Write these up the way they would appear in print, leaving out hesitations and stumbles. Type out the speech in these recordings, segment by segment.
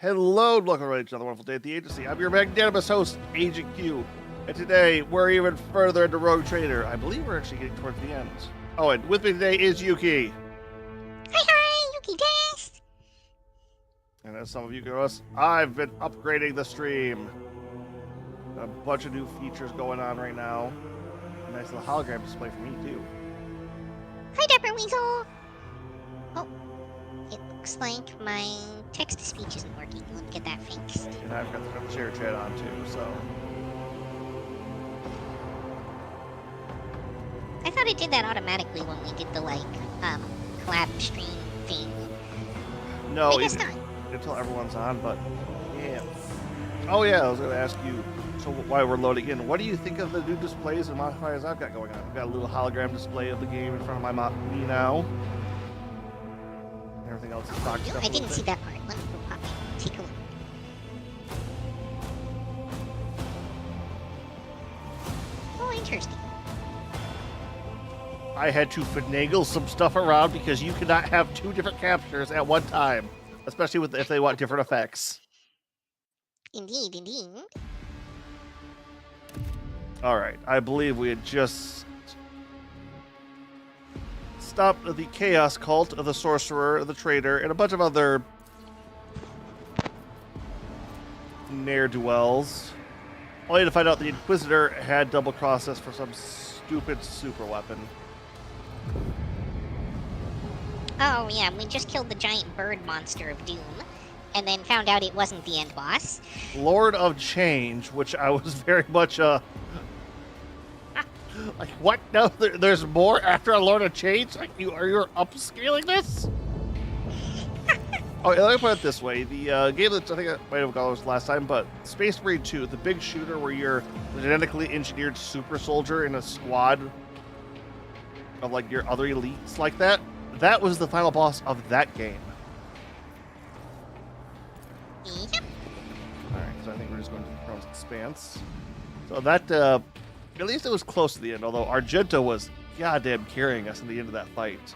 Hello, welcome to another wonderful day at the agency. I'm your magnanimous host, Agent Q, and today we're even further into Rogue Trader. I believe we're actually getting towards the end. Oh, and with me today is Yuki. Hi, Yuki Dest! And as some of you know us, I've been upgrading the stream. Got a bunch of new features going on right now. A nice little hologram display for me, too. Hi, Dapper Weasel! Oh, it looks like my text-to-speech isn't working. Let me get that fixed. And I've got the share chat on, too, so... I thought it did that automatically when we did the, collab stream thing. No, I guess not. Until everyone's on, but... Yeah. Oh, yeah, I was going to ask you, so while we're loading in, what do you think of the new displays and modifiers I've got going on? I've got a little hologram display of the game in front of me now. Everything else is stock stuff. I didn't see that part. Let me go pop in. Take a look. Oh, interesting. I had to finagle some stuff around because you cannot have two different captures at one time, especially if they want different effects. Indeed, indeed. All right, I believe we had just stopped the Chaos Cult of the Sorcerer, the Trader, and a bunch of other ne'er-do-wells. Only to find out the Inquisitor had double-crossed us for some stupid super weapon. Oh, yeah, we just killed the giant bird monster of Doom, and then found out it wasn't the end boss. Lord of Change, which I was very much, like, what? No, there's more after a Lord of Change? Like, you're upscaling this? Oh, let me put it this way. The game that I think I might have gone last time, but Space Marine 2, the big shooter where you're the genetically engineered super soldier in a squad of, like, your other elites like that, that was the final boss of that game. Yep. Alright, so I think we're just going to the Chrome's Expanse. So that, at least it was close to the end, although Argento was goddamn carrying us in the end of that fight.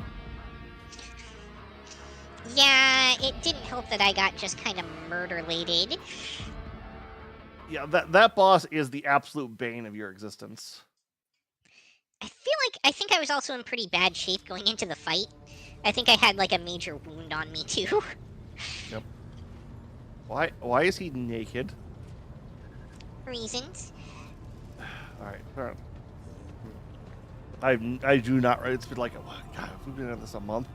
Yeah, it didn't help that I got just kind of murder-lated. Yeah, that boss is the absolute bane of your existence. I think I was also in pretty bad shape going into the fight. I think I had, like, a major wound on me, too. Yep. Why is he naked? Reasons. Alright. I do not, it's been like, God, we've been at this a month.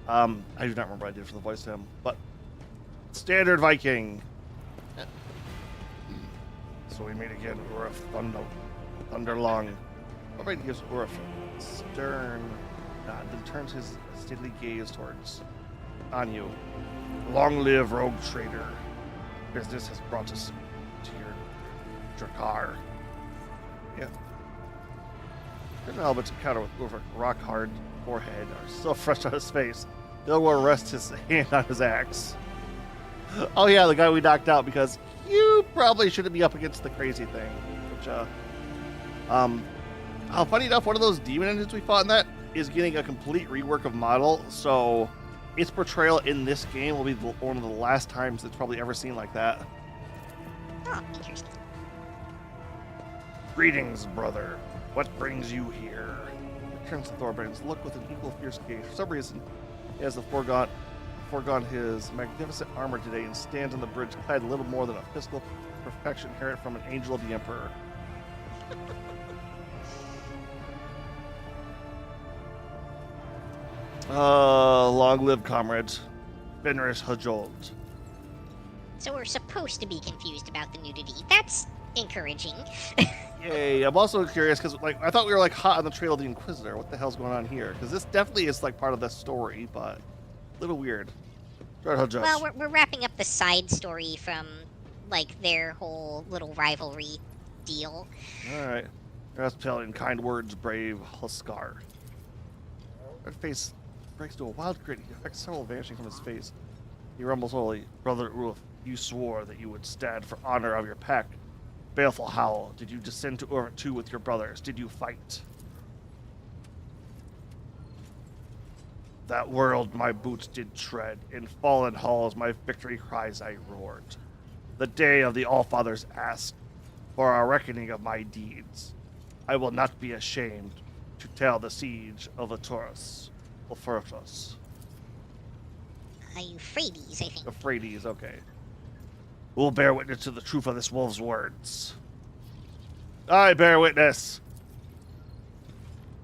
I do not remember what I did for the voice of him, but standard Viking. So we meet again, Uruf Thunderlong. Everybody gives Uruf a stern nod, then turns his steadily gaze towards on you. Long live Rogue Trader. Business has brought us to your Drakkar. Yeah. Good Albert's encounter with Uruf rock hard forehead are so fresh on his face. They'll will rest his hand on his axe. Oh yeah, the guy we knocked out because you probably shouldn't be up against the crazy thing. Which, funny enough, one of those demon engines we fought in that is getting a complete rework of model, so its portrayal in this game will be one of the last times it's probably ever seen like that. Oh, interesting. Greetings, brother. What brings you here? He turns to Thorbane's look with an equal fierce gaze. For some reason, he has foregone his magnificent armor today and stands on the bridge clad little more than a physical perfection inherent from an angel of the Emperor. Long live comrades. Fenris Hajold. So we're supposed to be confused about the nudity. That's encouraging. Yay, I'm also curious because, like, I thought we were, like, hot on the trail of the Inquisitor. What the hell's going on here? Because this definitely is, like, part of the story, but a little weird. Well, we're wrapping up the side story from, like, their whole little rivalry deal. Alright. Raspellian kind words, brave Huskar. Red face breaks to a wild grin. He affects several vanishing from his face. He rumbles slowly. Brother Uruf, you swore that you would stand for honor of your pack. Baleful howl. Did you descend to Uruk too with your brothers? Did you fight? That world my boots did tread, in fallen halls my victory cries I roared. The day of the Allfathers asked for a reckoning of my deeds. I will not be ashamed to tell the siege of the Taurus. Euphrates. Euphrates, I think. Euphrates, okay. Who will bear witness to the truth of this wolf's words? I bear witness.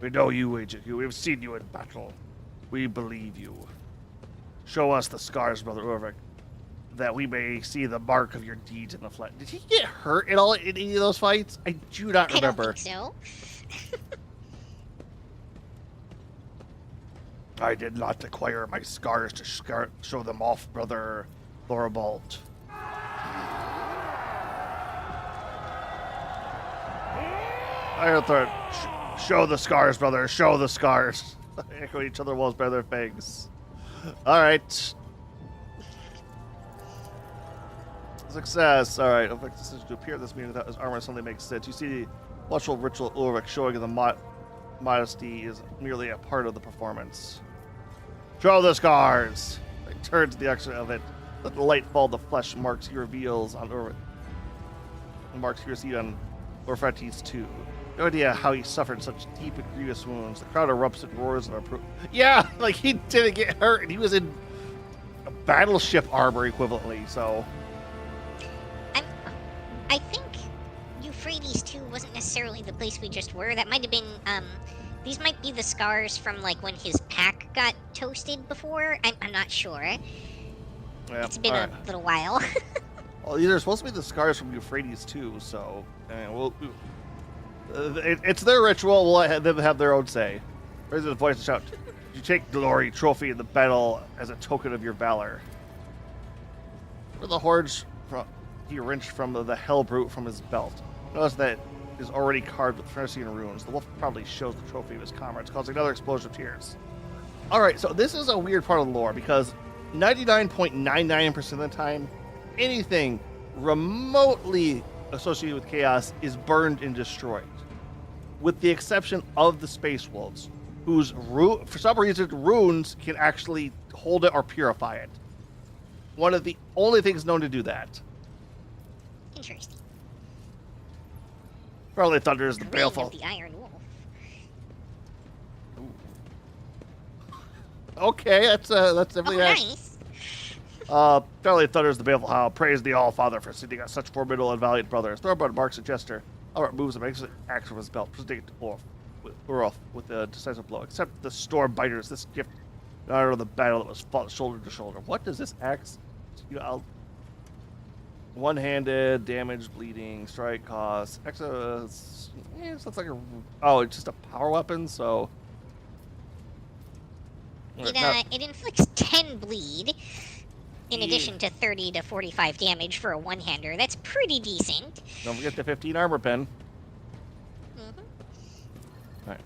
We know you, Agent Hugh. We have seen you in battle. We believe you. Show us the scars, Brother Ulrich, that we may see the mark of your deeds in the flesh. Did he get hurt at all in any of those fights? I do not remember. I don't think so. I did not acquire my scars to show them off, Brother Thorvald. I thought, show the scars, brother. Show the scars. Echo each other walls bare their fangs. All right. Success. All right. Affect decision to appear at this meeting without his armor suddenly makes sense. You see the watchful ritual Ulrich showing the modesty is merely a part of the performance. Show the scars. I turn to the action of it. Let the light fall. The flesh marks he reveals on Ulrich. Marks he received on Euphrates too. No idea how he suffered such deep and grievous wounds. The crowd erupts and roars in our yeah, like he didn't get hurt and he was in a battleship armor equivalently, so. I think Euphrates 2 wasn't necessarily the place we just were. That might have been, these might be the scars from, like, when his pack got toasted before. I'm not sure. Yeah, it's been a little while. Well, these are supposed to be the scars from Euphrates 2, so, it's their ritual. We'll let them have their own say. Raise the voice and shout, you take glory trophy in the battle as a token of your valor. For the hordes, he wrenched from the hell brute from his belt. Notice that is already carved with Phoenician runes. The wolf probably shows the trophy of his comrades, causing another explosion of tears. Alright, so this is a weird part of the lore, because 99.99% of the time, anything remotely associated with chaos is burned and destroyed. With the exception of the Space Wolves, whose, for some reason, runes can actually hold it or purify it. One of the only things known to do that. Interesting. Probably Thunder is the baleful. The Iron Wolf. Okay, that's definitely nice. Fairly Thunder is the baleful howl. Praise the All-Father for sending us such formidable and valiant brothers. Thorvald marks a gesture. Albert moves and makes an axe from his belt, presenting it to Ulrich with a decisive blow. Accept the storm biters, this gift in honor of the battle that was fought shoulder to shoulder. What does this axe? One-handed, damage, bleeding, strike, cost. Extra. Sounds like it's just a power weapon. So it inflicts 10 bleed. In addition to 30 to 45 damage for a one-hander. That's pretty decent. Don't forget the 15 armor pen. Alright.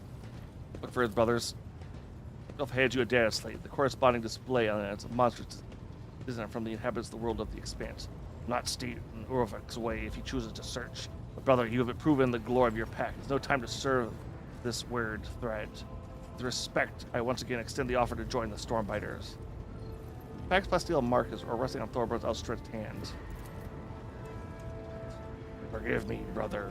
Look for his brothers. Elf hands you a data slate. The corresponding display on it is a monstrous isn't from the inhabitants of the world of the expanse. Not state in Ulrich's way if he chooses to search. But brother, you have proven the glory of your pack. There's no time to serve this weird thread. With respect, I once again extend the offer to join the Stormbiters. Pax Bastille mark is resting on Thorbert's outstretched hand. Forgive me, brother,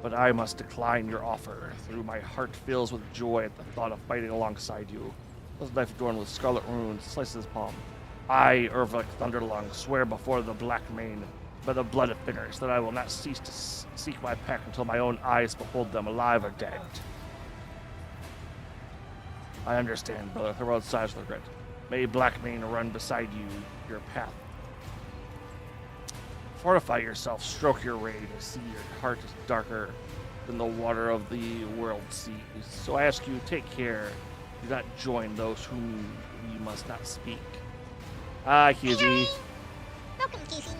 but I must decline your offer. Through my heart fills with joy at the thought of fighting alongside you. His knife adorned with scarlet runes slices his palm. I, Ulrich Thunderlung, swear before the Black Mane, by the blood of Finners, that I will not cease to seek my pack until my own eyes behold them alive or dead. I understand, brother. Thorvald sighs with regret. May Blackmane run beside you, your path. Fortify yourself, stroke your ray to see your heart is darker than the water of the world seas. So I ask you, take care. Do not join those whom we must not speak. Ah, Kizzy. Welcome, Kizzy.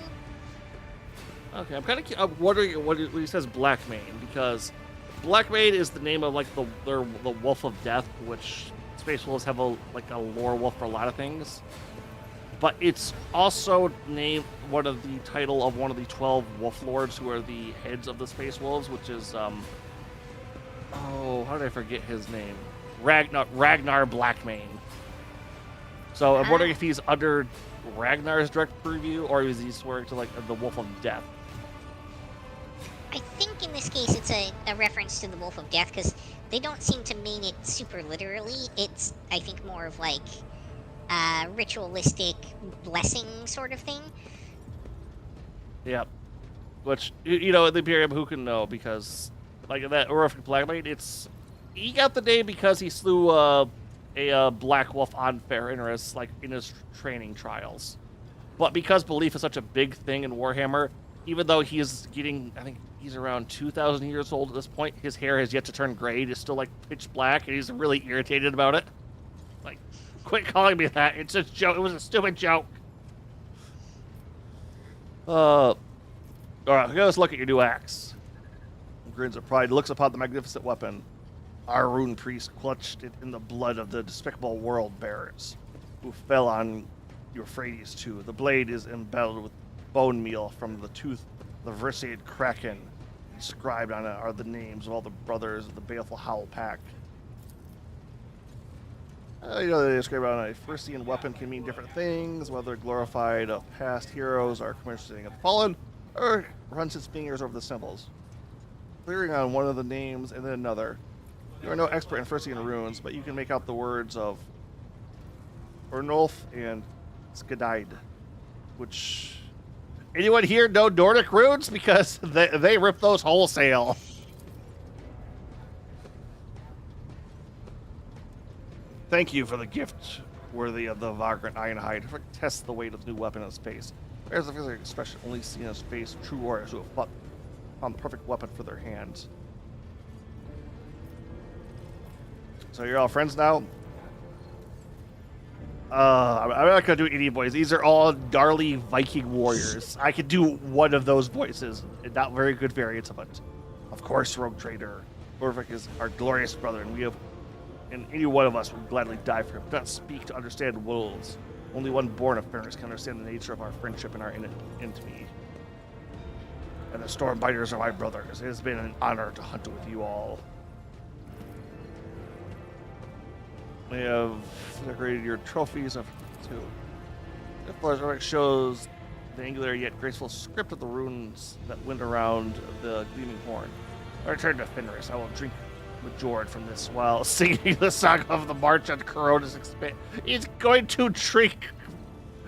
Okay, I'm kind of wondering what he says Blackmane, because Blackmane is the name of like the Wolf of Death, which Space Wolves have a lore wolf for a lot of things, but it's also named one of the title of one of the 12 Wolf Lords who are the heads of the Space Wolves, which is how did I forget his name? Ragnar Blackmane. So I'm wondering if he's under Ragnar's direct purview, or is he swearing to like the Wolf of Death? I think in this case it's a reference to the Wolf of Death, because they don't seem to mean it super literally. It's, I think, more of like a ritualistic blessing sort of thing. Yep. Which, you know, in the Imperium, who can know? Because, like, that horrific Blackblade, he got the name because he slew a Black Wolf on Farinus, like, in his training trials. But because belief is such a big thing in Warhammer, even though he is getting, I think he's around 2,000 years old at this point, his hair has yet to turn gray. It is still, like, pitch black, and he's really irritated about it. Like, quit calling me that. It's a joke. It was a stupid joke. Alright, let's look at your new axe. He grins at pride, looks upon the magnificent weapon. Our rune priest clutched it in the blood of the despicable world bearers, who fell on Euphrates too. The blade is embellished with bone meal from the tooth of the Versaid Kraken. Inscribed on it are the names of all the brothers of the Baleful Howl Pack. You know, they describe on a Frisian weapon can mean different things, whether glorified of past heroes or commemorating of the fallen, or runs its fingers over the symbols, clearing on one of the names and then another. You are no expert in Frisian runes, but you can make out the words of Ernulf and Skadide, which... Anyone here know Nordic runes? Because they rip those wholesale. Thank you for the gift, worthy of the vagrant Ironhide. Test the weight of the new weapon in space. There's a physical expression only seen in space true warriors who have fought on the perfect weapon for their hands. So you're all friends now? I'm not gonna do any voice. These are all gnarly Viking warriors. I could do one of those voices, and not very good variants of it. Of course, Rogue Trader. Orvik is our glorious brother, and any one of us would gladly die for him. Do not speak to understand wolves. Only one born of fairness can understand the nature of our friendship and our intimacy. And the Stormbiters are my brothers. It has been an honor to hunt with you all. We have decorated your trophies of two. The Flashback shows the angular yet graceful script of the runes that went around the gleaming horn. I return to Fenris. I will drink Majord from this while singing the song of the March on Corona's expanse. He's going to drink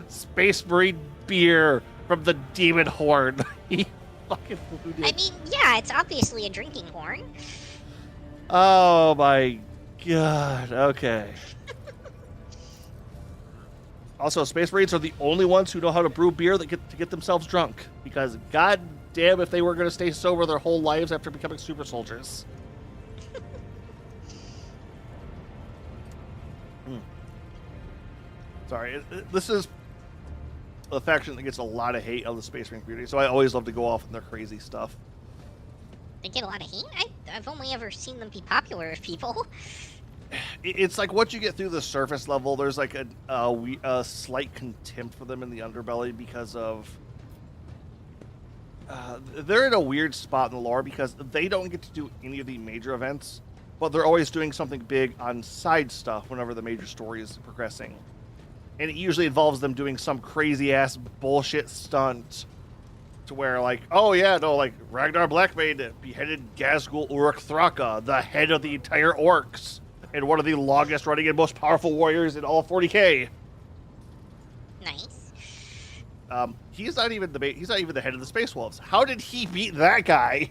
Space Marine beer from the Demon Horn. He fucking blew it. I mean, yeah, it's obviously a drinking horn. Oh my god. Okay. Also, Space Marines are the only ones who know how to brew beer that get themselves drunk. Because god damn if they were going to stay sober their whole lives after becoming super soldiers. Sorry, this is a faction that gets a lot of hate on the Space Marine community, so I always love to go off on their crazy stuff. They get a lot of hate? I've only ever seen them be popular with people. It's like once you get through the surface level, there's like a slight contempt for them in the underbelly because of... they're in a weird spot in the lore because they don't get to do any of the major events, but they're always doing something big on side stuff whenever the major story is progressing. And it usually involves them doing some crazy-ass bullshit stunt to where, like, oh yeah, no, like, Ragnar Blackmane beheaded Gazgul Uruk Thraka, the head of the entire orcs, and one of the longest-running and most powerful warriors in all of 40k. Nice. He's not even the head of the Space Wolves. How did he beat that guy?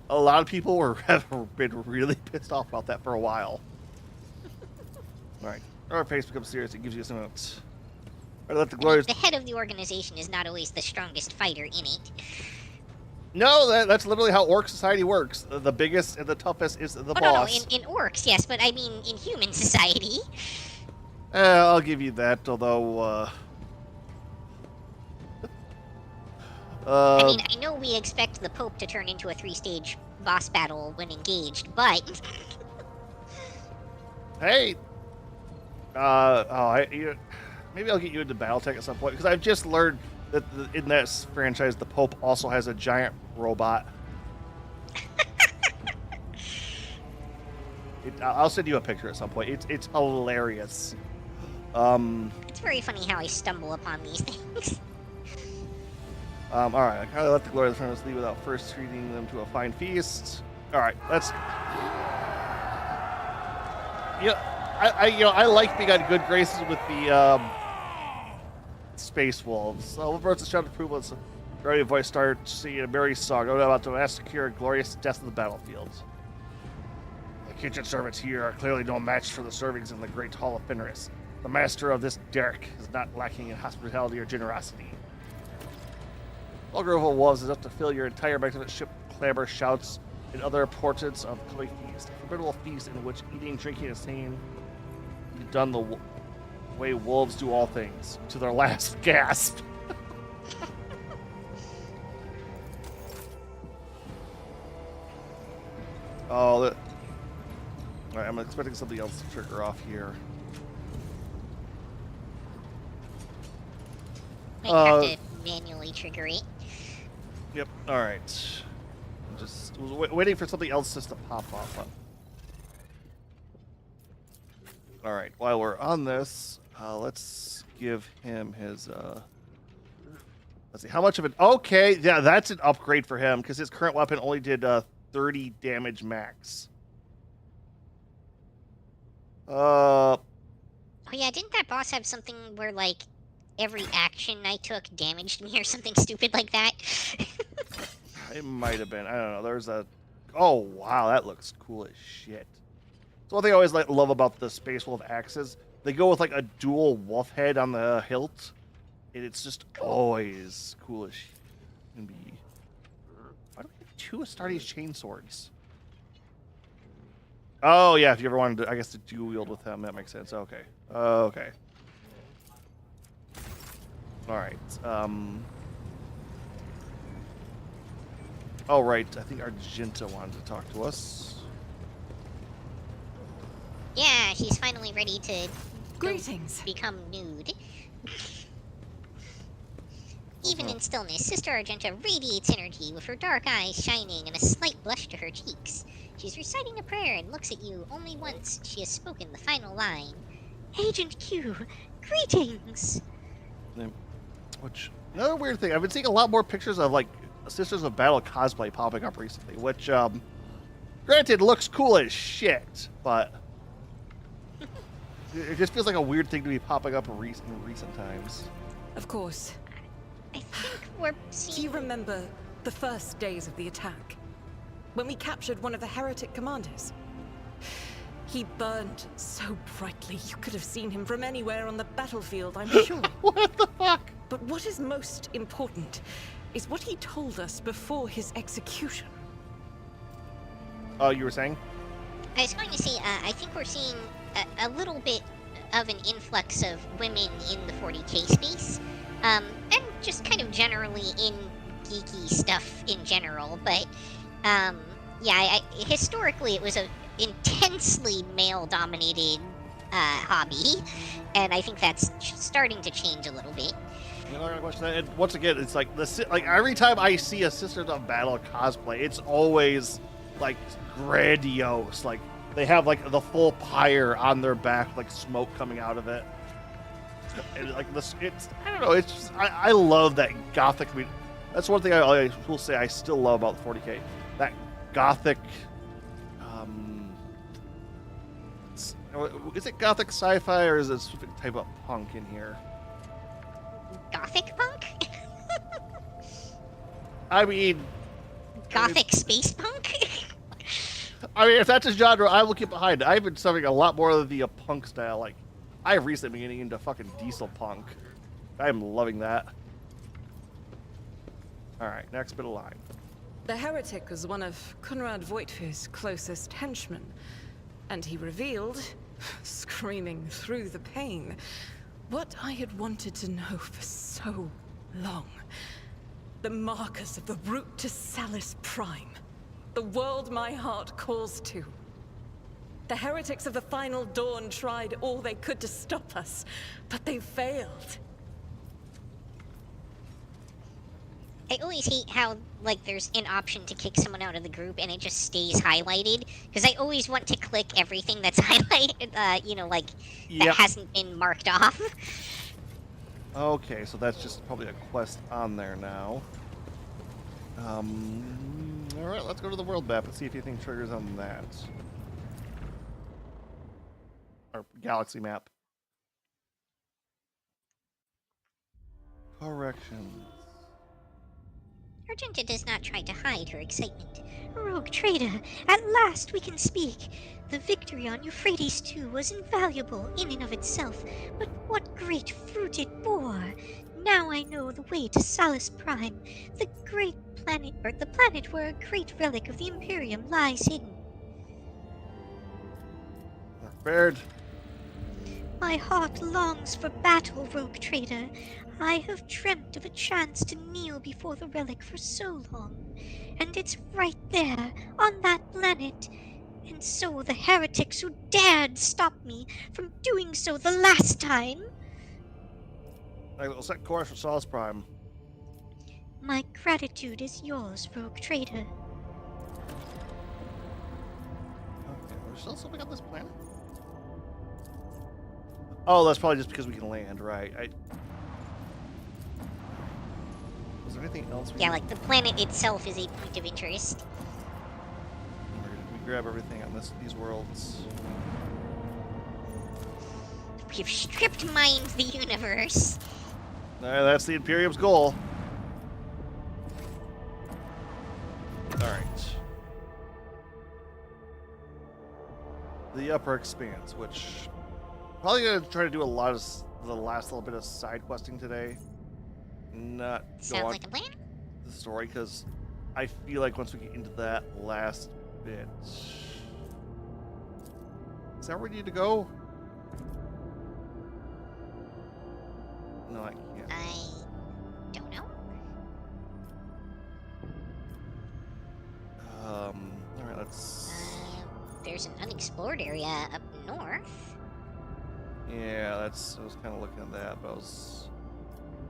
A lot of people have been really pissed off about that for a while. Alright. Our pace becomes serious. It gives you some notes. Let the glorious... The head of the organization is not always the strongest fighter in it. No, that's literally how orc society works. The biggest and the toughest is the boss. No, in orcs, yes, but I mean in human society. I'll give you that, although... I mean, I know we expect the Pope to turn into a 3-stage boss battle when engaged, but... Hey! Maybe I'll get you into Battletech at some point, because I've just learned that in that franchise, the Pope also has a giant robot. I'll send you a picture at some point. It's hilarious. It's very funny how I stumble upon these things. All right. I kind of let the glory of the furnace leave without first treating them to a fine feast. All right. Let's. I like being on good graces with the space wolves. So Roberts a shout of approval. It's a very voice started singing a merry song about to massacre a glorious death of the battlefield. The kitchen servants here are clearly no match for the servings in the great hall of Fenris. The master of this derrick is not lacking in hospitality or generosity. All grove of wolves is up to fill your entire magnificent ship with clamor, shouts, and other portents of coming feast. A formidable feast in which eating, drinking, and singing be done the way wolves do all things, to their last gasp. All right, I'm expecting something else to trigger off here. Might have to manually trigger it. Yep. All right. I'm just waiting for something else just to pop off. All right. While we're on this, let's give him his. Let's see how much of it. Okay, yeah, that's an upgrade for him because his current weapon only did 30 damage max. Oh yeah, didn't that boss have something where like every action I took damaged me or something stupid like that? It might have been. I don't know. There's a. Oh wow, that looks cool as shit. So one thing I always love about the Space Wolf axes, they go with like a dual wolf head on the hilt, and it's just always cool as shit. Can be. Why do we have two Astartes chainswords? Oh yeah, if you ever wanted to, I guess to dual wield with them, that makes sense. Okay. Okay. All right. Oh right, I think Argenta wanted to talk to us. Yeah, she's finally ready to Greetings. become nude. Even in stillness, Sister Argenta radiates energy with her dark eyes shining and a slight blush to her cheeks. She's reciting a prayer and looks at you only once she has spoken the final line. Agent Q, greetings! Which, another weird thing, I've been seeing a lot more pictures of like Sisters of Battle cosplay popping up recently, which, granted, looks cool as shit, but it just feels like a weird thing to be popping up in recent times. Of course. I think we're seeing... Do you remember the first days of the attack? When we captured one of the heretic commanders? He burned so brightly you could have seen him from anywhere on the battlefield, I'm sure. What the fuck? But what is most important is what he told us before his execution. Oh, you were saying? I was going to say, I think we're seeing a little bit of an influx of women in the 40k space, and just kind of generally in geeky stuff in general, but, yeah, historically it was a intensely male-dominated hobby, and I think that's starting to change a little bit. And once again, it's like every time I see a Sisters of Battle cosplay, it's always like grandiose. Like they have like the full pyre on their back, like smoke coming out of it. And like this, it's I don't know. It's just I love that gothic. I mean, that's one thing I will say I still love about the 40k. That gothic. Is it gothic sci-fi or is it a specific type of punk in here? Gothic punk? I mean... Gothic space punk? I mean, if that's a genre, I will get behind it. I've been studying a lot more of the punk style. Like, I have recently been getting into fucking diesel punk. I'm loving that. Alright, next bit of line. The heretic was one of Conrad Voigtfir's closest henchmen, and he revealed, screaming through the pain, what I had wanted to know for so long. The markers of the route to Salis Prime. The world my heart calls to. The heretics of the Final Dawn tried all they could to stop us, but they failed. I always hate how, like, there's an option to kick someone out of the group and it just stays highlighted. Because I always want to click everything that's highlighted, like, that Yep. hasn't been marked off. Okay, so that's just probably a quest on there now. Alright, let's go to the world map and see if anything triggers on that. Or galaxy map. Corrections. Argenta does not try to hide her excitement. Rogue trader, at last we can speak. The victory on Euphrates II was invaluable in and of itself, but what great fruit it bore! Now I know the way to Salus Prime, the great planet, or the planet where a great relic of the Imperium lies hidden. Prepared. My heart longs for battle, rogue trader. I have dreamt of a chance to kneel before the relic for so long, and it's right there, on that planet. And so the heretics who dared stop me from doing so the last time. Alright, we'll set course for Solus Prime. My gratitude is yours, rogue trader. Okay, we're still something on this planet? Oh, that's probably just because we can land, right? Was there anything else? Yeah, like the planet itself is a point of interest. We grab everything on these worlds. We've stripped mined the universe. That's the Imperium's goal. Alright. The Upper Expanse, which... Probably gonna try to do a lot of the last little bit of side questing today. Not go Sounds on like a plan. the story, because I feel like once we get into that last bit... Is that where we need to go? No, I can't. I don't know. Alright, let's... There's an unexplored area up north. Yeah, I was kind of looking at that, but I was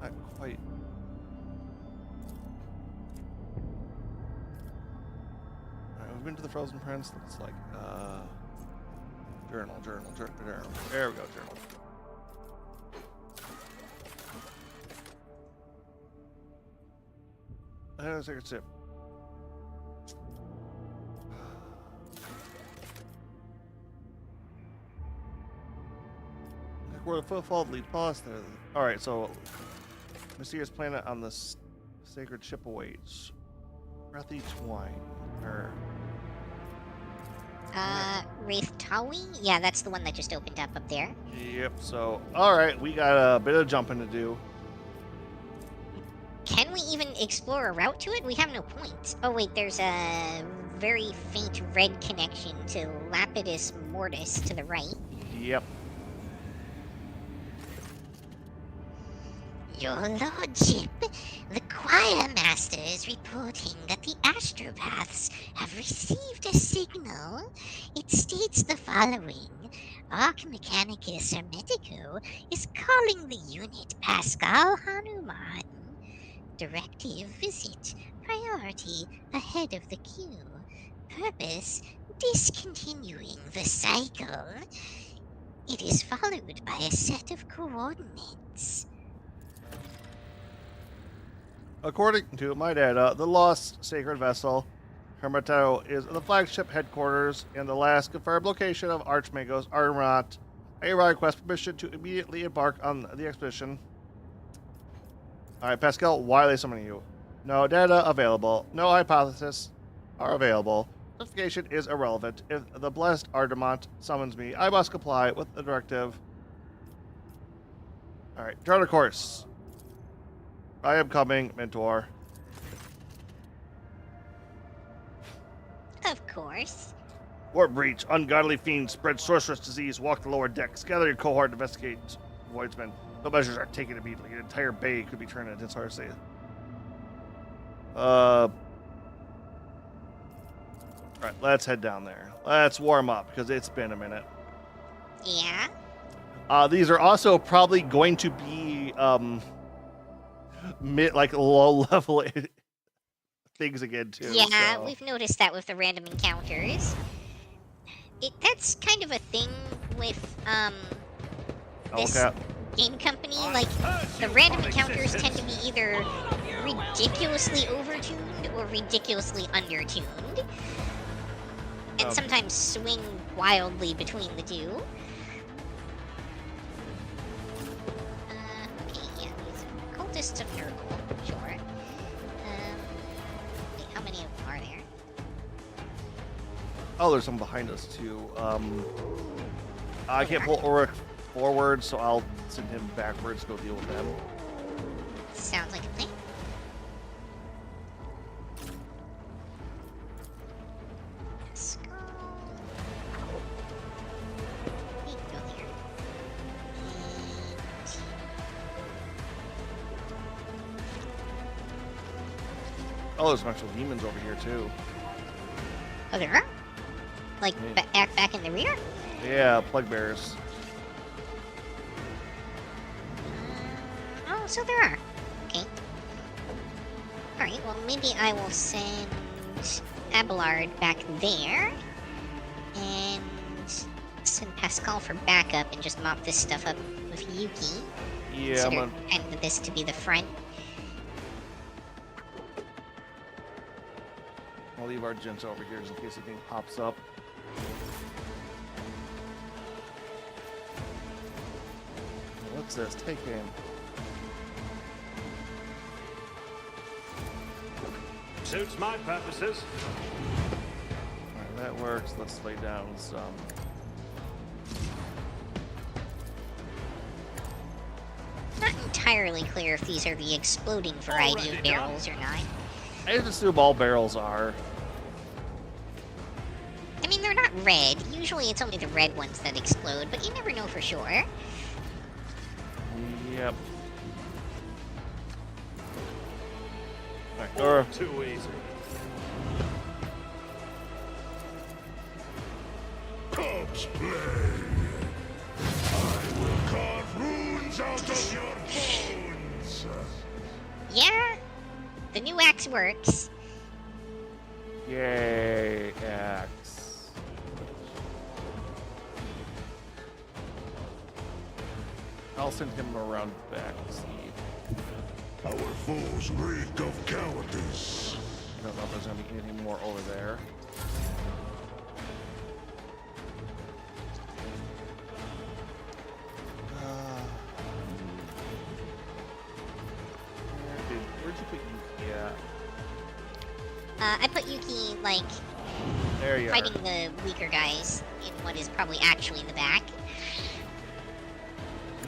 not quite... Alright, we've been to the Frozen Prince. Looks like, journal. There we go, journal. Secret ship. Where the footfall lead pause there. Alright, so mysterious planet on the sacred ship awaits. Breath each wine. Or Wraith Tawi? Yeah, that's the one that just opened up there. yep, so alright, we got a bit of jumping to do. Can we even explore a route to it? We have no point. Oh wait, there's a very faint red connection to Lapidus Mortis to the right. Yep. Your Lordship, the Choir Master is reporting that the Astropaths have received a signal. It states the following. Archmechanicus Hermetico is calling the unit Pascal Hanuman. Directive visit. Priority ahead of the queue. Purpose discontinuing the cycle. It is followed by a set of coordinates. According to my data, the lost sacred vessel, Hermeto, is the flagship headquarters and the last confirmed location of Archmagos Armat. I request permission to immediately embark on the expedition. Alright, Pascal, why are they summoning you? No data available. No hypothesis are available. Justification is irrelevant. If the blessed Ardamont summons me, I must comply with the directive. Alright, chart a course. I am coming, Mentor. Of course. Warp breach. Ungodly fiends spread sorceress disease. Walk the lower decks. Gather your cohort. Investigate voidsmen. No measures are taken immediately. An entire bay could be turned into sorcery. Alright, let's head down there. Let's warm up, because it's been a minute. Yeah? These are also probably going to be, like low level things again too. Yeah, so. we've noticed that with the random encounters. That's kind of a thing with this Okay. game company. Like the random encounters tend to be either ridiculously overtuned or ridiculously undertuned, and sometimes swing wildly between the two. Okay, yeah, these are cultists of Nurgle, sure. Wait, how many of them are there? Oh, there's some behind us too. I can't pull Ulrich forward, so I'll send him backwards to go deal with them. Sounds like a plan. Let's go. We can go there. Oh, there's some actual demons over here too. Oh, there are? Like, back in the rear? Yeah, plague bears. Oh, so there are. Okay. Alright, well, maybe I will send Abelard back there. And send Pascal for backup and just mop this stuff up with Yuki. Yeah, Consider kind of this to be the front. I'll leave our gents over here just in case anything pops up. What's this? Take him. Suits my purposes. Alright, that works. Let's lay down some. Not entirely clear if these are the exploding variety of barrels or not. I just assume all barrels are. I mean, they're not red. Usually it's only the red ones that explode, but you never know for sure. Yep. Alright, Too easy. Corpse play. I will carve runes out of your bones. Yeah, the new axe works. Yay, axe. I'll send him around back to see. Our foes reek of cowardice. I don't know if there's gonna be anything more over there. Where'd you put Yuki at? I put Yuki, like, There you fighting are. the weaker guys in what is probably actually the back.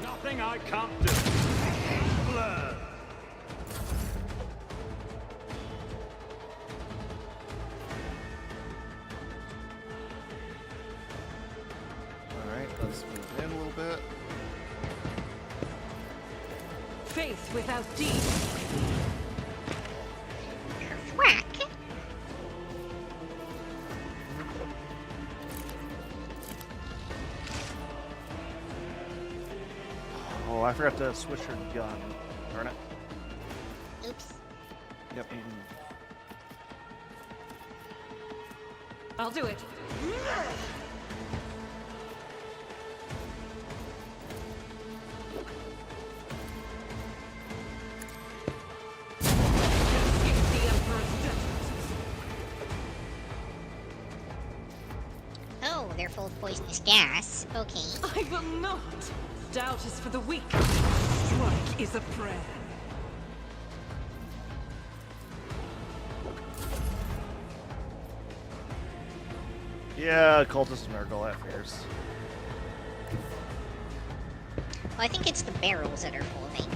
Nothing I can't do. Blood. Alright, let's move in a little bit. Faith without deed. Whack! Oh, I forgot to switch her gun. Darn it. Oops. Yep. I'll do it. Escape the Emperor's justice. Oh, they're full of poisonous gas. Okay. I will not. Doubt is for the weak. Strike is a prayer. Yeah, cultist and Nurgle, that fierce. Well, I think it's the barrels that are full, I think.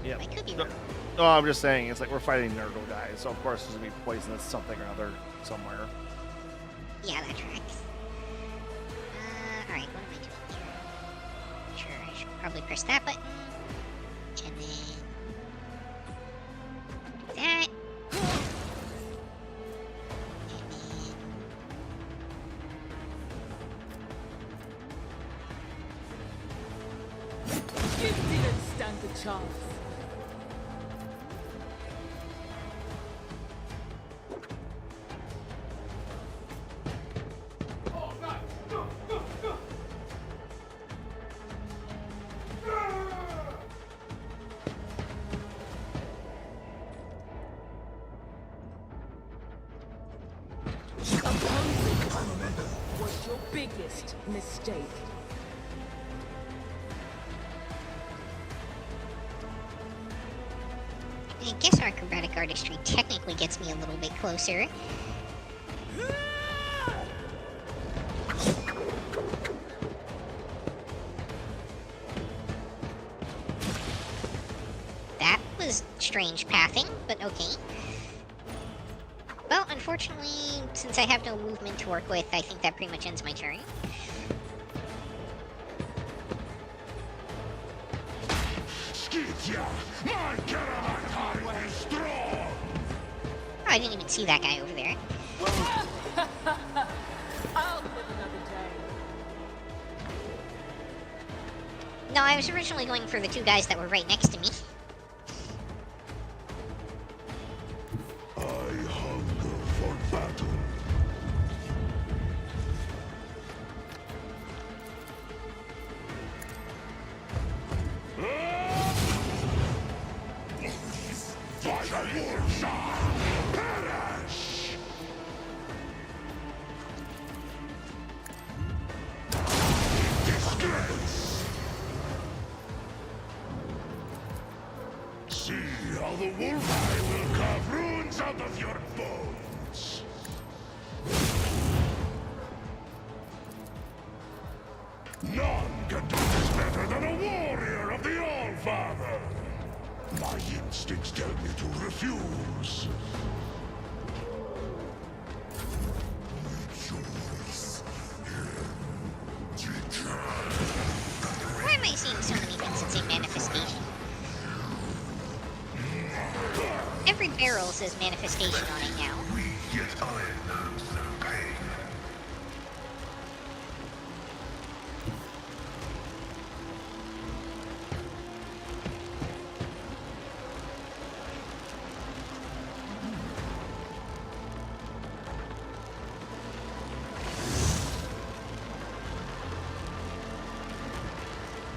Yep. I could be No, wrong. no, I'm just saying, it's like we're fighting Nurgle guys, so of course there's gonna be poisonous something or other somewhere. Yeah, that tracks. Alright, what am I doing here? Sure, I should probably press that button. And then... do that. And then... You didn't stand a chance. biggest mistake. I guess acrobatic artistry technically gets me a little bit closer. That was strange pathing, but okay. Well, unfortunately, since I have no movement to work with, I think that pretty much ends my turn. Skidya, my caravan highway strong! Oh, I didn't even see that guy over there. I'll live another day. No, I was originally going for the two guys that were right next to me. I hunger for battle. By the Warshah, perish! Disgrace! See how the wolf eye will carve runes out of your bones! None can do this better than a warrior of the All-Father! My instincts tell me to refuse. Rejoice in teacher. Why am I seeing so many things that say manifestation? Every barrel says manifestation on it now. Yet I know no pain.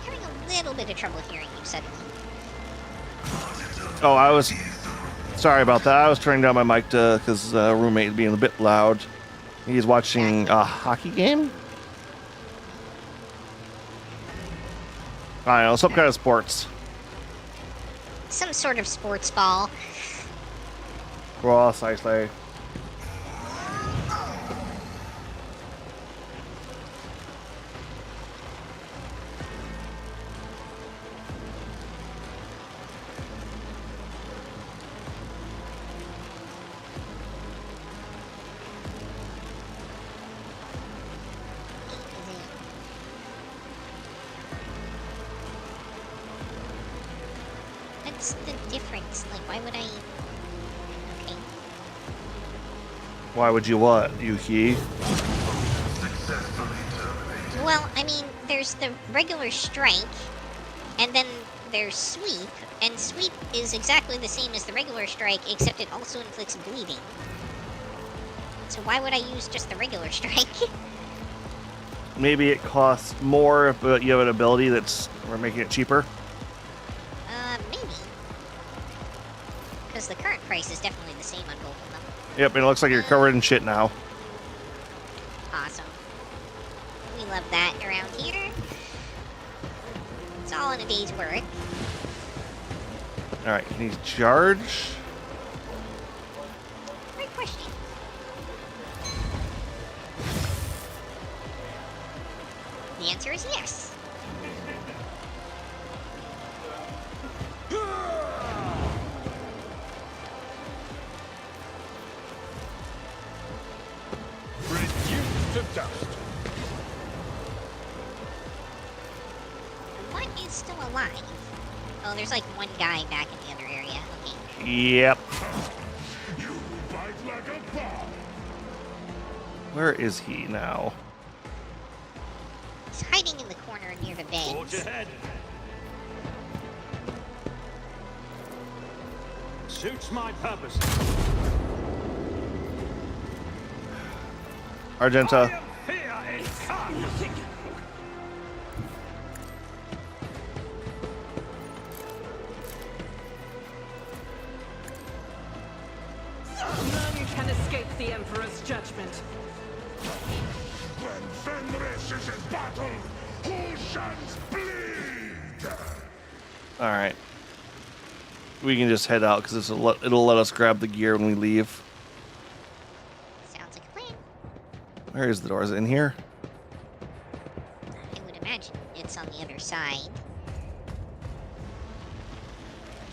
Having a little bit of trouble hearing you suddenly. Oh, I was sorry about that. I was turning down my mic to because roommate being a bit loud. He's watching a hockey game. I don't know, some kind of sports. Some sort of sports ball. Cross, I say. What's the difference? Like, why would I... Okay. Why would you what, Yuki? Well, I mean, there's the regular strike, and then there's sweep, and sweep is exactly the same as the regular strike, except it also inflicts bleeding. So why would I use just the regular strike? Maybe it costs more, but you have an ability that's we're making it cheaper. Maybe. Because the current price is definitely the same on both of them. Yep, and it looks like you're covered in shit now. Awesome. We love that around here. It's all in a day's work. All right, can you charge? Great question. The answer is yes. Reduced to dust. What is still alive? Oh, there's like one guy back in the other area. Okay. Yep. You bite like a bomb. Where is he now? He's hiding in the corner near the Forge beds. ahead. Suits my purpose. Argenta. I am here incarnate. None can escape the Emperor's judgment. When Fenris finishes battle, who shall bleed? All right. We can just head out because it'll let us grab the gear when we leave. Sounds like a plan. Where is the door? Is it in here? I would imagine it's on the other side.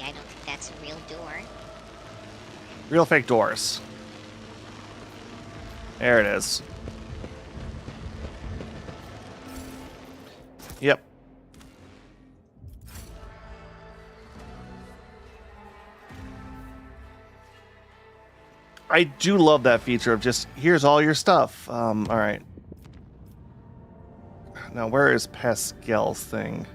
Yeah, I don't think that's a real door. Real fake doors. There it is. Yep. I do love that feature of just, here's all your stuff. All right. Now, where is Pascal's thing?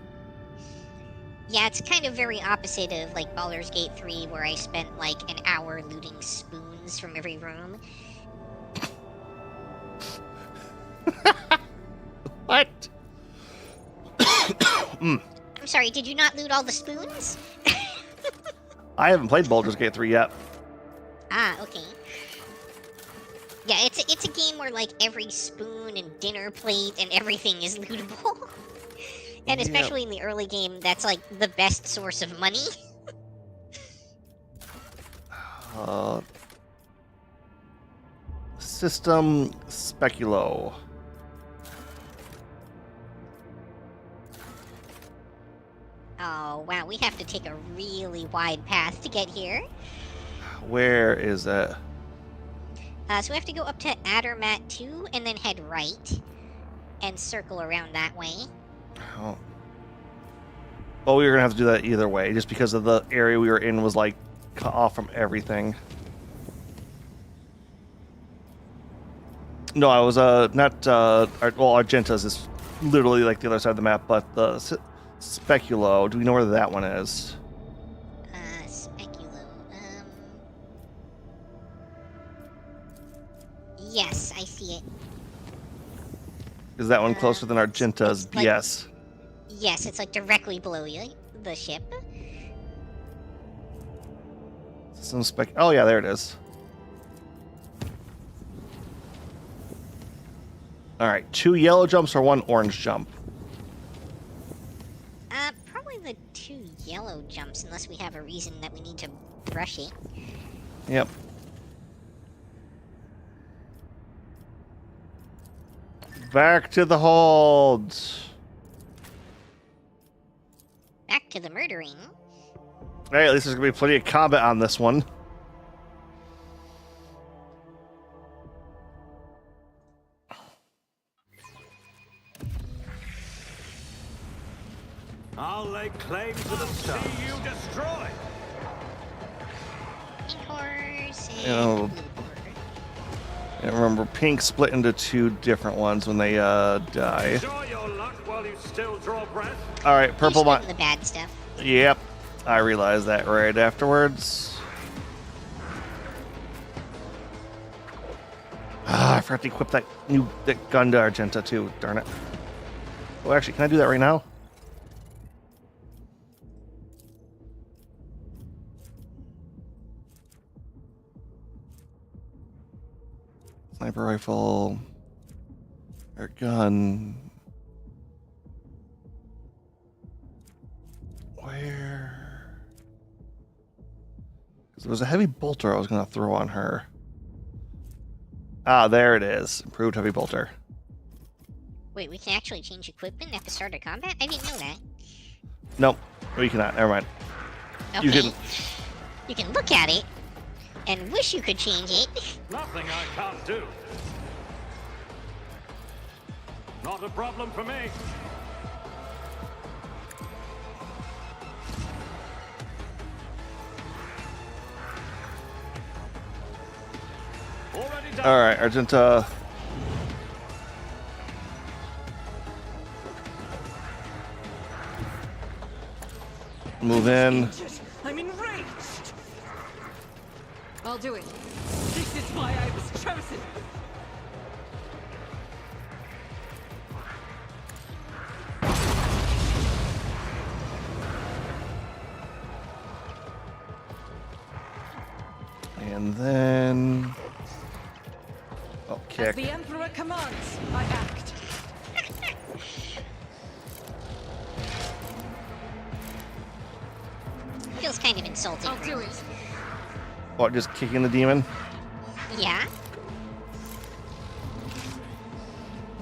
Yeah, it's kind of very opposite of like Baldur's Gate 3, where I spent like an hour looting spoons from every room. What? I'm sorry, did you not loot all the spoons? I haven't played Baldur's Gate 3 yet. Ah, okay. Yeah, it's a game where like every spoon and dinner plate and everything is lootable. And Yep. especially in the early game, that's like the best source of money. System Speculo. Oh, wow, we have to take a really wide path to get here. Where is it? So we have to go up to Addermat 2 and then head right. And circle around that way. Oh. Well, we were gonna have to do that either way, just because of the area we were in was like cut off from everything. No, I was not. Argenta's is literally like the other side of the map, but the Speculo. Do we know where that one is? Speculo. Yes, I see it. Is that one closer than Argenta's? it's like- Yes. Yes, it's like directly below you, the ship. Some spec. Oh yeah, there it is. All right, 2 yellow jumps or 1 orange jump. Probably the 2 yellow jumps, unless we have a reason that we need to rush it. Yep. Back to the holds. Back to the murdering. Hey, at least there's gonna be plenty of combat on this one. I'll lay claim to the stars. See you destroyed. Pink horse and Oh. blue horse. And remember, pink split into 2 different ones when they die. Enjoy your luck while you still draw breath. All right, purple. Usually the bad stuff. Yep, I realized that right afterwards. Ah, I forgot to equip that gun to Argenta too. Darn it. Oh, actually, can I do that right now? Sniper rifle, air gun. Where? Because there was a heavy bolter I was going to throw on her. Ah, there it is. Improved heavy bolter. Wait, we can actually change equipment at the start of combat? I didn't know that. Nope, we cannot. Never mind. Okay. You can. You can look at it and wish you could change it. Nothing I can't do. Not a problem for me. Already done. All right, Argenta. Move in. I'm enraged. I'll do it. This is why I was chosen. And then. Oh, As kick. the Emperor commands, I act. consulting I'll do room. it. What, just kicking the demon? Yeah.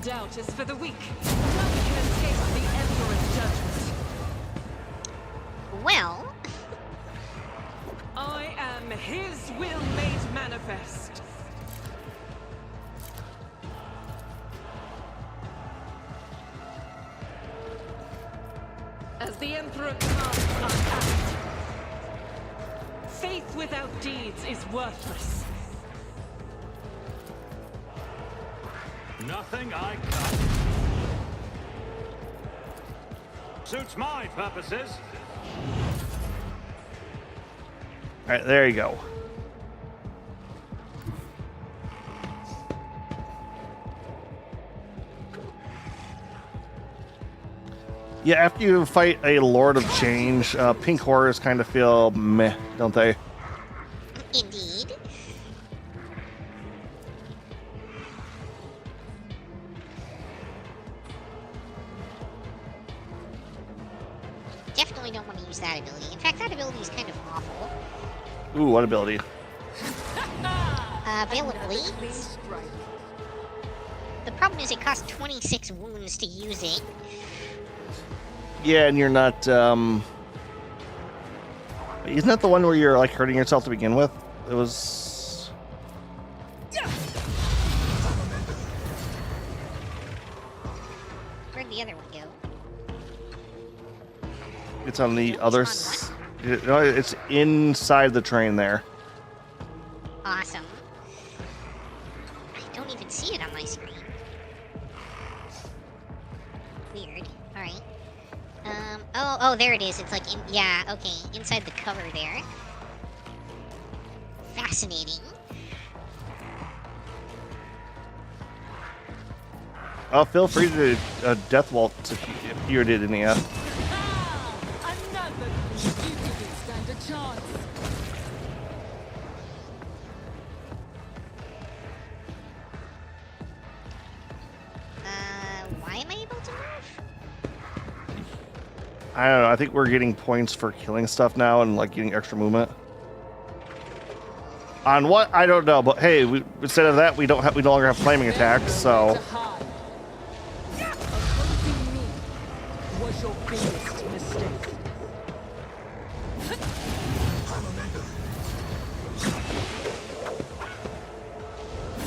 Doubt is for the weak. None can escape the Emperor's judgment. Well, I am his will made manifest. As the Emperor commands our act, faith without deeds is worthless. Nothing I cut. Suits my purposes. All right, there you go. Yeah, after you fight a Lord of Change, pink horrors kind of feel meh, don't they? indeed. Definitely don't want to use that ability. In fact, that ability is kind of awful. Ooh, what ability? Veil of Blades. The problem is it costs 26 wounds to use it. Yeah, and you're not, isn't that the one where you're, like, hurting yourself to begin with? It was... Where'd the other one go? It's on the Which other... one? No, it's inside the train there. Awesome. I don't even see it on my screen. Weird. Alright. Oh, there it is. It's like, yeah, okay. Inside the cover there. Fascinating. Oh, feel free to death waltz if you did any. Another you didn't stand a chance. Why am I able to move? I don't know. I think we're getting points for killing stuff now and like getting extra movement. On what? I don't know. But hey, instead of that, we no longer have flaming attacks. So Opposing me was your biggest mistake.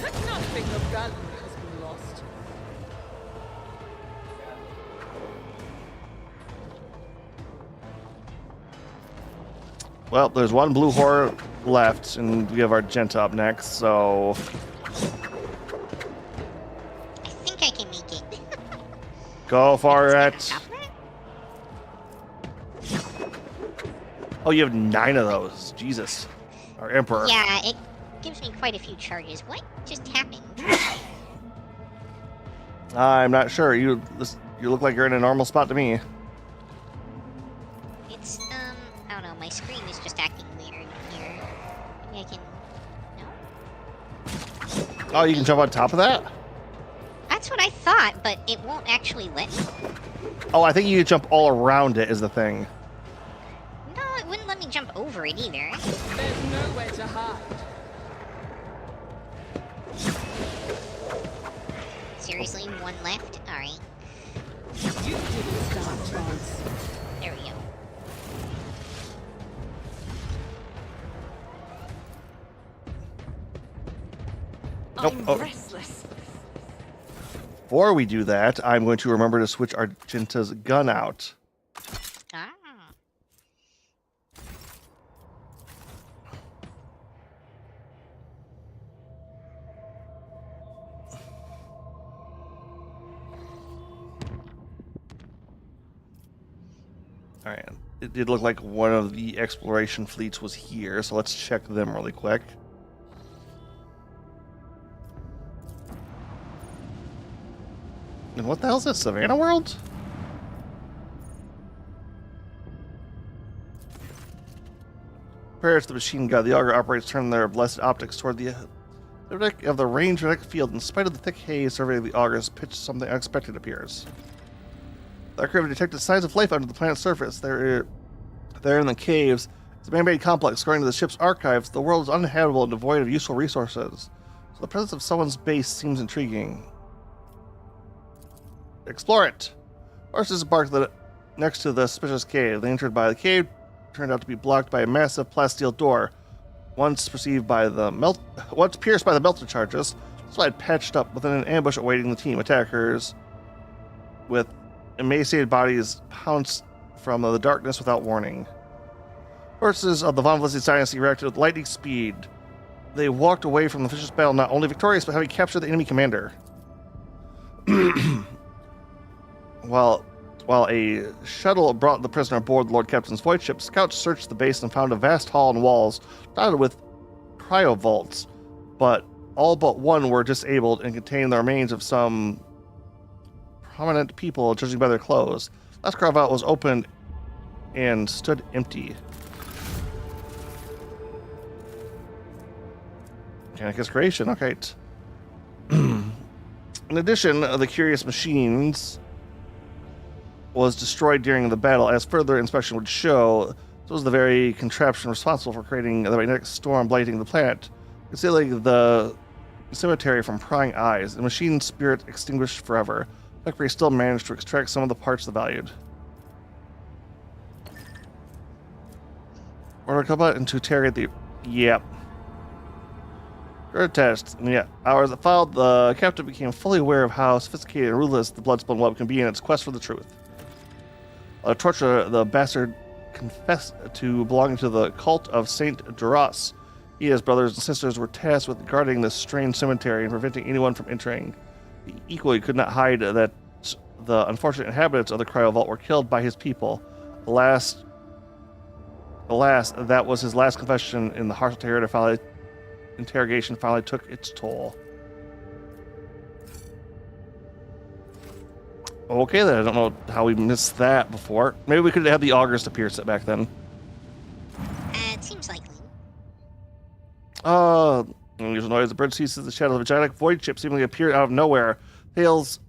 Nothing of value has been lost. well, there's one blue horror left, and we have our Gent up next. So I think I can make it. go for Stand on it. top of it? Oh, you have 9 of those. Jesus, our Emperor. Yeah, it gives me quite a few charges. What just happened? I'm not sure. You look like you're in a normal spot to me. It's, I don't know, my screen is just acting weird here. Maybe I can... No? Oh, you can jump on top of that? That's what I thought, but it won't actually let me. Oh, I think you can jump all around it is the thing. No, it wouldn't let me jump over it either. There's nowhere to hide. Seriously, one left? Alright, You didn't stand a chance. there we go. Nope. I'm Oh. restless. Before we do that, I'm going to remember to switch Argenta's gun out. Ah. All right. It did look like one of the exploration fleets was here, so let's check them really quick. And what the hell is this, Savannah World? Prayers to the machine god. The auger operates turn their blessed optics toward the of the range of field. In spite of the thick haze surveying the augur's pitch, something unexpected appears. The aircraft detected signs of life under the planet's surface. There in the caves, It's a man-made complex. According to the ship's archives, the world is uninhabitable and devoid of useful resources. So the presence of someone's base seems intriguing. Explore it. Horses embarked next to the suspicious cave. They entered by the cave, turned out to be blocked by a massive plasteel door. Once pierced by the melted charges, slide patched up within an ambush awaiting the team. Attackers with emaciated bodies pounced from the darkness without warning. Forces of the Von Vlissi's dynasty reacted with lightning speed. They walked away from the vicious battle not only victorious, but having captured the enemy commander. While a shuttle brought the prisoner aboard the Lord Captain's void ship, scouts searched the base and found a vast hall and walls dotted with cryovaults, but all but one were disabled and contained the remains of some prominent people, judging by their clothes. Last cryovault was opened and stood empty. Mechanicus creation, okay. In addition, the curious machines was destroyed during the battle. As further inspection would show, this was the very contraption responsible for creating the magnetic storm blighting the planet, concealing the cemetery from prying eyes. The machine spirit extinguished forever. Thackeray still managed to extract some of the parts that valued. Order Cobalt and to interrogate the... Yep. Third test. In the hours that followed, the captain became fully aware of how sophisticated and ruthless the Bloodspun web can be in its quest for the truth. Torture, the bastard confessed to belonging to the cult of Saint Duras. He and his brothers and sisters were tasked with guarding this strange cemetery and preventing anyone from entering. He equally could not hide that the unfortunate inhabitants of the cryovault were killed by his people. Alas, that was his last confession in the harsh interrogation finally took its toll. Okay, then. I don't know how we missed that before. Maybe we could have the augurs to pierce it back then. It seems likely. There's a noise. The bridge ceases. The shadow of a gigantic void ship seemingly appeared out of nowhere. Tails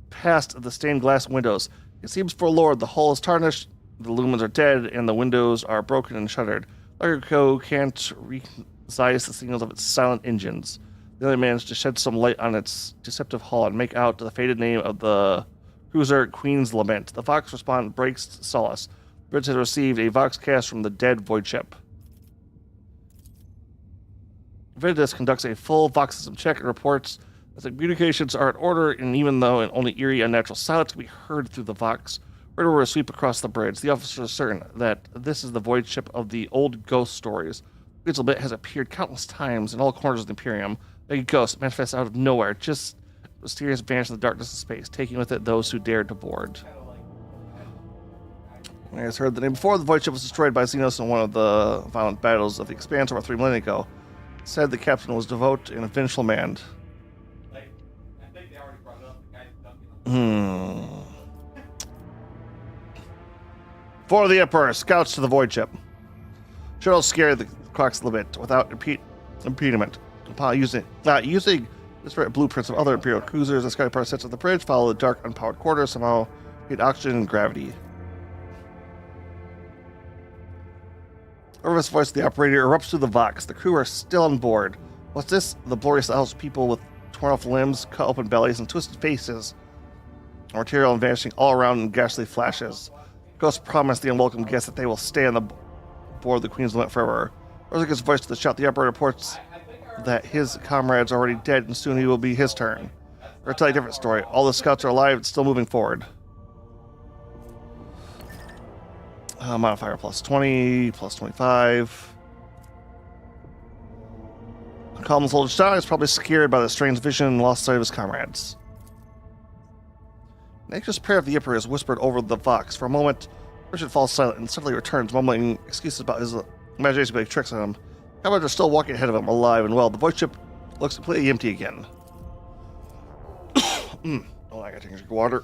past the stained glass windows. It seems forlorn. The hull is tarnished, the lumens are dead, and the windows are broken and shuttered. Largo can't recognize the signals of its silent engines. They only managed to shed some light on its deceptive hull and make out the faded name of the cruiser Queen's Lament. The Vox respond breaks solace. The bridge has received a Vox cast from the dead void ship. Viridis conducts a full Voxism check and reports that the communications are in order, and even though an only eerie, unnatural silence can be heard through the Vox, right over a sweep across the bridge, the officer is certain that this is the void ship of the old ghost stories. Queen's Lament has appeared countless times in all corners of the Imperium. Like a ghost, it manifests out of nowhere, just mysterious vanish in the darkness of space, taking with it those who dared to board. I just heard the name before. The void ship was destroyed by Xenos in one of the violent battles of the Expanse over 3 millennia ago. It said the captain was devout and a vengeful man. For the Emperor, scouts to the void ship. Shuttle scared the Crocs Levant without impediment. Upon using disparate blueprints of other Imperial cruisers, the Sky Part sets of the bridge follow the dark, unpowered quarters, somehow hit oxygen and gravity. Nervous voice of the operator erupts through the Vox. The crew are still on board. What's this? The glorious house people with torn off limbs, cut open bellies, and twisted faces. Material and vanishing all around in ghastly flashes. Ghosts promise the unwelcome guests that they will stay on the board the Queen's Lament forever. Rosy gives voice to the shout. The operator reports that his comrade's already dead and soon he will be his turn. Or tell a different story. All the scouts are alive and still moving forward. Modifier plus 20, plus 25. Calm old Stein is probably scared by the strange vision and lost sight of his comrades. An anxious prayer of the Emperor is whispered over the Vox. For a moment, Richard falls silent and suddenly returns, mumbling excuses about his imagination playing tricks on him. Comrades are still walking ahead of him, alive and well. The void ship looks completely empty again. Oh, I gotta take a drink of water.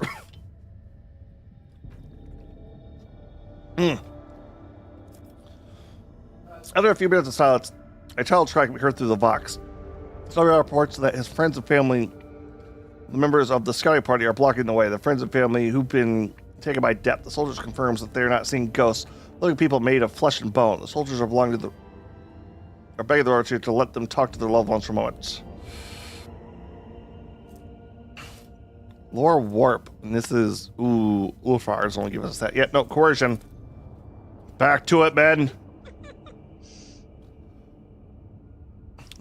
After a few minutes of silence, a child cry can be heard through the Vox. Sylvia reports that his friends and family, the members of the Scouting Party, are blocking the way. The friends and family who've been taken by depth. The soldiers confirms that they're not seeing ghosts, living people made of flesh and bone. The soldiers are begging the rotor to let them talk to their loved ones for a moment. Lore warp. And this is Ulfar's only give us that. Yeah, no, coercion. Back to it, men.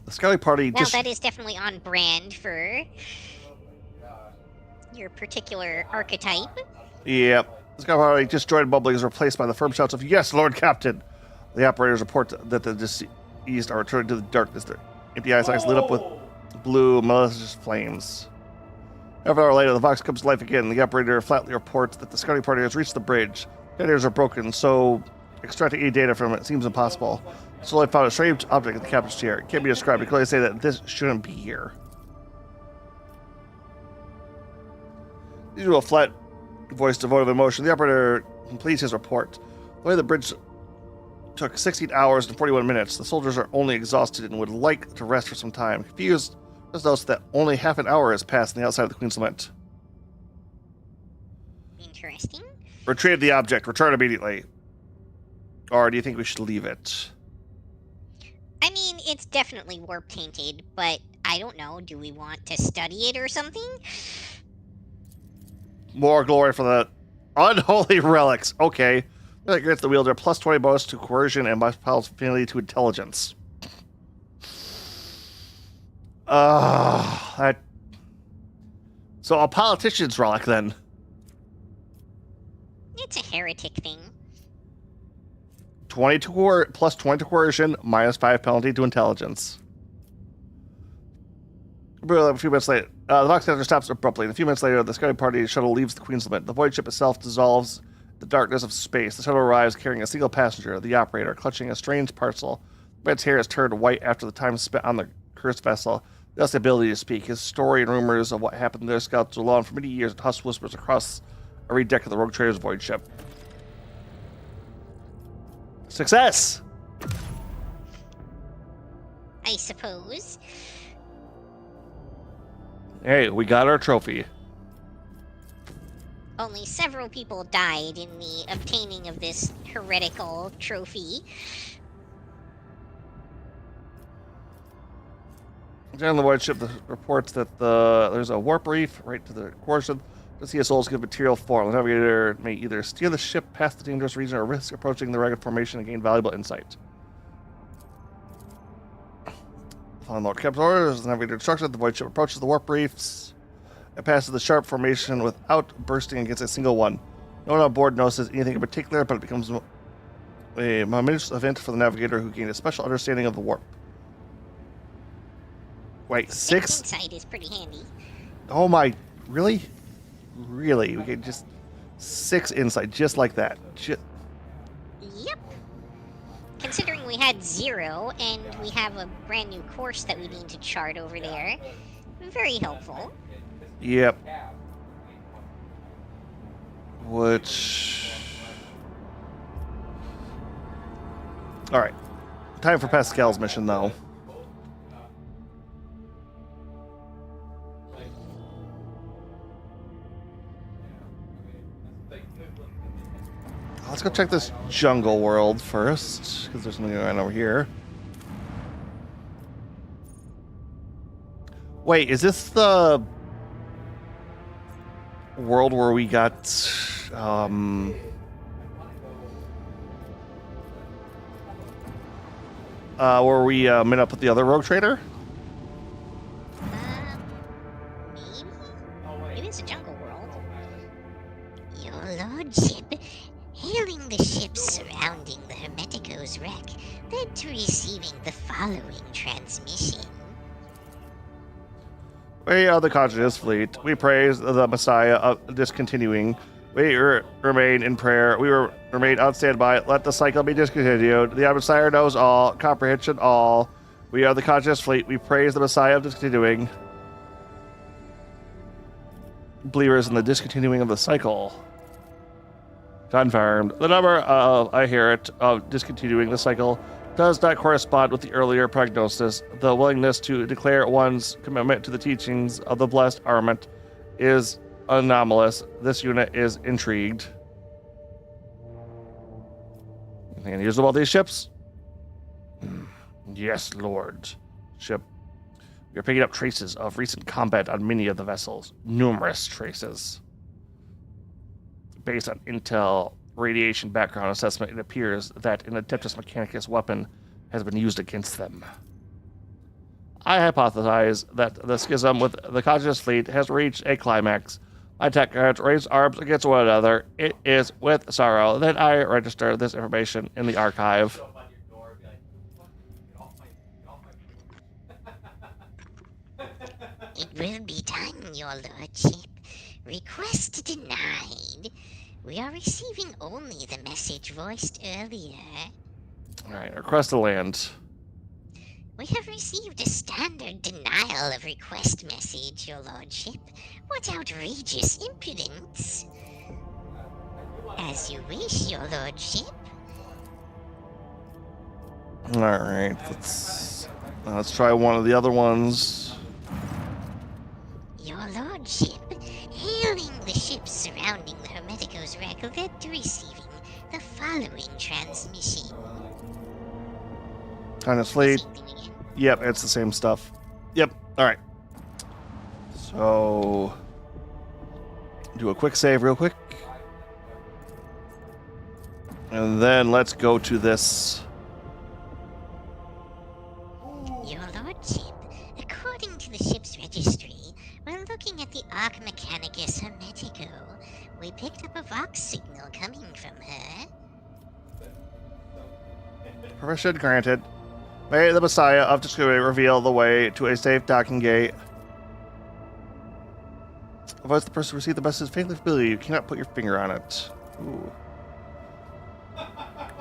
The Scully party Well, that is definitely on brand for your particular archetype. Yeah. The Scully party disjointed bubbling is replaced by the firm shouts of, "Yes, Lord Captain!" The operators report that the deceased are returning to the darkness. Their empty eyes lit up with blue, malicious flames. Half an hour later, the Vox comes to life again. The operator flatly reports that the scouting party has reached the bridge. Generators are broken, so extracting any data from it seems impossible. So I found a strange object in the captain's chair. It can't be described. I can only say that this shouldn't be here. Usual flat voice devoid of emotion. The operator completes his report. The way the bridge took 16 hours and 41 minutes. The soldiers are only exhausted and would like to rest for some time. Confused, just notice that only half an hour has passed on the outside of the Queen's Lament. Interesting. Retrieve the object. Return immediately. Or do you think we should leave it? I mean, it's definitely warp tainted, but I don't know. Do we want to study it or something? More glory for the unholy relics. Okay. That grants the wielder plus 20 bonus to coercion and plus affinity to intelligence. So a politician's relic then. It's a heretic thing. 22 plus 20 to coercion, minus 5 penalty to intelligence. A few minutes later, the Vox Center stops abruptly, and a few minutes later, the scouting party shuttle leaves the Queen's Lament. The void ship itself dissolves in the darkness of space. The shuttle arrives carrying a single passenger, the operator, clutching a strange parcel. The man's hair is turned white after the time spent on the cursed vessel. Thus the ability to speak. His story and rumors of what happened to their scouts were long for many years, and hushed whispers across every deck of the Rogue Trader's void ship. Success! I suppose. Hey, we got our trophy. Only several people died in the obtaining of this heretical trophy. On the void ship, the reports that there's a warp reef right to the coercion. The CSOs give material form. The navigator may either steer the ship past the dangerous region or risk approaching the ragged formation and gain valuable insight. Following Lord Captain's orders, the navigator instructed the void ship approaches the warp reefs and passes the sharp formation without bursting against a single one. No one on board notices anything in particular, but it becomes a momentous event for the navigator who gained a special understanding of the warp. Wait, 6? Insight is pretty handy. Oh my, really? Really? We get just 6 insight, just like that. Yep. Considering we had 0, and we have a brand new course that we need to chart over there, very helpful. Yep. Which... Alright. Time for Pascal's mission, though. Let's go check this jungle world first, because there's something going on over here. Wait, is this the world where we got, where we met up with the other rogue trader? Maybe? It is a jungle world. Your lordship, hailing the ships surrounding the Hermetico's wreck, led to receiving the following transmission. We are the conscious fleet. We praise the Messiah of discontinuing. We remain in prayer. We remain on standby. Let the cycle be discontinued. The Messiah knows all. Comprehension all. We are the conscious fleet. We praise the Messiah of discontinuing. Believers in the discontinuing of the cycle. Confirmed. The number of, I hear it, of discontinuing the cycle does not correspond with the earlier prognosis. The willingness to declare one's commitment to the teachings of the blessed armament is anomalous. This unit is intrigued. Anything unusual about these ships? Yes, Lord. Ship. We are picking up traces of recent combat on many of the vessels. Numerous traces. Based on intel radiation background assessment, it appears that an Adeptus Mechanicus weapon has been used against them. I hypothesize that the schism with the Conscious Fleet has reached a climax. My tech guards raise arms against one another. It is with sorrow that I register this information in the archive. It will be done, your lordship. Request denied. We are receiving only the message voiced earlier. Alright, request to land. We have received a standard denial of request message, your lordship. What outrageous impudence! As you wish, your lordship. Alright, let's try one of the other ones. Your lordship, hailing the ships surrounding the Hermeticos wreck led to receiving the following transmission. Honestly, Same thing again. yep, it's the same stuff. Yep, alright. So, do a quick save real quick. And then let's go to this. Your lordship, according to the ship's registry, when looking at the Arc Mechanicus Hermetico, we picked up a Vox signal coming from her. Permission granted. May the Messiah of Discovery reveal the way to a safe docking gate. Advise the person who received the message faintly familiar. You cannot put your finger on it. Ooh.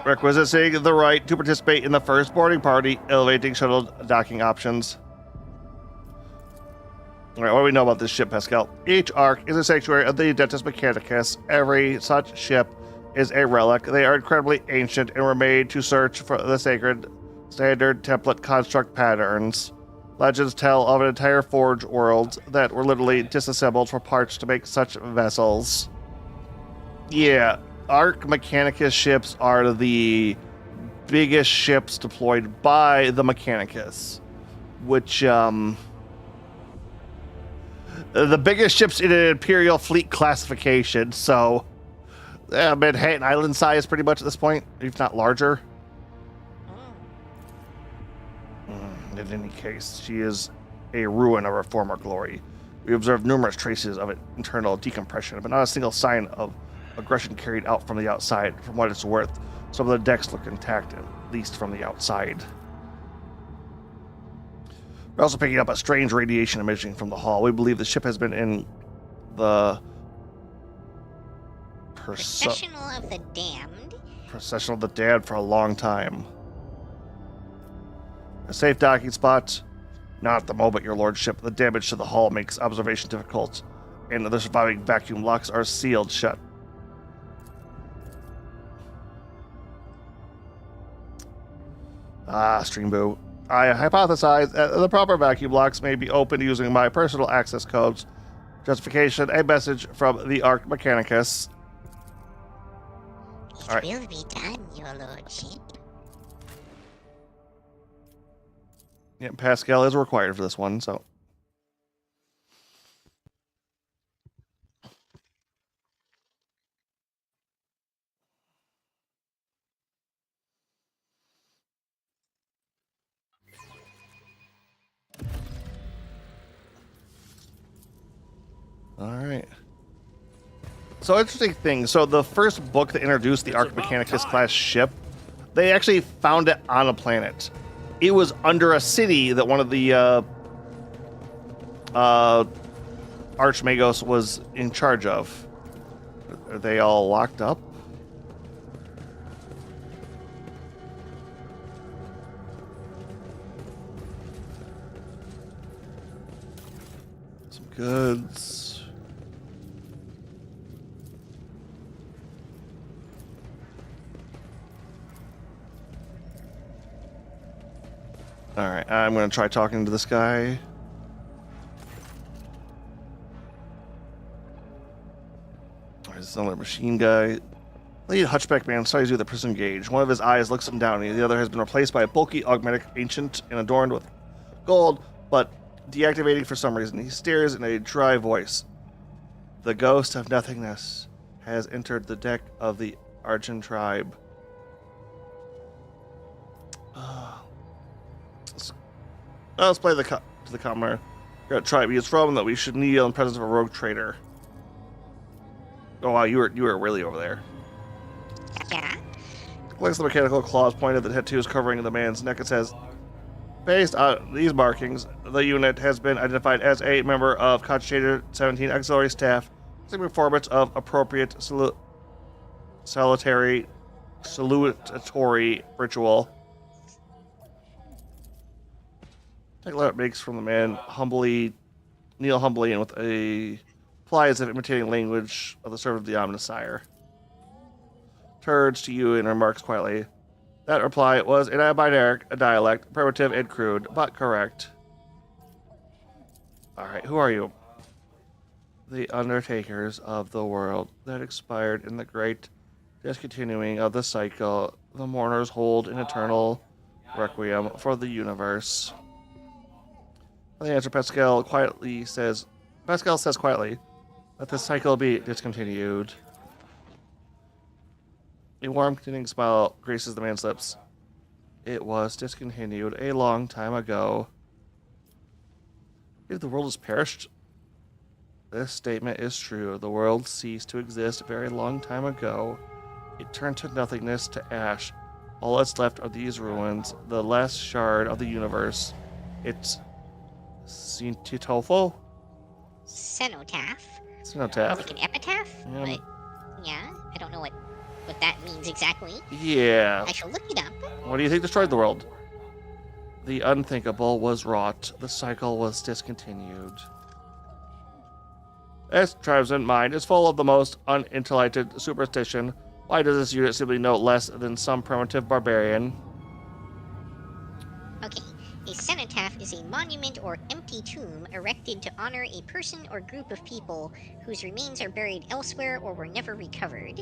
Requisiting the right to participate in the first boarding party, elevating shuttle docking options. Alright, what do we know about this ship, Pascal? Each arc is a sanctuary of the Adeptus Mechanicus. Every such ship is a relic. They are incredibly ancient and were made to search for the sacred standard template construct patterns. Legends tell of an entire forge world that were literally disassembled for parts to make such vessels. Yeah, Arc Mechanicus ships are the biggest ships deployed by the Mechanicus, which, the biggest ships in an Imperial fleet classification, so Manhattan Island size pretty much at this point, if not larger. In any case, she is a ruin of her former glory. We observed numerous traces of internal decompression, but not a single sign of aggression carried out from the outside. From what it's worth, some of the decks look intact, at least from the outside. We're also picking up a strange radiation emission from the hull. We believe the ship has been in the Processional of the Damned. Procession of the Damned for a long time. A safe docking spot? Not at the moment, your lordship. The damage to the hull makes observation difficult, and the surviving vacuum locks are sealed shut. Streamboo. I hypothesize that the proper vacuum locks may be opened using my personal access codes. Justification, a message from the Arc Mechanicus. It Alright. will be done, your lordship. Yeah, Pascal is required for this one, so. Alright. So, interesting thing. So, the first book that introduced the Arc Mechanicus class ship, they actually found it on a planet. It was under a city that one of the Archmagos was in charge of. Are they all locked up? Some goods. Alright, I'm going to try talking to this guy. There's another machine guy. Lead hunchback man studies you with a prison gauge. One of his eyes looks him down, and the other has been replaced by a bulky augmetic, ancient and adorned with gold, but deactivating for some reason. He stares in a dry voice. The ghost of nothingness has entered the deck of the Argent tribe. Let's play to the commoner. Tribe he is from, that we should kneel in presence of a rogue traitor. Oh wow, you were really over there. Yeah. Looks the mechanical claws pointed at the tattoos covering the man's neck. It says, based on these markings, the unit has been identified as a member of Concentrated 17 Auxiliary Staff, the performance of appropriate salutatory ritual. Take a look it makes from the man, kneel humbly and with a reply as if imitating language of the servant of the ominous sire. Turns to you and remarks quietly. That reply was in a binaric, a dialect, primitive and crude, but correct. Alright, who are you? The undertakers of the world that expired in the great discontinuing of the cycle. The mourners hold an eternal requiem for the universe. The answer Pascal says quietly, let the cycle be discontinued. A warm, continuing smile graces the man's lips. It was discontinued a long time ago. If the world has perished, this statement is true. The world ceased to exist a very long time ago. It turned to nothingness, to ash. All that's left are these ruins, the last shard of the universe. It's Sintitofo? Cenotaph. Cenotaph. Like an epitaph? Yeah. But, yeah, I don't know what that means exactly. Yeah. I shall look it up. What do you think destroyed the world? The unthinkable was wrought. The cycle was discontinued. This tribesman mind is full of the most unintellected superstition. Why does this unit simply know less than some primitive barbarian? Okay. A cenotaph is a monument or empty tomb erected to honor a person or group of people whose remains are buried elsewhere or were never recovered.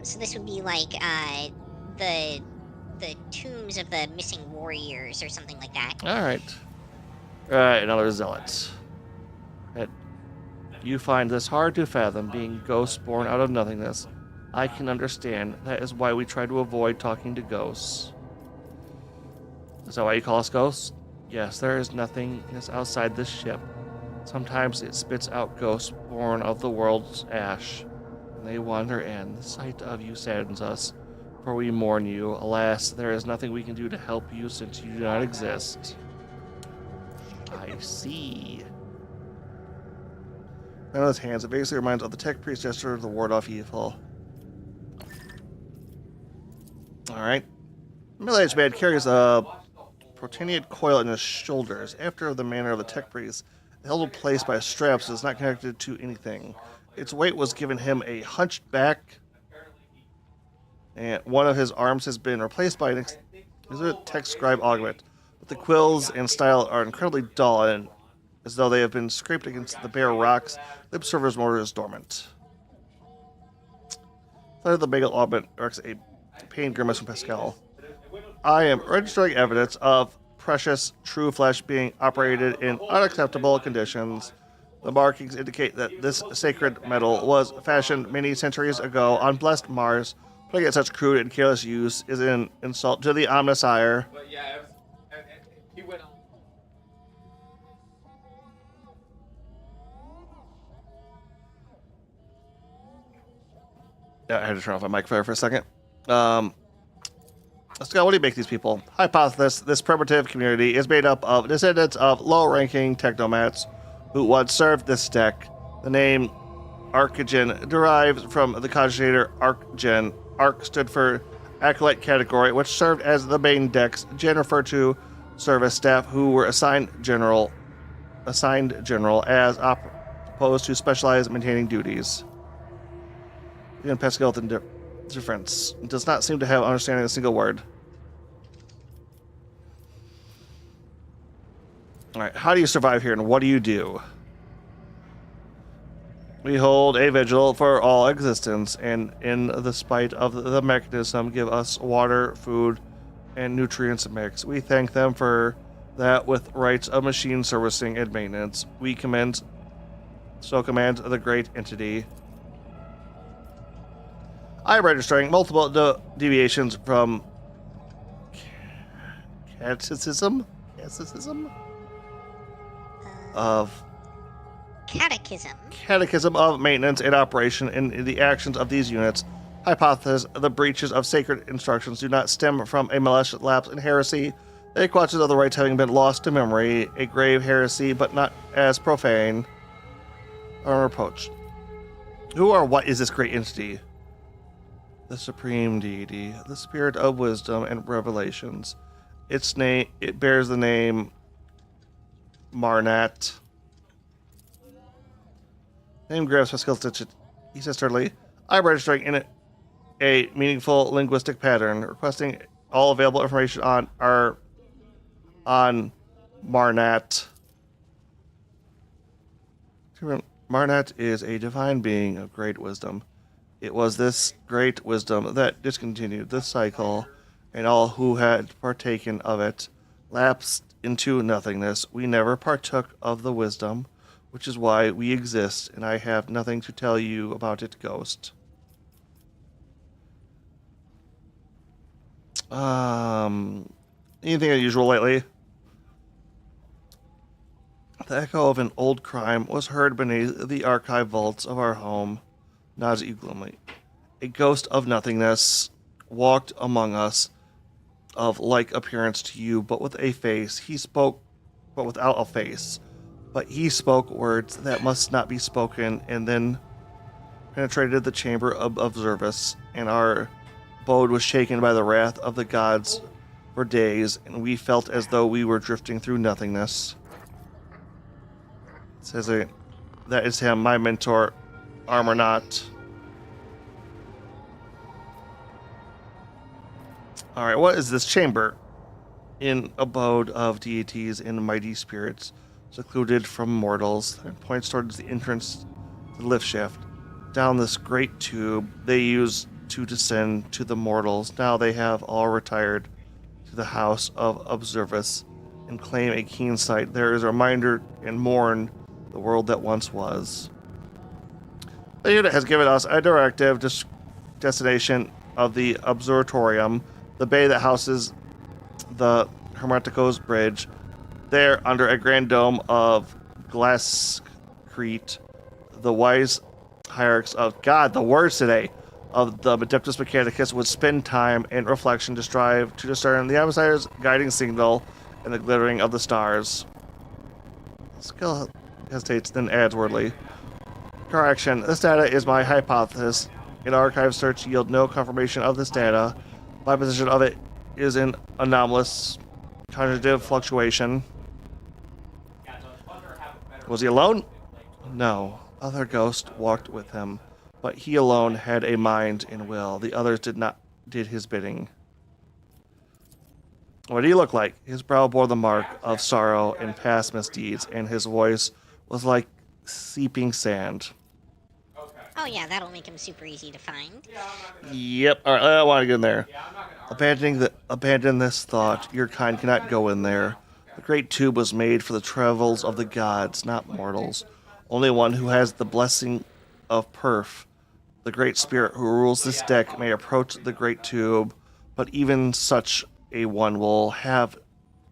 So this would be like the tombs of the missing warriors or something like that. Alright, another zealot. You find this hard to fathom, being ghosts born out of nothingness. I can understand. That is why we try to avoid talking to ghosts. Is that why you call us ghosts? Yes, there is nothingness outside this ship. Sometimes it spits out ghosts born of the world's ash. And they wander in. The sight of you saddens us, for we mourn you. Alas, there is nothing we can do to help you since you do not exist. I see. On his hands, it basically reminds of the tech priest gesture to ward off evil. Alright. Middle-aged man carries a proteniate coil in his shoulders. After the manner of the tech priest, held in place by straps is not connected to anything. Its weight was given him a hunched back, and one of his arms has been replaced by an tech scribe augment. But the quills and style are incredibly dull, and as though they have been scraped against the bare rocks. The observer's motor is dormant. The bagel augment directs a pain grimace from Pascal. I am registering evidence of precious, true flesh being operated in unacceptable conditions. The markings indicate that this sacred metal was fashioned many centuries ago on blessed Mars. Putting it such crude and careless use is an insult to the Omnisire. But yeah, he went on. I had to turn off my mic for a second. Scott, what do you make these people? Hypothesis, this primitive community is made up of descendants of low-ranking technomats who once served this deck. The name Archegen derives from the cogitator Archgen. Arch stood for Acolyte category, which served as the main decks. Gen referred to service staff who were assigned general as opposed to specialized maintaining duties. Even Pascal the difference does not seem to have understanding a single word. Alright, how do you survive here and what do you do? We hold a vigil for all existence, and in the spite of the mechanism, give us water, food, and nutrients mix. We thank them for that with rights of machine servicing and maintenance. We command the great entity. I'm registering multiple deviations from catechism of Catechism. of maintenance and operation in the actions of these units. Hypothesis: the breaches of sacred instructions do not stem from a malicious lapse in heresy. They questions of the rites having been lost to memory, a grave heresy, but not as profane or reproach. Who or what is this great entity? The supreme deity, the spirit of wisdom and revelations. Its name, it bears the name Marnat. Name grabs my skill stitch. He says sturdily, I'm registering in a meaningful linguistic pattern, requesting all available information on Marnat. Marnat is a divine being of great wisdom. It was this great wisdom that discontinued this cycle, and all who had partaken of it lapsed into nothingness. We never partook of the wisdom, which is why we exist, and I have nothing to tell you about it, Ghost. Anything unusual lately? The echo of an old crime was heard beneath the archive vaults of our home. Nods gloomily. A ghost of nothingness walked among us, of like appearance to you, but with a face. He spoke, but without a face. But he spoke words that must not be spoken, and then penetrated the chamber of service, and our abode was shaken by the wrath of the gods for days, and we felt as though we were drifting through nothingness. It says that is him, my mentor, armor not. Alright, what is this chamber? In abode of deities and mighty spirits, secluded from mortals, and points towards the entrance to the lift shaft. Down this great tube they used to descend to the mortals. Now they have all retired to the house of Observus and claim a keen sight. There is a reminder and mourn the world that once was. The unit has given us a directive destination of the Observatorium, the bay that houses the Hermeticos Bridge. There, under a grand dome of glasscrete, the wise hierarchs of God, the words today, of the Adeptus Mechanicus would spend time in reflection to strive to discern the emissary's guiding signal and the glittering of the stars. Skill hesitates, then adds wordly. Correction, this data is my hypothesis. An archive search yield no confirmation of this data. My position of it is an anomalous cognitive fluctuation. Was he alone? No. Other ghosts walked with him, but he alone had a mind and will. The others did his bidding. What did he look like? His brow bore the mark of sorrow and past misdeeds, and his voice was like seeping sand. Oh yeah, that'll make him super easy to find. Yep. All right, I want to get in there. Abandon this thought. Your kind cannot go in there. The great tube was made for the travels of the gods, not mortals. Only one who has the blessing of Perf, the great spirit who rules this deck, may approach the great tube, but even such a one will have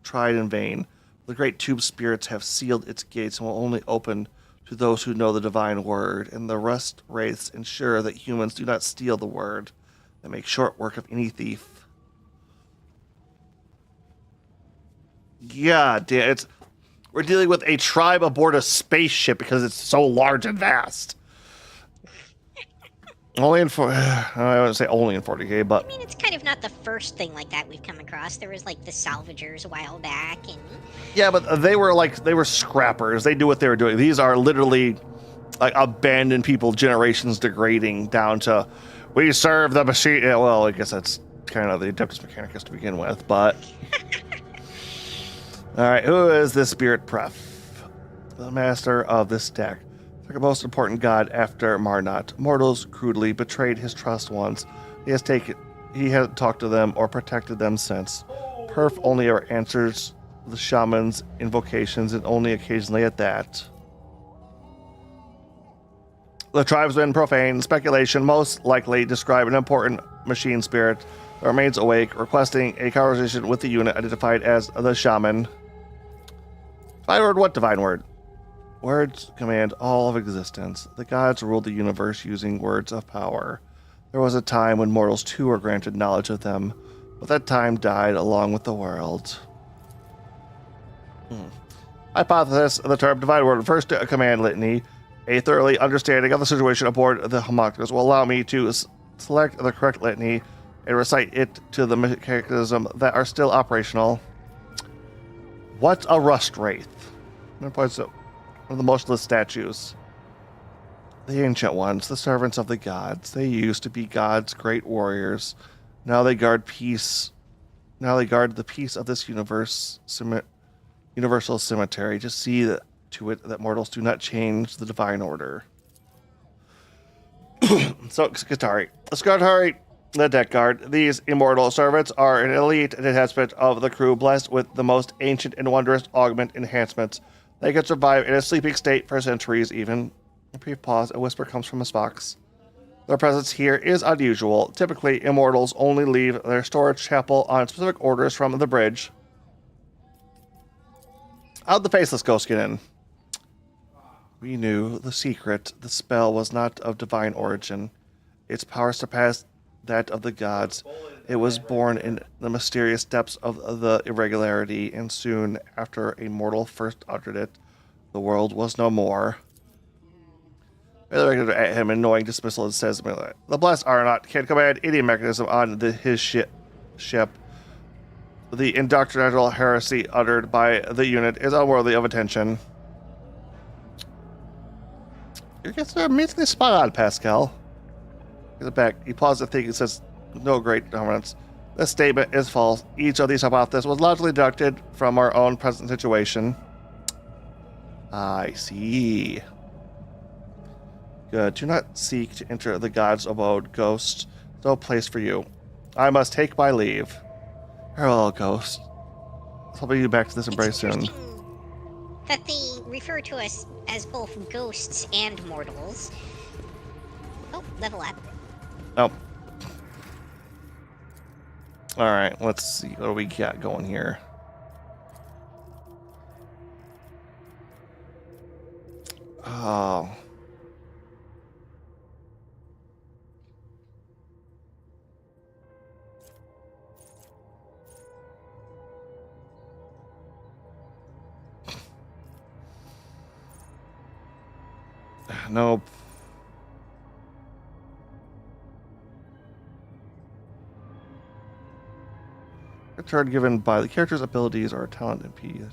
tried in vain. The great tube spirits have sealed its gates and will only open to those who know the divine word, and the rest wraiths ensure that humans do not steal the word. They make short work of any thief. Yeah, we're dealing with a tribe aboard a spaceship because it's so large and vast. I wouldn't say only in 40k, but I mean, it's kind of not the first thing like that we've come across. There was like the salvagers a while back, and yeah, but they were scrappers. They knew what they were doing. These are literally like abandoned people, generations degrading down to we serve the machine. Yeah, well, I guess that's kind of the Adeptus Mechanicus to begin with, but all right, who is this spirit Pref? The master of this deck. Second most important god after Marnot. Mortals crudely betrayed his trust once. He hasn't talked to them or protected them since. Perf only ever answers the shaman's invocations, and only occasionally at that. The tribesmen profane speculation most likely describe an important machine spirit that remains awake, requesting a conversation with the unit identified as the shaman. Divine word? What divine word? Words command all of existence. The gods ruled the universe using words of power. There was a time when mortals too were granted knowledge of them, but that time died along with the world. Hypothesis of the term divine word refers to a command litany. A thoroughly understanding of the situation aboard the homunculus will allow me to select the correct litany and recite it to the mechanism that are still operational. What's a rust wraith? One of the motionless statues. The ancient ones, the servants of the gods. They used to be gods' great warriors. Now they guard peace. Now they guard the peace of this universal cemetery. Just see to it that mortals do not change the divine order. So, Skatari, the deck guard. These immortal servants are an elite detachment of the crew blessed with the most ancient and wondrous augment enhancements. They can survive in a sleeping state for centuries even. A brief pause, a whisper comes from Miss Fox. Their presence here is unusual. Typically, immortals only leave their storage chapel on specific orders from the bridge. How'd the faceless ghost get in? We knew the secret. The spell was not of divine origin. Its power surpassed that of the gods. It was born in the mysterious depths of the irregularity, and soon after a mortal first uttered it, the world was no more. Directed at him in knowing dismissal, it says, the blessed Arnott can command any mechanism on his ship. The indoctrinal heresy uttered by the unit is unworthy of attention. You guys are amazingly spot on, Pascal. Get it back. He pauses to think and says, no great dominance. This statement is false. Each of these hypotheses was logically deducted from our own present situation. I see. Good. Do not seek to enter the god's abode, ghost. No place for you. I must take my leave. Farewell, ghost. I'll be back to this embrace soon. That they refer to us as both ghosts and mortals. Oh, level up. Oh. Alright, let's see what do we got going here. Oh. Nope. A turn given by the character's abilities or talent impeded.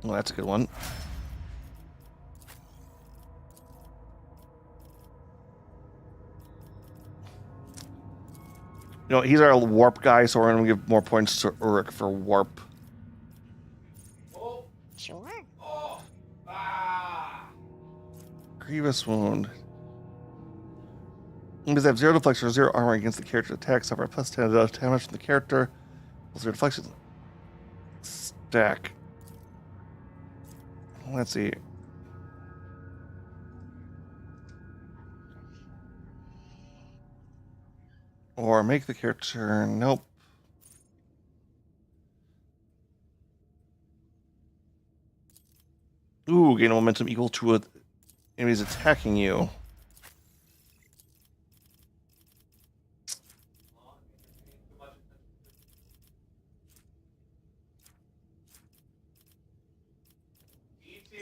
Well, that's a good one. You know, he's our warp guy, so we're going to give more points to Uruk for warp. Sure. Grievous wound. Because they have 0 deflection or 0 armor against the character's attack, suffer plus 10 damage from the character. 0 deflection. Stack. Let's see. Or make the character. Nope. Ooh, gain momentum equal to a enemies attacking you.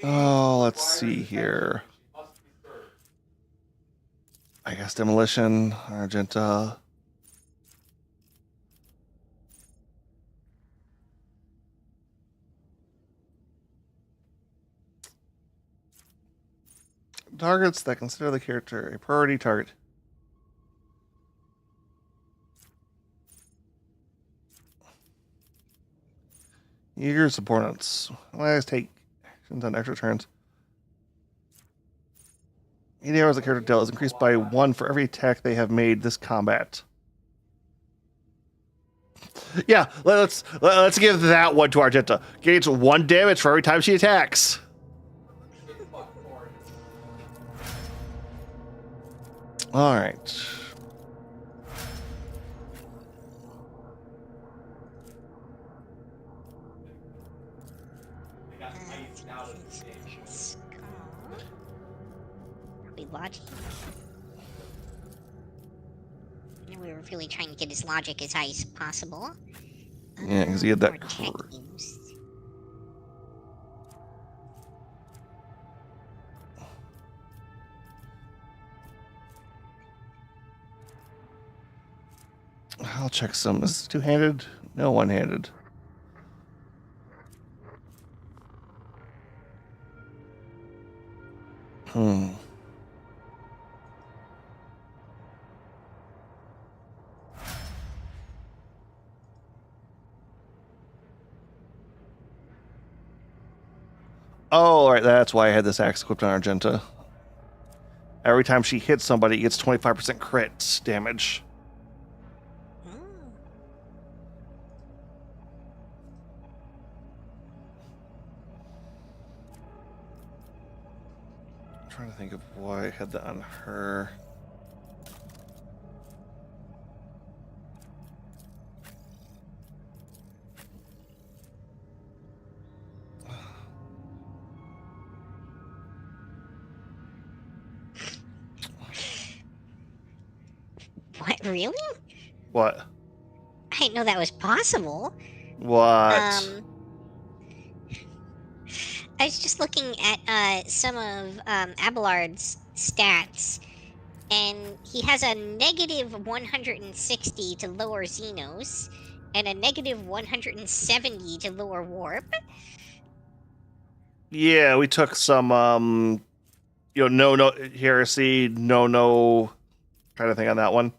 Oh, let's see here. I guess demolition, Argenta. Targets that consider the character a priority target. Your opponents. Let's take actions on extra turns. 80 hours the character dealt is increased by 1 for every attack they have made this combat. Yeah, let's give that one to Argenta. Gains 1 damage for every time she attacks. All right. Probably logic. And we were really trying to get his logic as high as possible. Yeah, because he had that. More tech used. I'll check some. Is this two-handed? No, one-handed. Oh, right. That's why I had this axe equipped on Argenta. Every time she hits somebody, it gets 25% crit damage. I'm trying to think of why I had that on her. What, really? What? I didn't know that was possible. What? I was just looking at some of Abelard's stats, and he has a negative 160 to lower Xenos, and a negative 170 to lower Warp. Yeah, we took some, no heresy, no kind of thing on that one.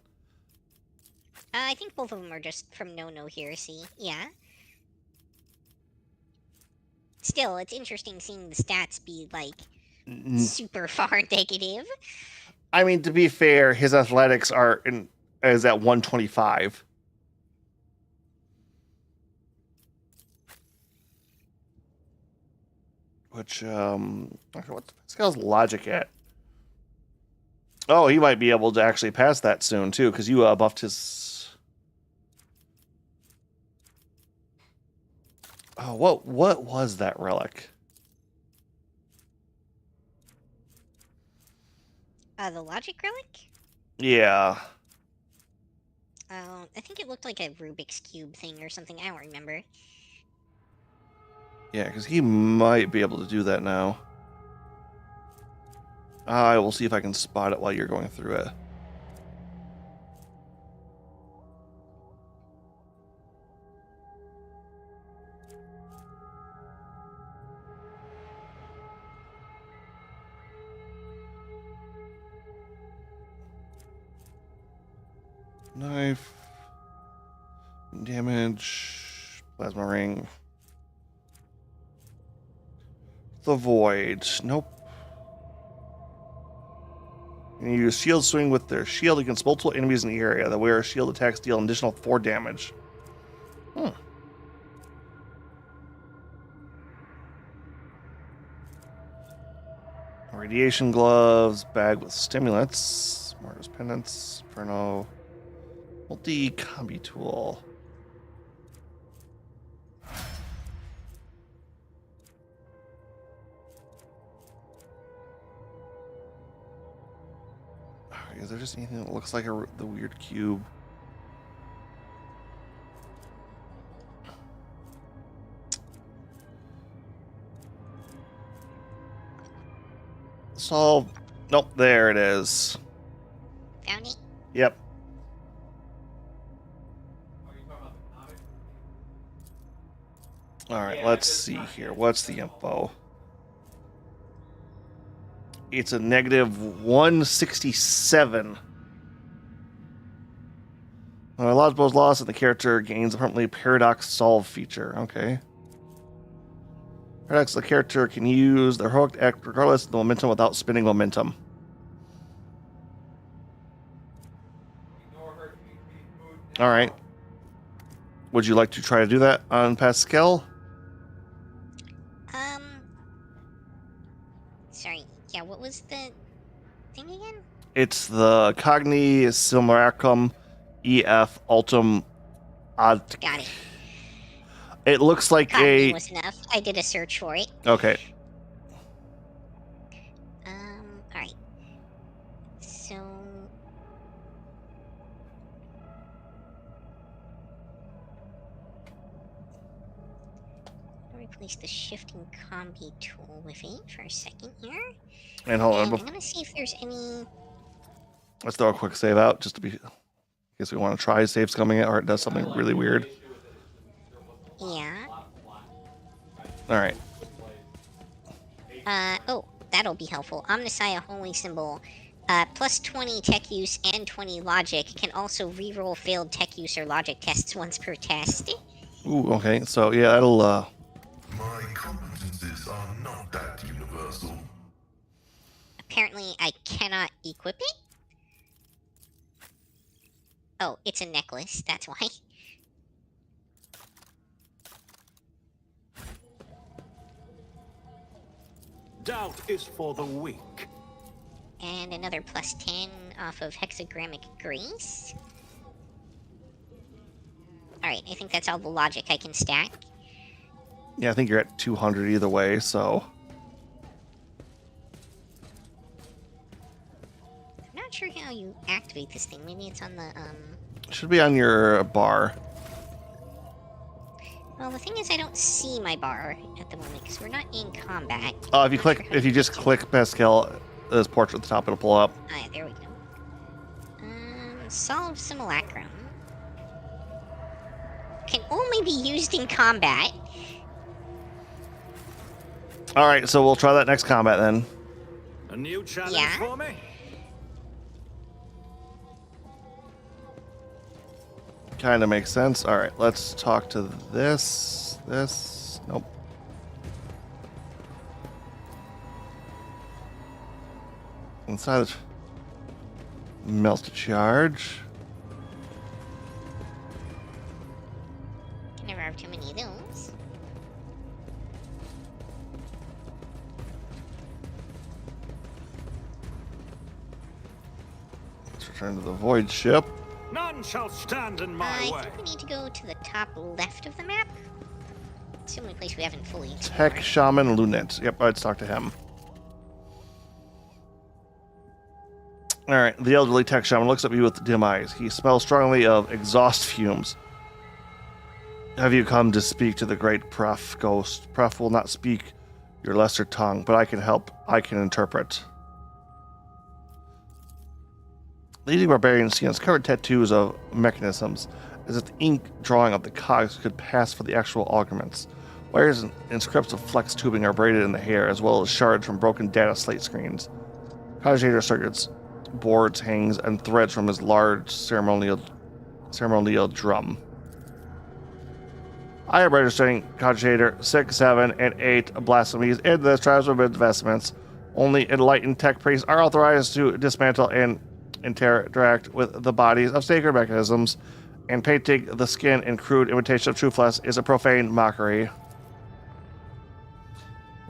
I think both of them are just from No Heresy. Yeah. Still, it's interesting seeing the stats be like super far negative. I mean, to be fair, his athletics is at 125. Which, okay, what's Pascal's logic at? Oh, he might be able to actually pass that soon, too, because you buffed his... Oh, what was that relic? The logic relic? Yeah. I think it looked like a Rubik's Cube thing or something. I don't remember. Yeah, because he might be able to do that now. I will see if I can spot it while you're going through it. Knife. Damage. Plasma ring. The void. Nope. You use shield swing with their shield against multiple enemies in the area. The wearer shield attacks deal an additional 4 damage. Radiation gloves, bag with stimulants, martyr's pendants, inferno, multi-combi tool. Is there just anything that looks like the weird cube? Solve. Nope, there it is. Found it? Yep. Alright, let's see here. What's the info? It's a negative 167. A lot of those lost and the character gains a permanently paradox solve feature. Okay. Paradox, the character can use the heroic act regardless of the momentum without spinning momentum. All right. Would you like to try to do that on Pascal? Sorry. Yeah, what was the thing again? It's the Cogni Simulacrum EF Ultim Ad. Got it. It looks like Cogni was enough. I did a search for it. Okay. Alright. So... I'll replace the shifting combi tool with it for a second here. And hold on. I'm gonna see if there's any... Let's throw a quick save out just to be... in case we want to try saves coming out or it does something really weird. Yeah. Alright. Oh, that'll be helpful. Omnissiah Holy Symbol. Plus 20 tech use and 20 logic. Can also reroll failed tech use or logic tests once per test. Ooh, okay. So, yeah, that'll, My competencies are not that universal. Apparently, I cannot equip it? Oh, it's a necklace. That's why. Doubt is for the weak. And another plus 10 off of hexagrammic grace. Alright, I think that's all the logic I can stack. Yeah, I think you're at 200 either way, so... I'm not sure how you activate this thing. Maybe it's on the, It should be on your bar. Well, the thing is I don't see my bar at the moment because we're not in combat. Oh, if you Not click, sure how if you to just get to click Pascal, this portrait at the top, it'll pull up. it. Ah, yeah, there we go. Solve Simulacrum. Can only be used in combat. Alright, so we'll try that next combat then. A new challenge Yeah? for me? Kind of makes sense. Alright, let's talk to this. Nope. Inside the melted charge. Can never have too many of those. Let's return to the void ship. None shall stand in my I way. think we need to go to the top left of the map. It's the only place we haven't fully explored. Tech Shaman Lunet. Yep, let's talk to him. Alright, the elderly tech shaman looks at you with dim eyes. He smells strongly of exhaust fumes. Have you come to speak to the great Pref, Ghost? Pref will not speak your lesser tongue, but I can help. I can interpret. Leading barbarian skin has covered tattoos of mechanisms, as if the ink drawing of the cogs could pass for the actual augments. Wires and scripts of flex tubing are braided in the hair, as well as shards from broken data slate screens. Cogitator circuits, boards, hangs, and threads from his large ceremonial drum. I am registering Cogitator 6, 7, and 8 blasphemies in the tribesman investments. Only enlightened tech priests are authorized to dismantle and interact with the bodies of sacred mechanisms, and painting the skin in crude imitation of true flesh is a profane mockery.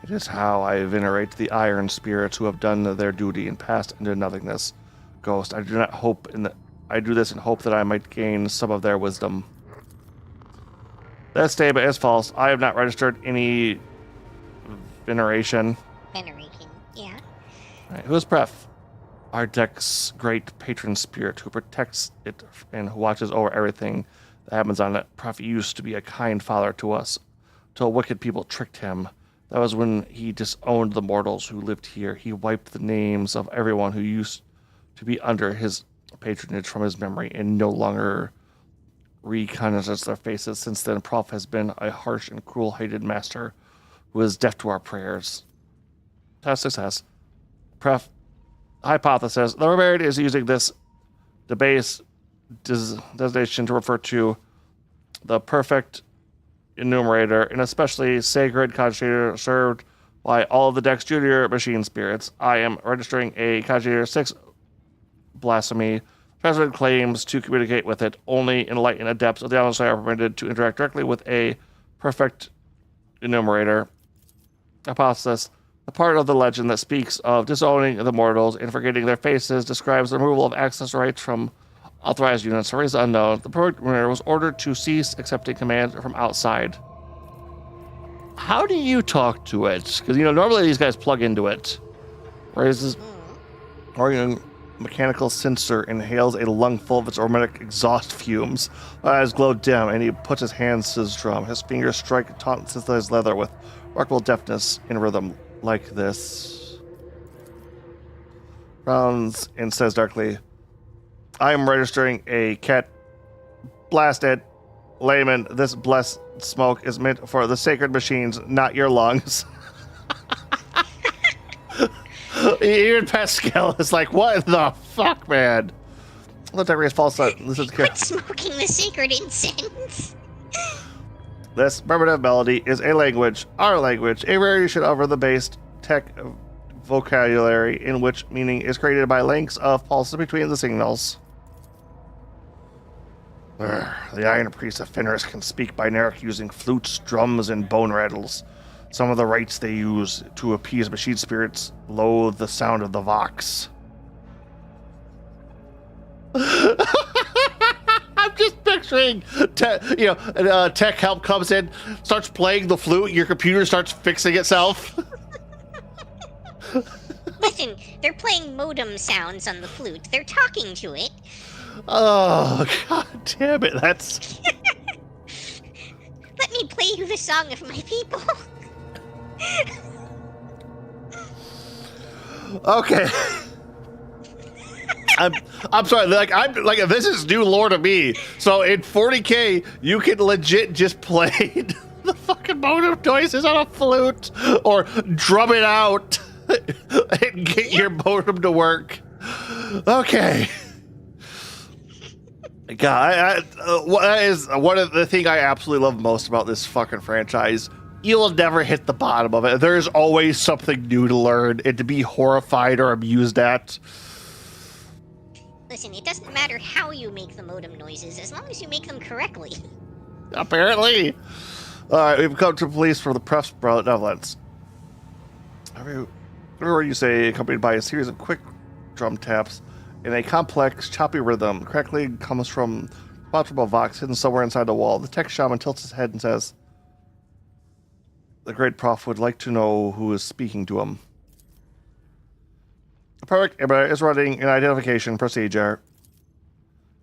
It is how I venerate the iron spirits who have done their duty and passed into nothingness. Ghost, I do this in hope that I might gain some of their wisdom. That statement is false. I have not registered any veneration. Veneration, yeah. Right, who is Pref? Our deck's great patron spirit who protects it and who watches over everything that happens on it. Pref used to be a kind father to us, till wicked people tricked him. That was when he disowned the mortals who lived here. He wiped the names of everyone who used to be under his patronage from his memory and no longer recognizes their faces. Since then, Prof has been a harsh and cruel-hated master who is deaf to our prayers. Test success. Pref hypothesis. The barbarian is using this debased designation to refer to the perfect enumerator, an especially sacred cogitator served by all of the Dex Junior machine spirits. I am registering a cogitator 6 blasphemy. President claims to communicate with it. Only enlightened adepts of the Island are permitted to interact directly with a perfect enumerator. Apostasis, the part of the legend that speaks of disowning the mortals and forgetting their faces, describes the removal of access rights from authorized units. For reasons unknown, the enumerator was ordered to cease accepting commands from outside. How do you talk to it? Because, normally these guys plug into it. Raises or mechanical sensor inhales a lungful of its aromatic exhaust fumes. Eyes glow dim, and he puts his hands to his drum. His fingers strike taut synthesized leather with remarkable deftness in rhythm like this. Frowns and says darkly, I am registering a cat. Blast it. Layman, this blessed smoke is meant for the sacred machines, not your lungs. Even Pascal is like, what the fuck, man? The Tech false. Quit smoking the sacred incense. This primitive melody is a language, our language, a variation of the base tech vocabulary in which meaning is created by links of pulses between the signals. The Iron Priests of Fenris can speak binaric using flutes, drums, and bone rattles. Some of the rites they use to appease machine spirits loathe the sound of the vox. I'm just picturing, tech help comes in, starts playing the flute, your computer starts fixing itself. Listen, they're playing modem sounds on the flute. They're talking to it. Oh, god damn it, that's... Let me play you the song of my people. Okay. I'm sorry, this is new lore to me. So in 40K, you can legit just play the fucking modem noises on a flute or drum it out and get your modem to work. Okay. God, that is one of the things I absolutely love most about this fucking franchise. You'll never hit the bottom of it. There's always something new to learn and to be horrified or amused at. Listen, it doesn't matter how you make the modem noises, as long as you make them correctly. Apparently. Alright, we've come to police for the press benevolence. Everywhere you say, accompanied by a series of quick drum taps in a complex, choppy rhythm. Crackling comes from multiple vox hidden somewhere inside the wall. The tech shaman tilts his head and says, the great prof would like to know who is speaking to him. The perfect image is running an identification procedure.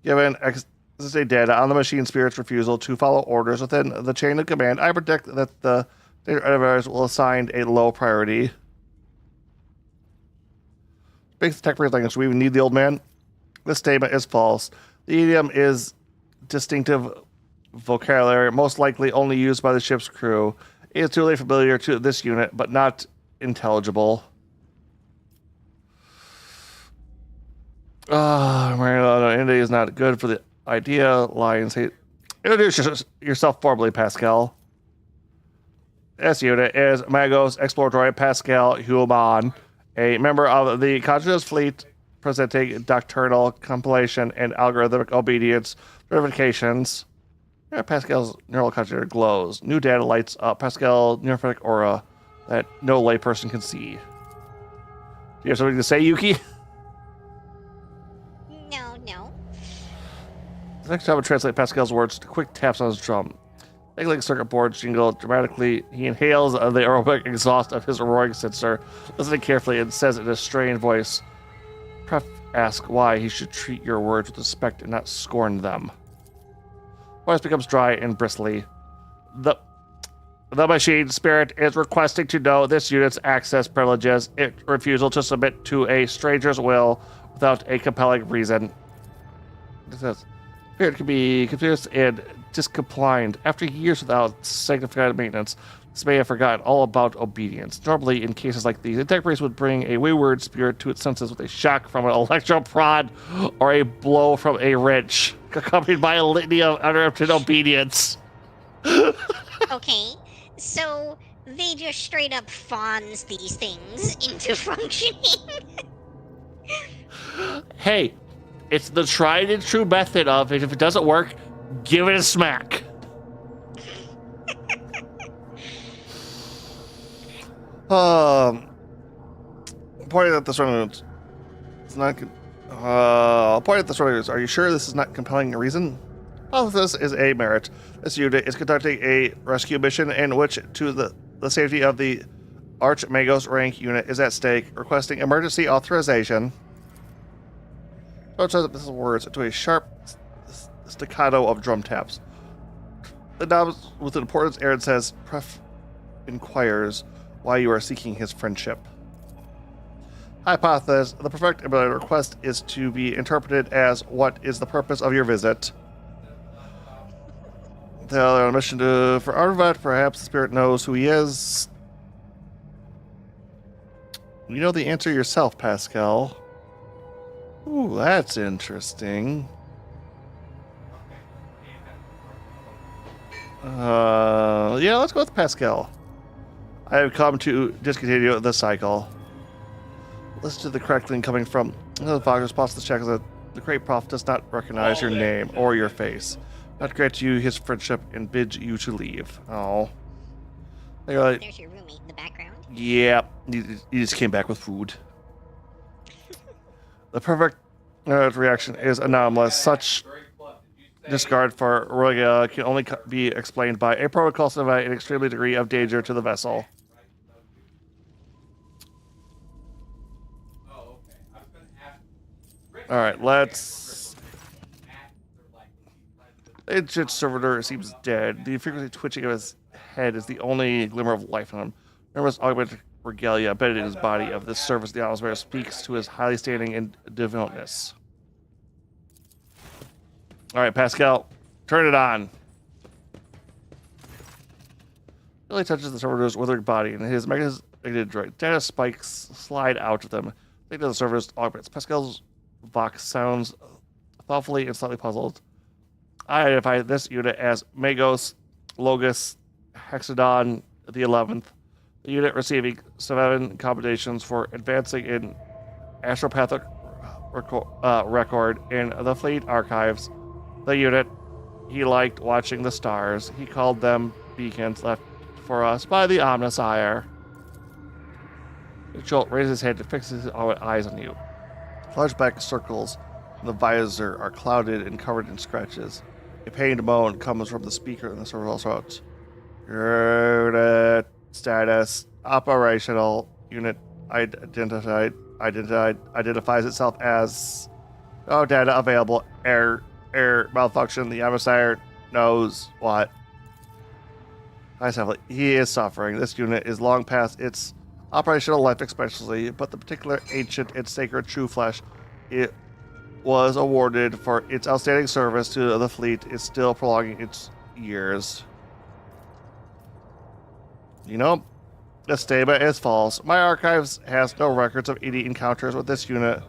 Given existing data on the machine spirit's refusal to follow orders within the chain of command, I predict that the data editors will assign a low priority. Speaks the tech language. We even need the old man. This statement is false. The idiom is distinctive vocabulary, most likely only used by the ship's crew. It is truly familiar to this unit, but not intelligible. India is not good for the idea. Lions hate. Introduce yourself formally, Pascal. This unit is Magos Exploratory Pascal Human, a member of the Conscious Fleet, presenting doctrinal compilation and algorithmic obedience verifications. Yeah, Pascal's neural conjurer glows. New data lights up Pascal's neurophotic aura that no layperson can see. Do you have something to say, Yuki? No. The next time I translate Pascal's words to quick taps on his drum. Like circuit boards jingle dramatically. He inhales the aerobic exhaust of his roaring sensor, listening carefully, and says in a strained voice, Pref asks why he should treat your words with respect and not scorn them. Voice becomes dry and bristly. The machine spirit is requesting to know this unit's access privileges. Its refusal to submit to a stranger's will without a compelling reason. It says, spirit can be confused and discompliant. After years without sanctified maintenance, this may have forgotten all about obedience. Normally, in cases like these, the tech priest would bring a wayward spirit to its senses with a shock from an electroprod or a blow from a wrench, accompanied by a litany of uninterrupted obedience. Okay, so they just straight up fawns these things into functioning. Hey, it's the tried and true method of if it doesn't work, give it a smack. Pointing at the surroundings. It's not. Pointing at the surroundings. Are you sure this is not compelling a reason? All of this is a merit. This unit is conducting a rescue mission in which to the safety of the Archmagos rank unit is at stake, requesting emergency authorization. So translates words into a sharp staccato of drum taps. The knob with an importance Aaron says, Pref inquires why you are seeking his friendship. Hypothesis, the perfect ability request is to be interpreted as what is the purpose of your visit. They're on a mission for Arvat, perhaps the spirit knows who he is. You know the answer yourself, Pascal. Ooh, that's interesting. Yeah, let's go with Pascal. I have come to discontinue the cycle. Listen to the crackling coming from the Fox spots the check that the great prof does not recognize your name or your face. Not grant you his friendship and bids you to leave. Oh. They're like, There's your roommate in the background. yeah, you just came back with food. The perfect reaction is anomalous. Such discard for Aurelia can only be explained by a protocol survey an extremely degree of danger to the vessel. Alright, let's... The ancient servitor seems dead. The frequency twitching of his head is the only glimmer of life in him. Numerous augmented regalia embedded in his body of this service the atmosphere speaks to his highly standing and devoutness. Alright, Pascal, turn it on. Billy touches the servitor's withered body, and his magnetic droid data spikes slide out of them. Think of the servitor's augments. Pascal's Vox sounds thoughtfully and slightly puzzled. I identify this unit as Magos Logos Hexadon the 11th. The unit receiving 7 commendations for advancing in astropathic record in the fleet archives. The unit, he liked watching the stars. He called them beacons left for us by the Omnisire. Jolt raises his head and fixes his eyes on you. Large black circles in the visor are clouded and covered in scratches. A pained moan comes from the speaker in the server's throat. Unit status operational. Unit identifies itself as no data available. Error malfunction. The emissary knows what. He is suffering. This unit is long past its operational life expectancy, but the particular ancient and sacred true flesh it was awarded for its outstanding service to the fleet is still prolonging its years. You know, this statement is false. My archives has no records of any encounters with this unit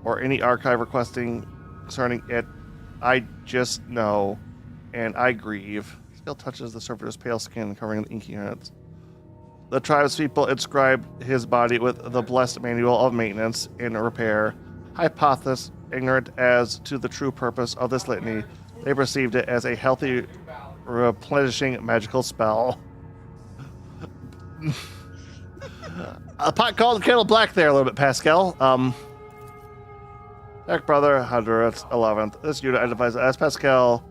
or any archive requesting concerning it. I just know, and I grieve. Still touches the servitor's pale skin covering the inky units. The tribespeople inscribed his body with the blessed manual of maintenance and repair. Hypothesis, ignorant as to the true purpose of this litany, they perceived it as a healthy, replenishing magical spell. A pot called the kettle black there a little bit, Pascal. Tech Brother, 111th. This unit identifies as Pascal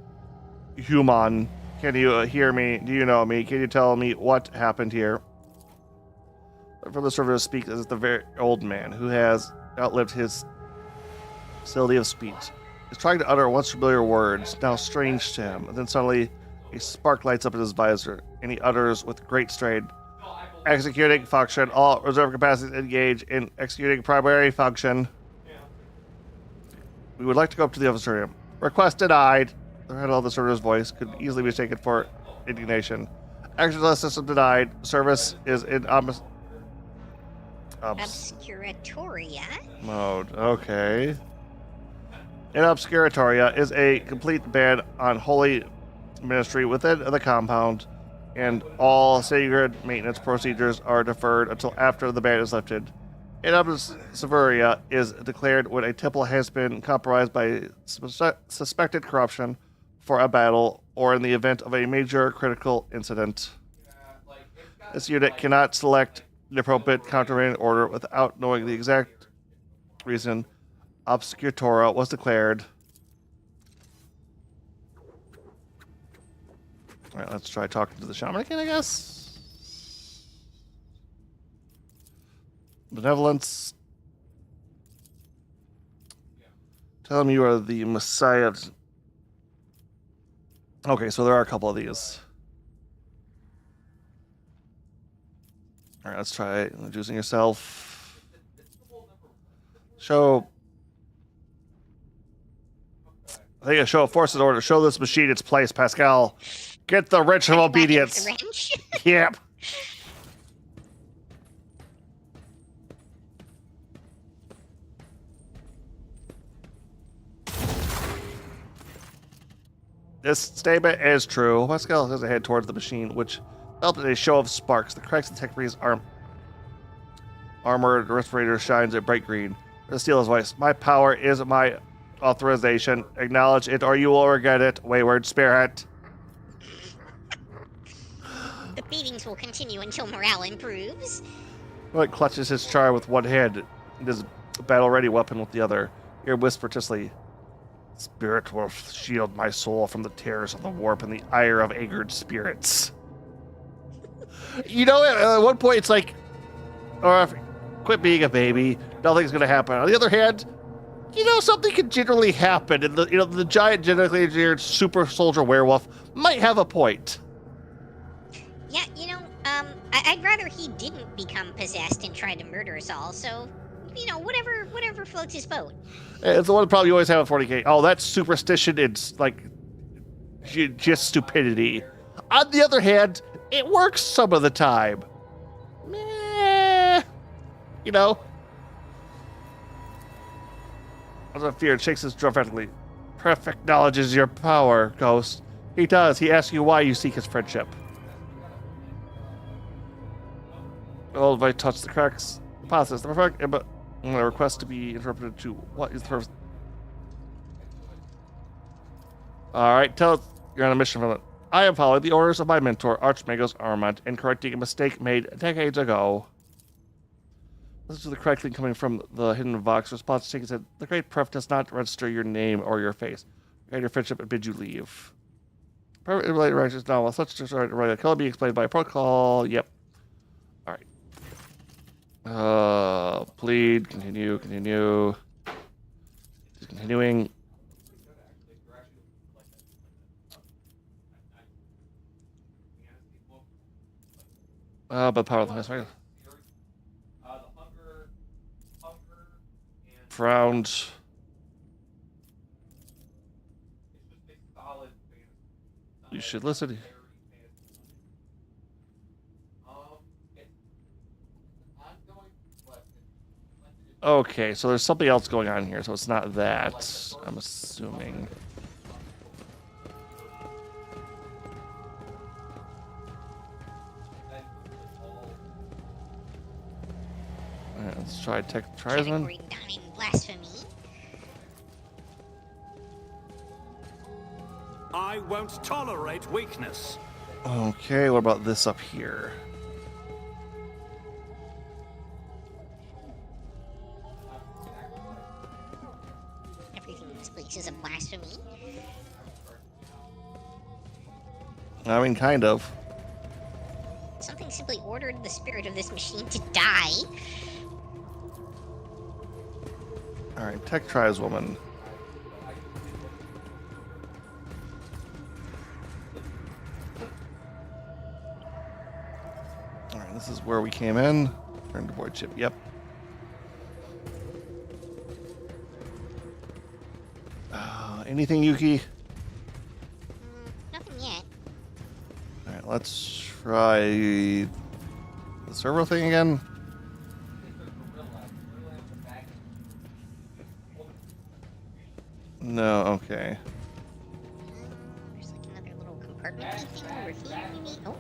Human. Can you hear me? Do you know me? Can you tell me what happened here? From the server to speak as the very old man who has outlived his facility of speech. He's trying to utter once familiar words, now strange to him. And then suddenly a spark lights up in his visor, and he utters with great strain, executing function. All reserve capacities engage in executing primary function. We would like to go up to the observatory. Request denied. The head of the server's voice could easily be taken for indignation. Action system denied. Service is in Obscuratoria? mode. Okay. In Obscuratoria is a complete ban on holy ministry within the compound and all sacred maintenance procedures are deferred until after the ban is lifted. Inhabitants Severia is declared when a temple has been compromised by suspected corruption for a battle or in the event of a major critical incident. This unit cannot select the appropriate countervailing order without knowing the exact reason Obscuratora was declared. Alright, let's try talking to the shaman again, I guess. Benevolence. Tell him you are the Messiah. Okay, so there are a couple of these. Alright, let's try introducing yourself. Show. I think a show of force in order to show this machine its place, Pascal. Get the wrench of obedience. The wrench? Yep. This statement is true. Pascal has a head towards the machine, which helped in a show of sparks. The cracks in the tech breeze armored respirator shines a bright green. The steel is voice. My power is my authorization. Acknowledge it or you will regret it, wayward spirit. The beatings will continue until morale improves. Roy clutches his charm with one hand and his battle-ready weapon with the other. Ear whisper tersely. Spirit will shield my soul from the terrors of the warp and the ire of angered spirits. You know, at one point it's like, or if, quit being a baby, nothing's going to happen. On the other hand, you know, something can generally happen, and the giant genetically engineered super soldier werewolf might have a point. Yeah, I'd rather he didn't become possessed and try to murder us all, so, whatever floats his boat. It's the one problem you always have with 40k. Oh, that's superstition. It's like just stupidity. On the other hand, it works some of the time. Meh. You know? As a fear, shakes his drum frantically. Perfect knowledge is your power, Ghost. He does. He asks you why you seek his friendship. Oh, if I touch the cracks, the process, the perfect, but I'm going to request to be interpreted to what is the purpose. Alright, tell us you're on a mission from it. I am following the orders of my mentor, Archmagos Armand, in correcting a mistake made decades ago. This is the correct thing coming from the hidden Vox. Response taken said, the Great Pref does not register your name or your face. Guide your friendship and bid you leave. Perfect related righteous now. While such a right can be explained by protocol. Yep. Alright. Plead, continue. Just continuing. But power of the highest. Frowned. You should listen. Okay, so there's something else going on here, so it's not that, I'm assuming. Alright, let's try Trisman. Category 9 blasphemy. I won't tolerate weakness. Okay, what about this up here? Everything in this place is a blasphemy. I mean, kind of. Something simply ordered the spirit of this machine to die. Alright, Tech tries woman. Alright, this is where we came in. Turn to void chip, yep. Anything, Yuki? Nothing yet. Alright, let's try the servo thing again. No, okay. There's like another little compartment thing over here, maybe? Oh.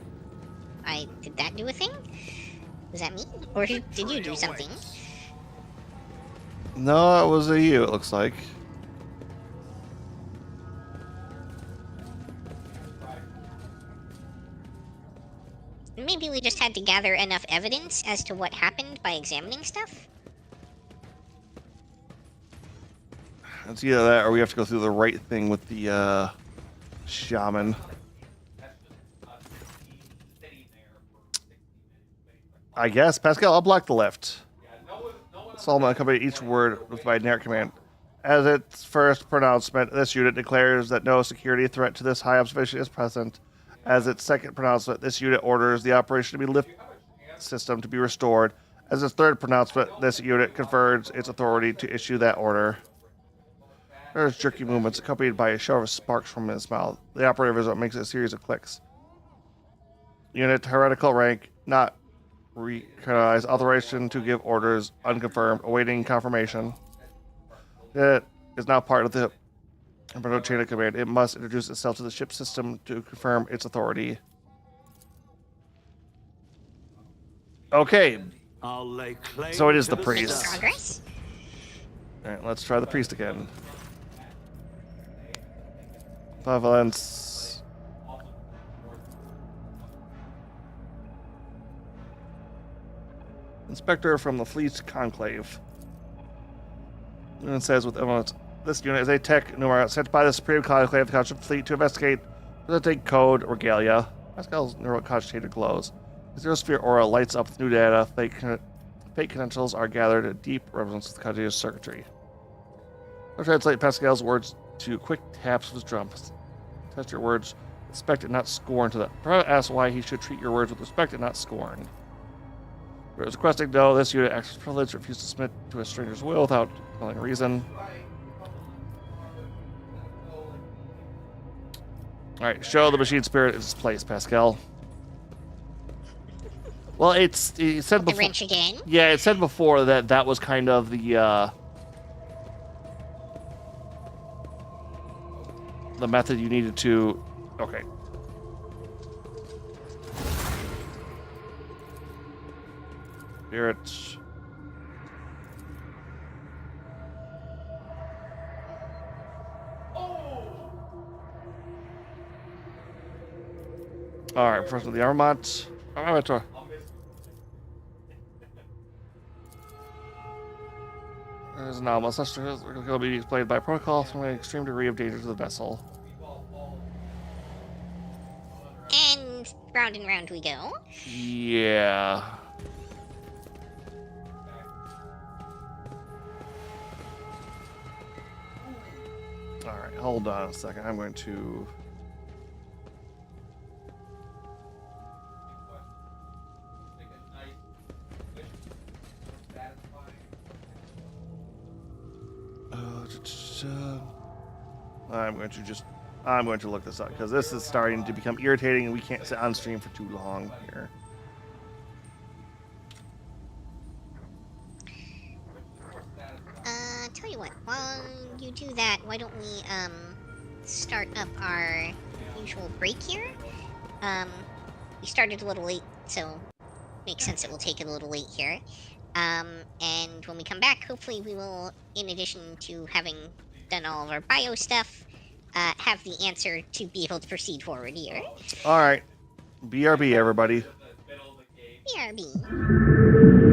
did that do a thing? Was that me? Or did you do something? No, it was a you, it looks like. Maybe we just had to gather enough evidence as to what happened by examining stuff? It's either that or we have to go through the right thing with the shaman. I guess. Pascal, I'll block the left. Solomon accompanied each word with my generic command. As its first pronouncement, this unit declares that no security threat to this high observation is present. As its second pronouncement, this unit orders the operation to be lift system to be restored. As its third pronouncement, this unit confers its authority to issue that order. There's jerky movements accompanied by a shower of sparks from his mouth. The operator result makes a series of clicks. Unit heretical rank, not recognized. Authorization to give orders, unconfirmed. Awaiting confirmation. It is now part of the chain of command. It must introduce itself to the ship system to confirm its authority. Okay, I'll lay claim so it is to the the priest. stars. Progress? Alright, let's try the priest again. Benevolence. Inspector from the Fleet Conclave. Unit says with evidence, this unit is a tech numero sent by the Supreme Conclave of the Conscious Fleet to investigate present code regalia. Pascal's neurocogitator glows. His Zerosphere aura lights up with new data. Fake credentials are gathered at deep resonance with the continuous circuitry. I'll translate Pascal's words to quick taps with his drum. Test your words, respect and not scorn to that. Private asks why he should treat your words with respect and not scorn. It was requesting no, this unit acts as privilege, refused to submit to a stranger's will without telling a reason. Alright, show the machine spirit its place, Pascal. Well, it said The before. wrench again? Yeah, it said before that that was kind of the method you needed to. Okay. Spirit. All right, first with the Armament. Armator. There's an anomalous such will be explained by protocol from an extreme degree of danger to the vessel. And round we go. Yeah. All right, hold on a second. I'm going to. I'm going to look this up because this is starting to become irritating and we can't sit on stream for too long here. Tell you what, while you do that, why don't we, start up our usual break here? We started a little late, so makes sense that we'll take it a little late here. And when we come back, hopefully we will, in addition to having done all of our bio stuff, have the answer to be able to proceed forward here. All right. BRB, everybody. BRB.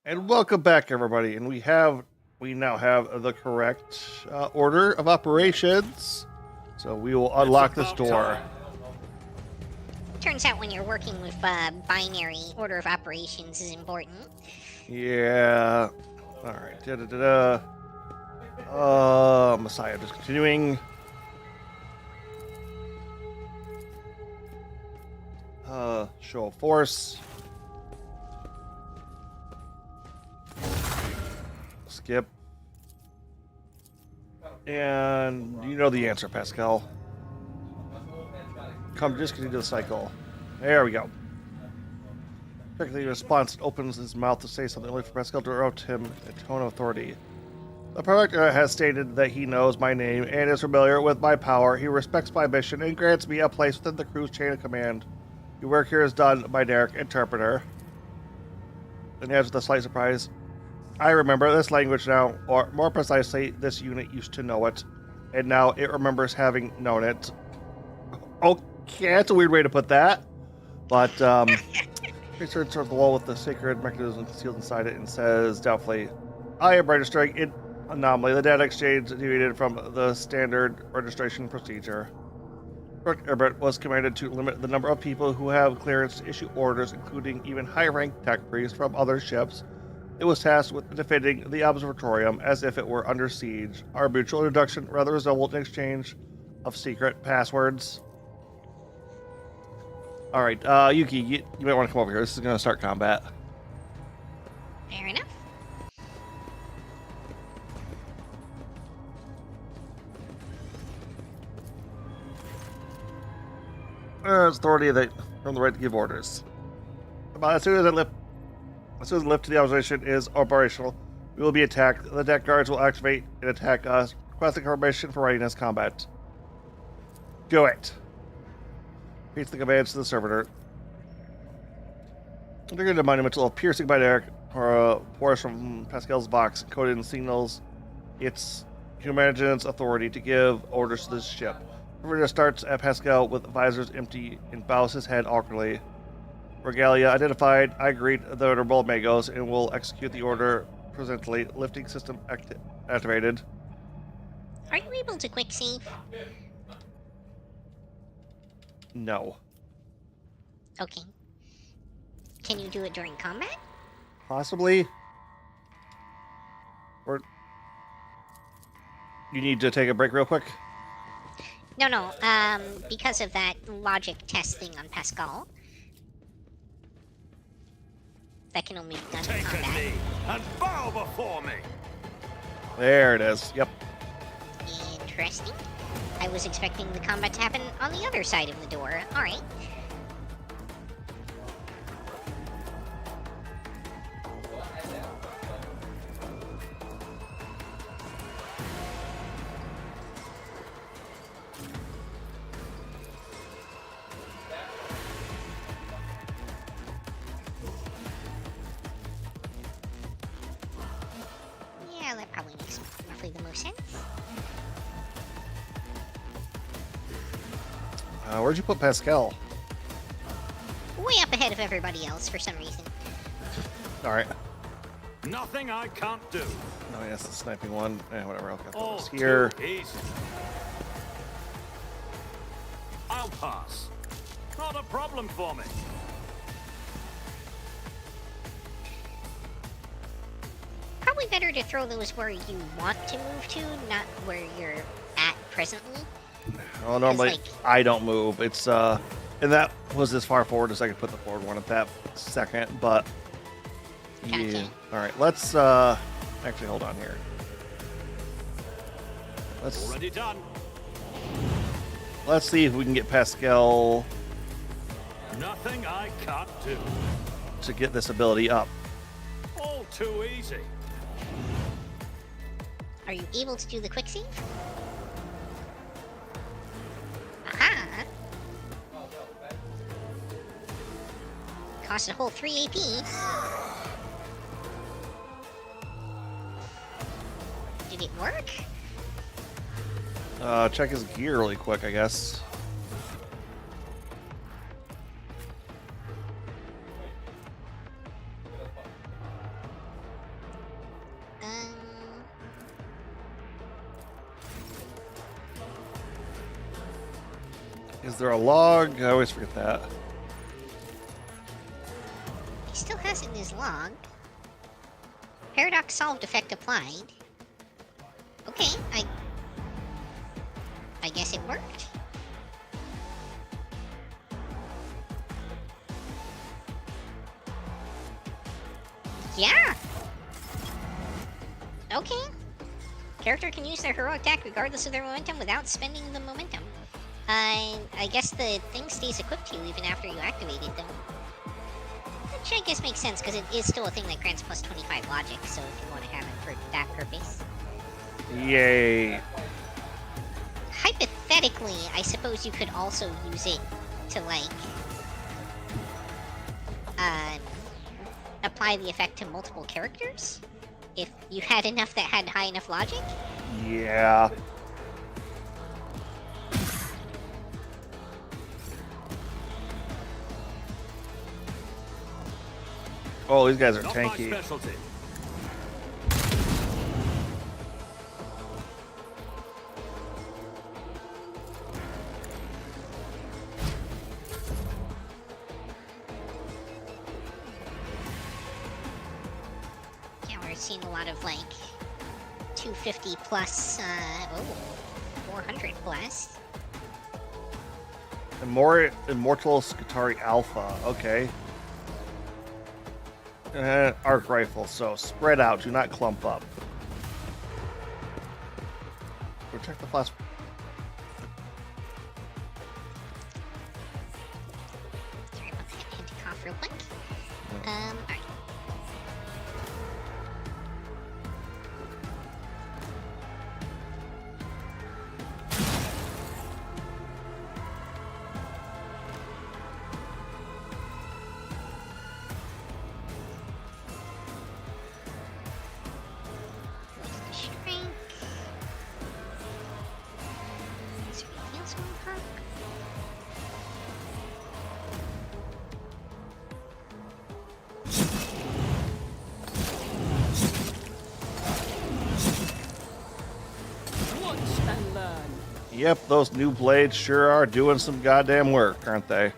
And welcome back, everybody. And we now have the correct order of operations. So we will unlock this door. Turns out when you're working with binary order of operations is important. Yeah. All right. Messiah, just continuing. Show of force. Skip. And you know the answer, Pascal. Come discontinue the cycle. There we go. Quickly response opens his mouth to say something only for Pascal to interrupt him in a tone of authority. The Protector has stated that he knows my name and is familiar with my power. He respects my mission and grants me a place within the crew's chain of command. Your work here is done by Derek, Interpreter. And he adds with a slight surprise, I remember this language now, or more precisely, this unit used to know it, and now it remembers having known it. Okay, that's a weird way to put that, but he turns towards the wall with the sacred mechanism concealed inside it and says doubtfully, I am registering an anomaly. The data exchange deviated from the standard registration procedure. Herbert was commanded to limit the number of people who have clearance to issue orders, including even high-ranked tech priests from other ships. It was tasked with defending the observatorium as if it were under siege. Our mutual introduction rather resembled an exchange of secret passwords. All right, Yuki, you might want to come over here. This is going to start combat. Fair enough. It's authority that earned the right to give orders. But as soon as the lift to the observation is operational, we will be attacked. The deck guards will activate and attack us, requesting permission for readiness combat. Do it. Repeats the commands to the servitor. Triggered a monumental piercing by Derek pours from Pascal's box, encoded in signals. It's Humanigen's authority to give orders to this ship. Servitor starts at Pascal with visors empty and bows his head awkwardly. Regalia identified. I greet the Honorable Magos and will execute the order presently. Lifting system activated. Are you able to quick save? No. Okay. Can you do it during combat? Possibly. Or you need to take a break real quick? No. Because of that logic test thing on Pascal. That can only be done in Take a combat. knee and bow before me. There it is. Yep. Interesting. I was expecting the combat to happen on the other side of the door. Alright. Yeah, that probably makes roughly the most sense. Where'd you put Pascal? Way up ahead of everybody else for some reason. All right. Nothing I can't do. Oh, yes, the sniping one. Whatever. I'll get All this here. too easy. I'll pass. Not a problem for me. Probably probably better to throw those where you want to move to, not where you're at presently. Well, normally like- I don't move. It's and that was as far forward as I could put the forward one at that second. But yeah. Gotcha. All right, let's actually hold on here. Already done. Let's see if we can get Pascal Nothing I can't do. to get this ability up. All too easy. Are you able to do the quick save? Aha! Cost a whole 3 AP. Did it work? Check his gear really quick, I guess. Is there a log? I always forget that. He still has it in his log. Paradox solved, effect applied. Okay, I guess it worked. Yeah. Okay. Character can use their heroic attack regardless of their momentum without spending the momentum. I guess the thing stays equipped to you even after you activate it, though. Which I guess makes sense, because it is still a thing that grants plus 25 logic, so if you want to have it for that purpose. Yay. Hypothetically, I suppose you could also use it to, like, apply the effect to multiple characters? If you had enough that had high enough logic? Yeah. Oh, these guys are Not my tanky. specialty. Yeah, we're seeing a lot of, like, 250 plus, 400 plus. Immortal Scutari Alpha. Okay. Arc rifle. So spread out. Do not clump up. Protect the flash. Sorry about that. Had to cough real quick. Alright. Shrink. Is there anything else we want to cook? Watch and learn. Yep, those new blades sure are doing some goddamn work, aren't they?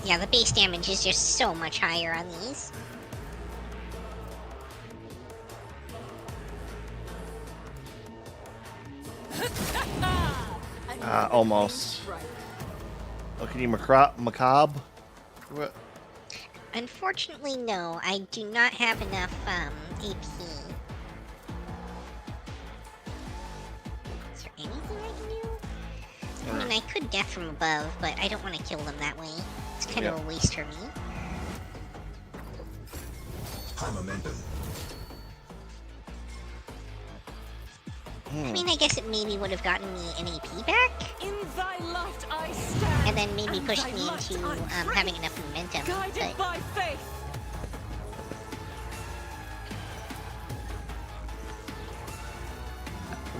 Yeah, the base damage is just so much higher on these. Almost. Oh, can you macabre? What? Unfortunately, no. I do not have enough AP. Is there anything I can do? I mean, I could death from above, but I don't want to kill them that way. It's kind of a waste for me. High momentum. I mean, I guess it maybe would have gotten me an AP back, In thy light I stand. and then maybe and pushed thy me light into I pray, having enough momentum. Guided But by faith.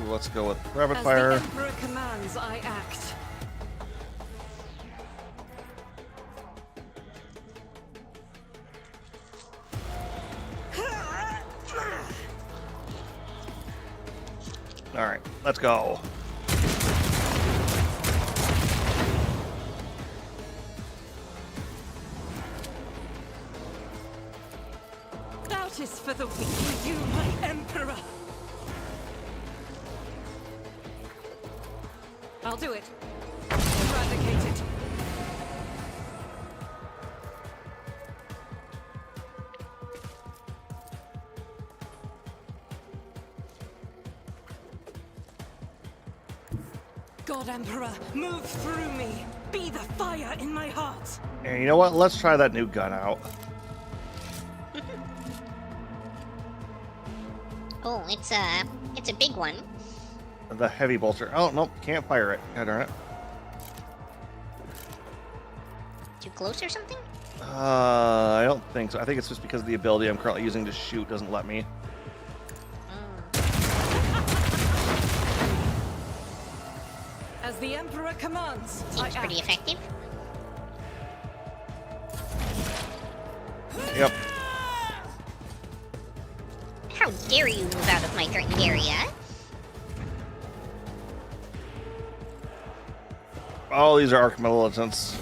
Ooh, let's go with rapid As fire. the Emperor commands, I act. All right, let's go. Doubt is for the weak, you, my emperor. I'll do it. Eradicate it. God, Emperor, move through me. Be the fire in my heart. And you know what? Let's try that new gun out. Oh, it's a big one. The heavy bolter. Oh, nope. Can't fire it. God darn it. Too close or something? I don't think so. I think it's just because the ability I'm currently using to shoot doesn't let me. As the Emperor commands, I Seems pretty act. effective. Yep. How dare you move out of my threatened area? Oh, these are arc militants.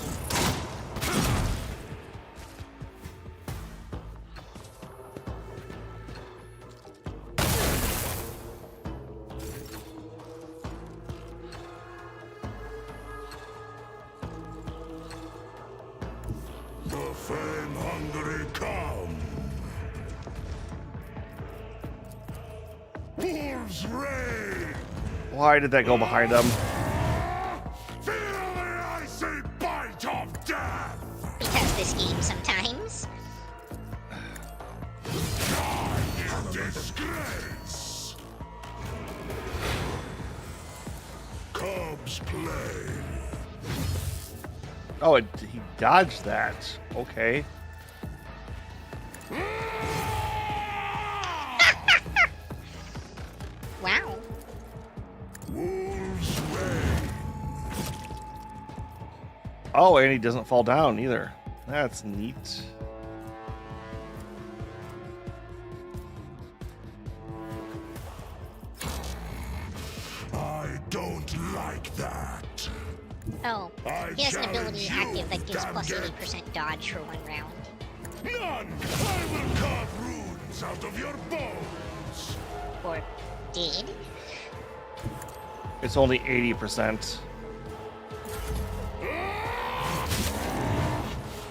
The fame-hungry come. Wolves reign. Why did that go behind them? Feel the icy bite of death. Because this game sometimes. Die in disgrace. Cubs play. Oh, he dodged that. Okay. Wow. Wolves reign. Oh, and he doesn't fall down either. That's neat. I don't like that. Oh, I he has an ability challenge active that gives you, plus damn 80% dodge for 1 round. None! I will carve runes out of your bones! Or did. It's only 80%.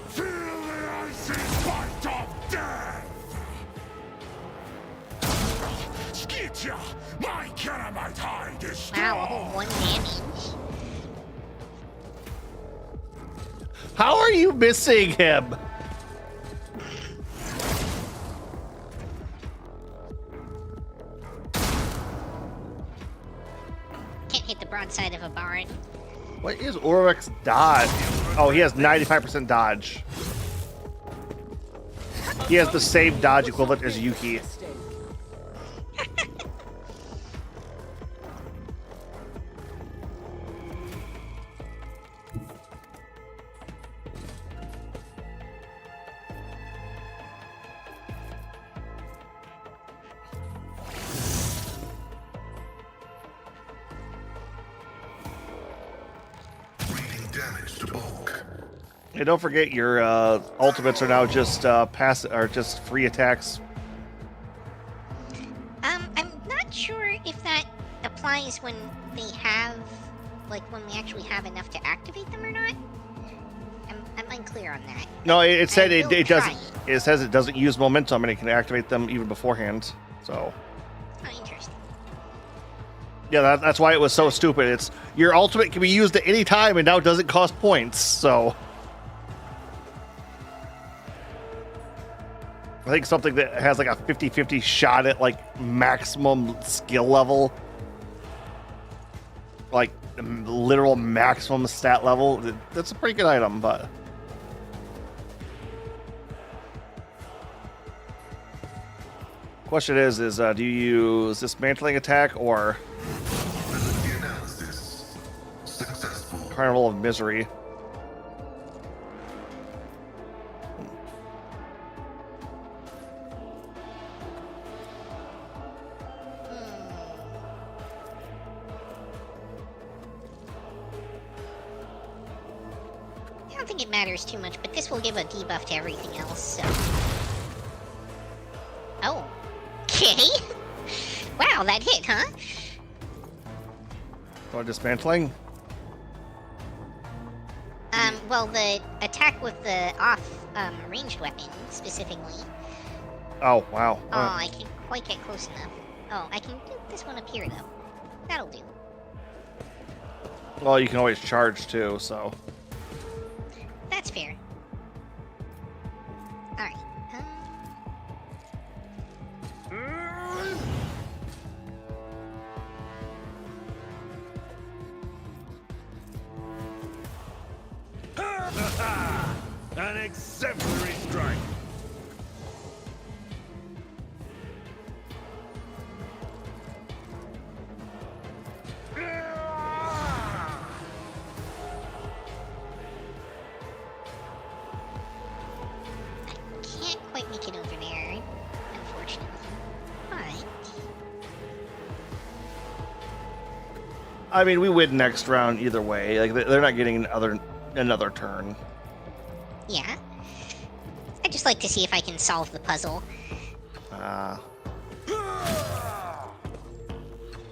Feel the icy bite of death! Skitya! My Keramite hide is strong! Wow, a whole 1 damage. How are you missing him? Can't hit the broadside of a barn. What is Orvik's dodge? Oh, he has 95% dodge. He has the same dodge equivalent as Yuki. Hey, don't forget your ultimates are now just just free attacks. I'm not sure if that applies when they have, like, when we actually have enough to activate them or not. I'm unclear on that. No, it said I will it doesn't. try It says it doesn't use momentum and it can activate them even beforehand. So Oh, interesting. yeah, that's why it was so stupid. It's your ultimate can be used at any time and now it doesn't cost points. So I think something that has like a 50-50 shot at like maximum skill level, like literal maximum stat level. That's a pretty good item, but question is do you use dismantling attack or Carnival of Misery? don't think it matters too much, but this will give a debuff to everything else, so... Oh. Okay. Wow, that hit, huh? So dismantling? Well, the attack with the off, ranged weapon, specifically. Oh, wow. Oh, I can't quite get close enough. Oh, I can do this one up here, though. That'll do. Well, you can always charge, too, so... That's fair. Alright. An exemplary strike. Can't quite make it over there, unfortunately. But... I mean, we win next round either way. Like, they're not getting another turn. yeah. I'd just like to see if I can solve the puzzle.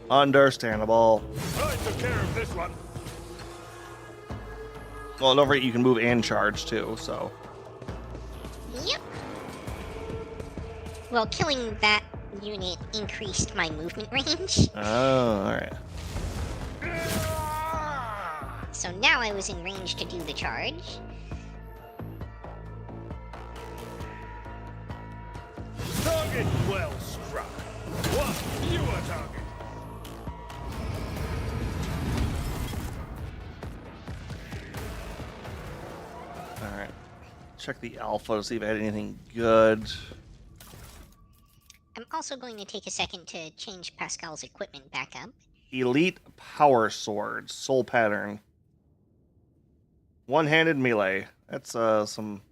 Understandable. I took care of this one. Well, don't forget you can move and charge, too, so... Yep. Well, killing that unit increased my movement range. Oh, alright. So now I was in range to do the charge. Target well struck. One fewer target. Alright. Check the alpha to see if I had anything good. I'm also going to take a second to change Pascal's equipment back up. Elite Power Sword, Soul Pattern. One-handed melee. That's some.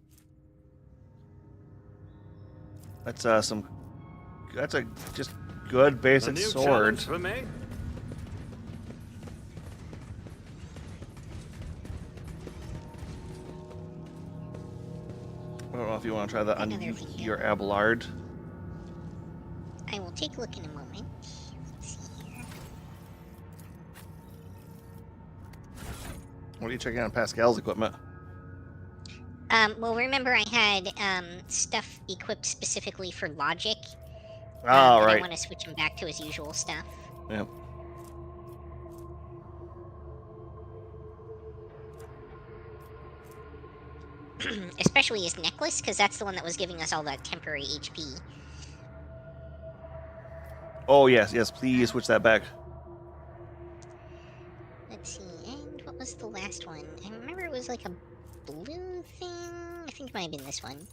That's some. That's a just good A basic new sword. challenge for me. I don't know if you want to try that on Another thing, yeah. your Abelard. I will take a look in a moment. Let's see here. What are you checking on Pascal's equipment? Well, remember I had stuff equipped specifically for logic. Oh, and I right. want to switch him back to his usual stuff. Yep. Especially his necklace, because that's the one that was giving us all that temporary HP. Oh, yes, yes. Please switch that back. Let's see, and what was the last one? I remember it was like a blue thing. I think it might have been this one.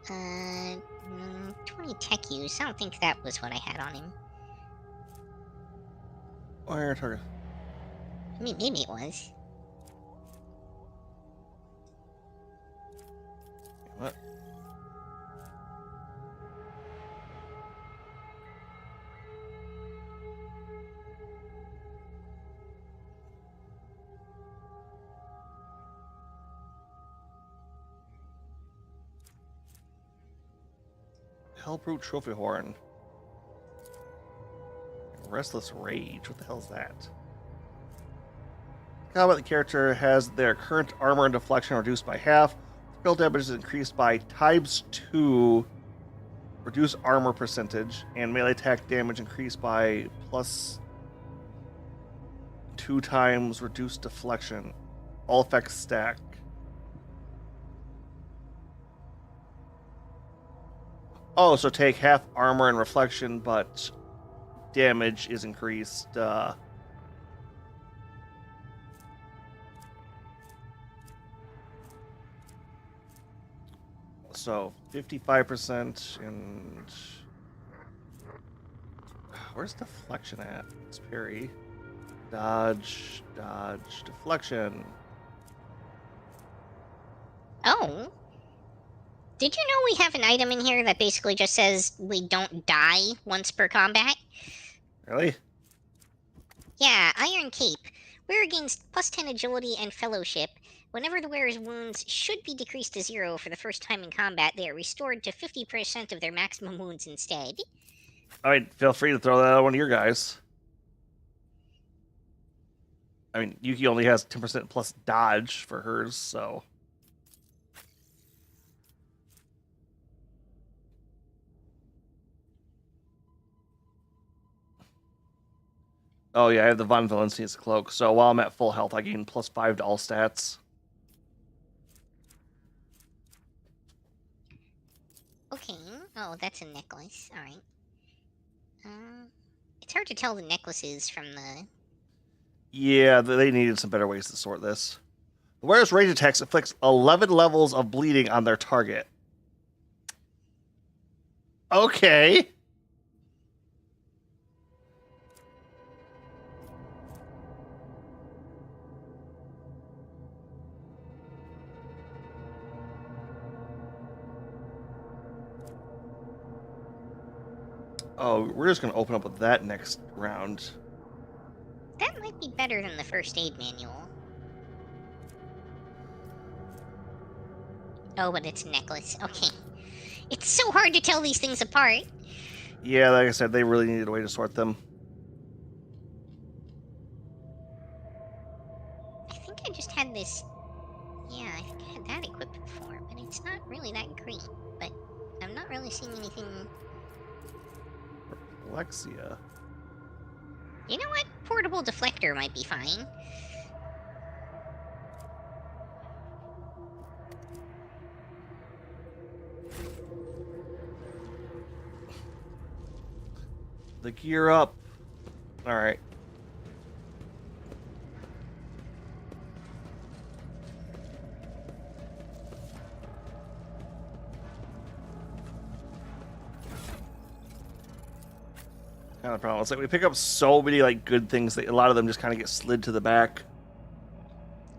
20 tech use. I don't think that was what I had on him. Wire target. I mean, maybe it was. What? Hellbrute Trophy Horn. Restless Rage. What the hell is that? Combat the character has their current armor and deflection reduced by half. Spell damage is increased by ×2. Reduce armor percentage. And melee attack damage increased by +2 times reduced deflection. All effects stack. Oh, so take half armor and reflection, but damage is increased. So 55% and where's deflection at? It's parry. Dodge, dodge, deflection. Oh. Did you know we have an item in here that basically just says we don't die once per combat? Really? Yeah, Iron Cape. We're against +10 agility and fellowship, Whenever the wearer's wounds should be decreased to 0 for the first time in combat, they are restored to 50% of their maximum wounds instead. I mean, feel free to throw that at one of your guys. I mean, Yuki only has 10% plus dodge for hers, so. Oh yeah, I have the Von Valencia's cloak, so while I'm at full health, I gain +5 to all stats. Okay. Oh, that's a necklace. Alright. It's hard to tell the necklaces from the... Yeah, they needed some better ways to sort this. The wearer's range attacks inflicts 11 levels of bleeding on their target. Okay. Oh, we're just going to open up with that next round. That might be better than the first aid manual. Oh, but it's a necklace. Okay. It's so hard to tell these things apart. Yeah, like I said, they really needed a way to sort them. I think I just had this... Yeah, I think I had that equipped before, but it's not really that great. But I'm not really seeing anything... Alexia. You know what? Portable deflector might be fine. The gear up. Alright. Kind of problem. It's like we pick up so many like good things that a lot of them just kind of get slid to the back.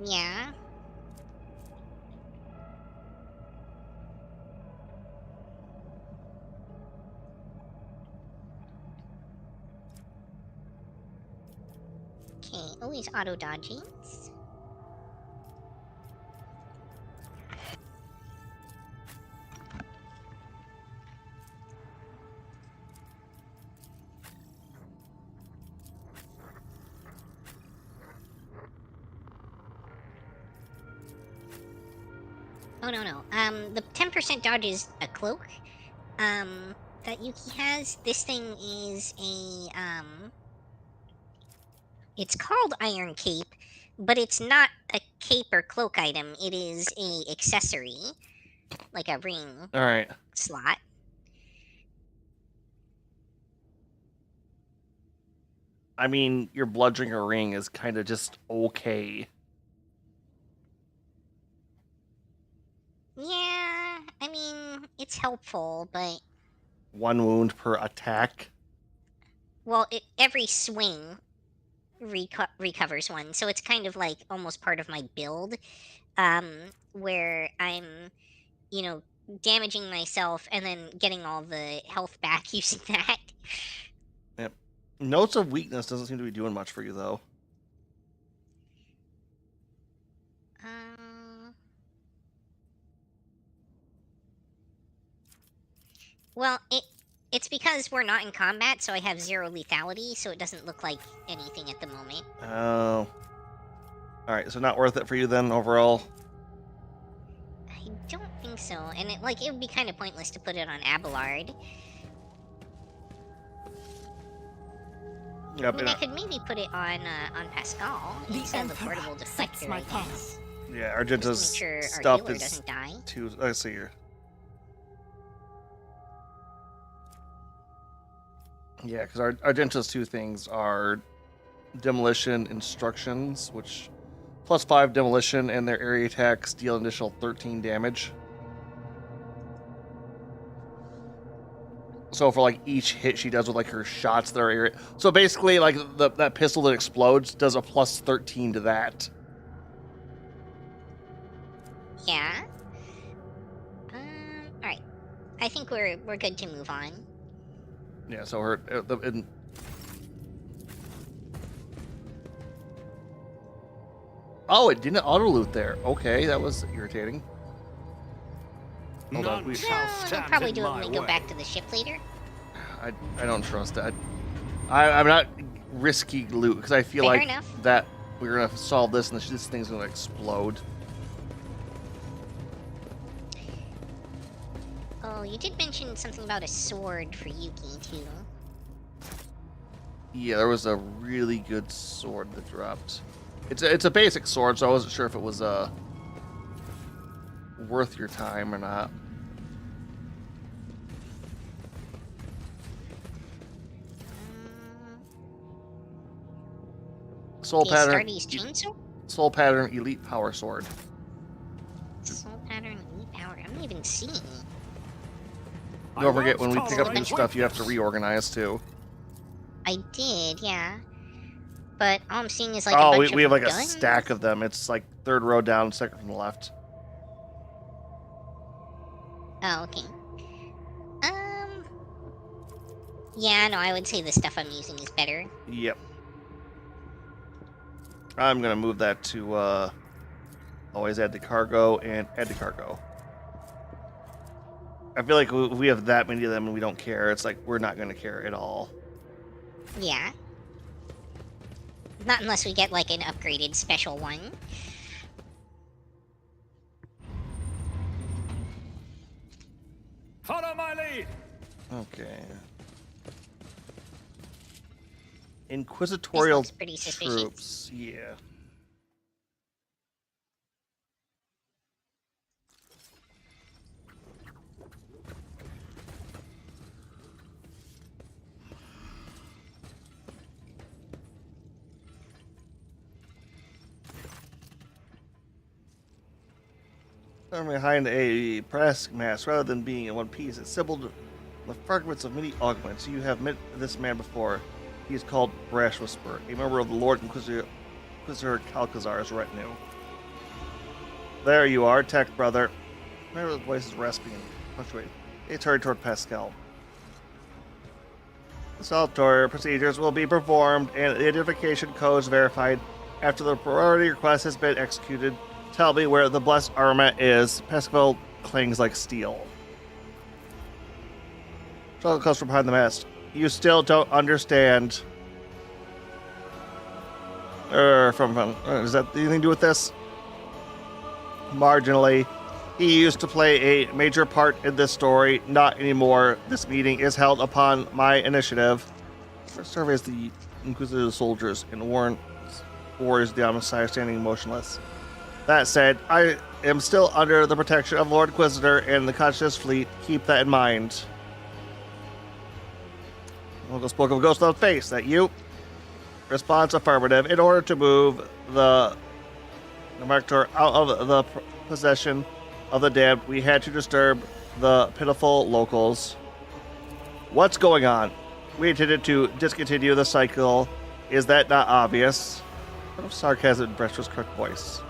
Yeah. Okay, always auto dodgings. Oh, no. The 10% dodge is a cloak, that Yuki has. This thing is a, it's called Iron Cape, but it's not a cape or cloak item. It is a accessory, like a ring Alright. slot. I mean, your Bloodringer ring is kind of just okay. Yeah, I mean, it's helpful, but... 1 wound per attack. Well, every swing recovers 1, so it's kind of like almost part of my build, where I'm, you know, damaging myself and then getting all the health back using that. Yep. Notes of weakness doesn't seem to be doing much for you, though. Well, it's because we're not in combat, so I have 0 lethality, so it doesn't look like anything at the moment. Oh. Alright, so not worth it for you then, overall? I don't think so, and it would be kind of pointless to put it on Abelard. Yep, I mean, I could maybe put it on Pascal instead of the portable deflector, I guess. Yeah, Argenta's Just to make sure our stuff healer is doesn't die. too... Let's see here. Yeah, because Argenta's 2 things are demolition instructions, which +5 demolition, and their area attacks deal an additional 13 damage. So for like each hit she does with like her shots that are area, so basically like that pistol that explodes does a +13 to that. Yeah. All right. I think we're good to move on. Yeah, so her Oh, it didn't auto loot there. Okay, that was irritating. Hold on, None we- shall No, they'll stand probably in do it my when we go way. back to the ship later. I don't trust that. I'm not risky loot because I feel Fair like enough. that we're gonna solve this and this thing's gonna explode. Oh, you did mention something about a sword for Yuki, too. Yeah, there was a really good sword that dropped. It's a basic sword, so I wasn't sure if it was worth your time or not. Soul The pattern. Astartes chainsaw? Soul pattern elite power sword. Soul pattern, elite power. I'm not even seeing. Don't forget when we won't pick up new tolerate stuff, you have to weakness. reorganize too. I did, yeah. But all I'm seeing is like a Oh, bunch we of have like a guns. stack of them. It's like third row down, second from the left. Oh, okay. Yeah, no, I would say the stuff I'm using is better. Yep. I'm gonna move that to always add to cargo and add to cargo. I feel like if we have that many of them and we don't care, it's like we're not gonna care at all. Yeah. Not unless we get like an upgraded special one. Follow my lead. Okay. Inquisitorial looks pretty suspicious. troops. Yeah. Behind a press mass, rather than being in one piece, it's assembled the fragments of many augments. You have met this man before. He is called Brash Whisper, a member of the Lord Inquisitor Calcazar's retinue. There you are, Tech Brother. Remember the voice is rasping and punctuated. They turned toward Pascal. The salvatory procedures will be performed and the identification codes verified after the priority request has been executed. Tell me where the blessed armament is. Pascal clings like steel. Struggle comes from behind the mast. You still don't understand. Is that anything to do with this? Marginally. He used to play a major part in this story. Not anymore. This meeting is held upon my initiative. Surveys the Inquisitor soldiers and warriors of the Omnissiah standing motionless. That said, I am still under the protection of Lord Inquisitor and the Conscious Fleet. Keep that in mind. Uncle spoke of a ghost without face. That you? Response affirmative. In order to move the Marktor out of the possession of the damned, we had to disturb the pitiful locals. What's going on? We intended to discontinue the cycle. Is that not obvious? What if sarcasm in Brestra's correct voice?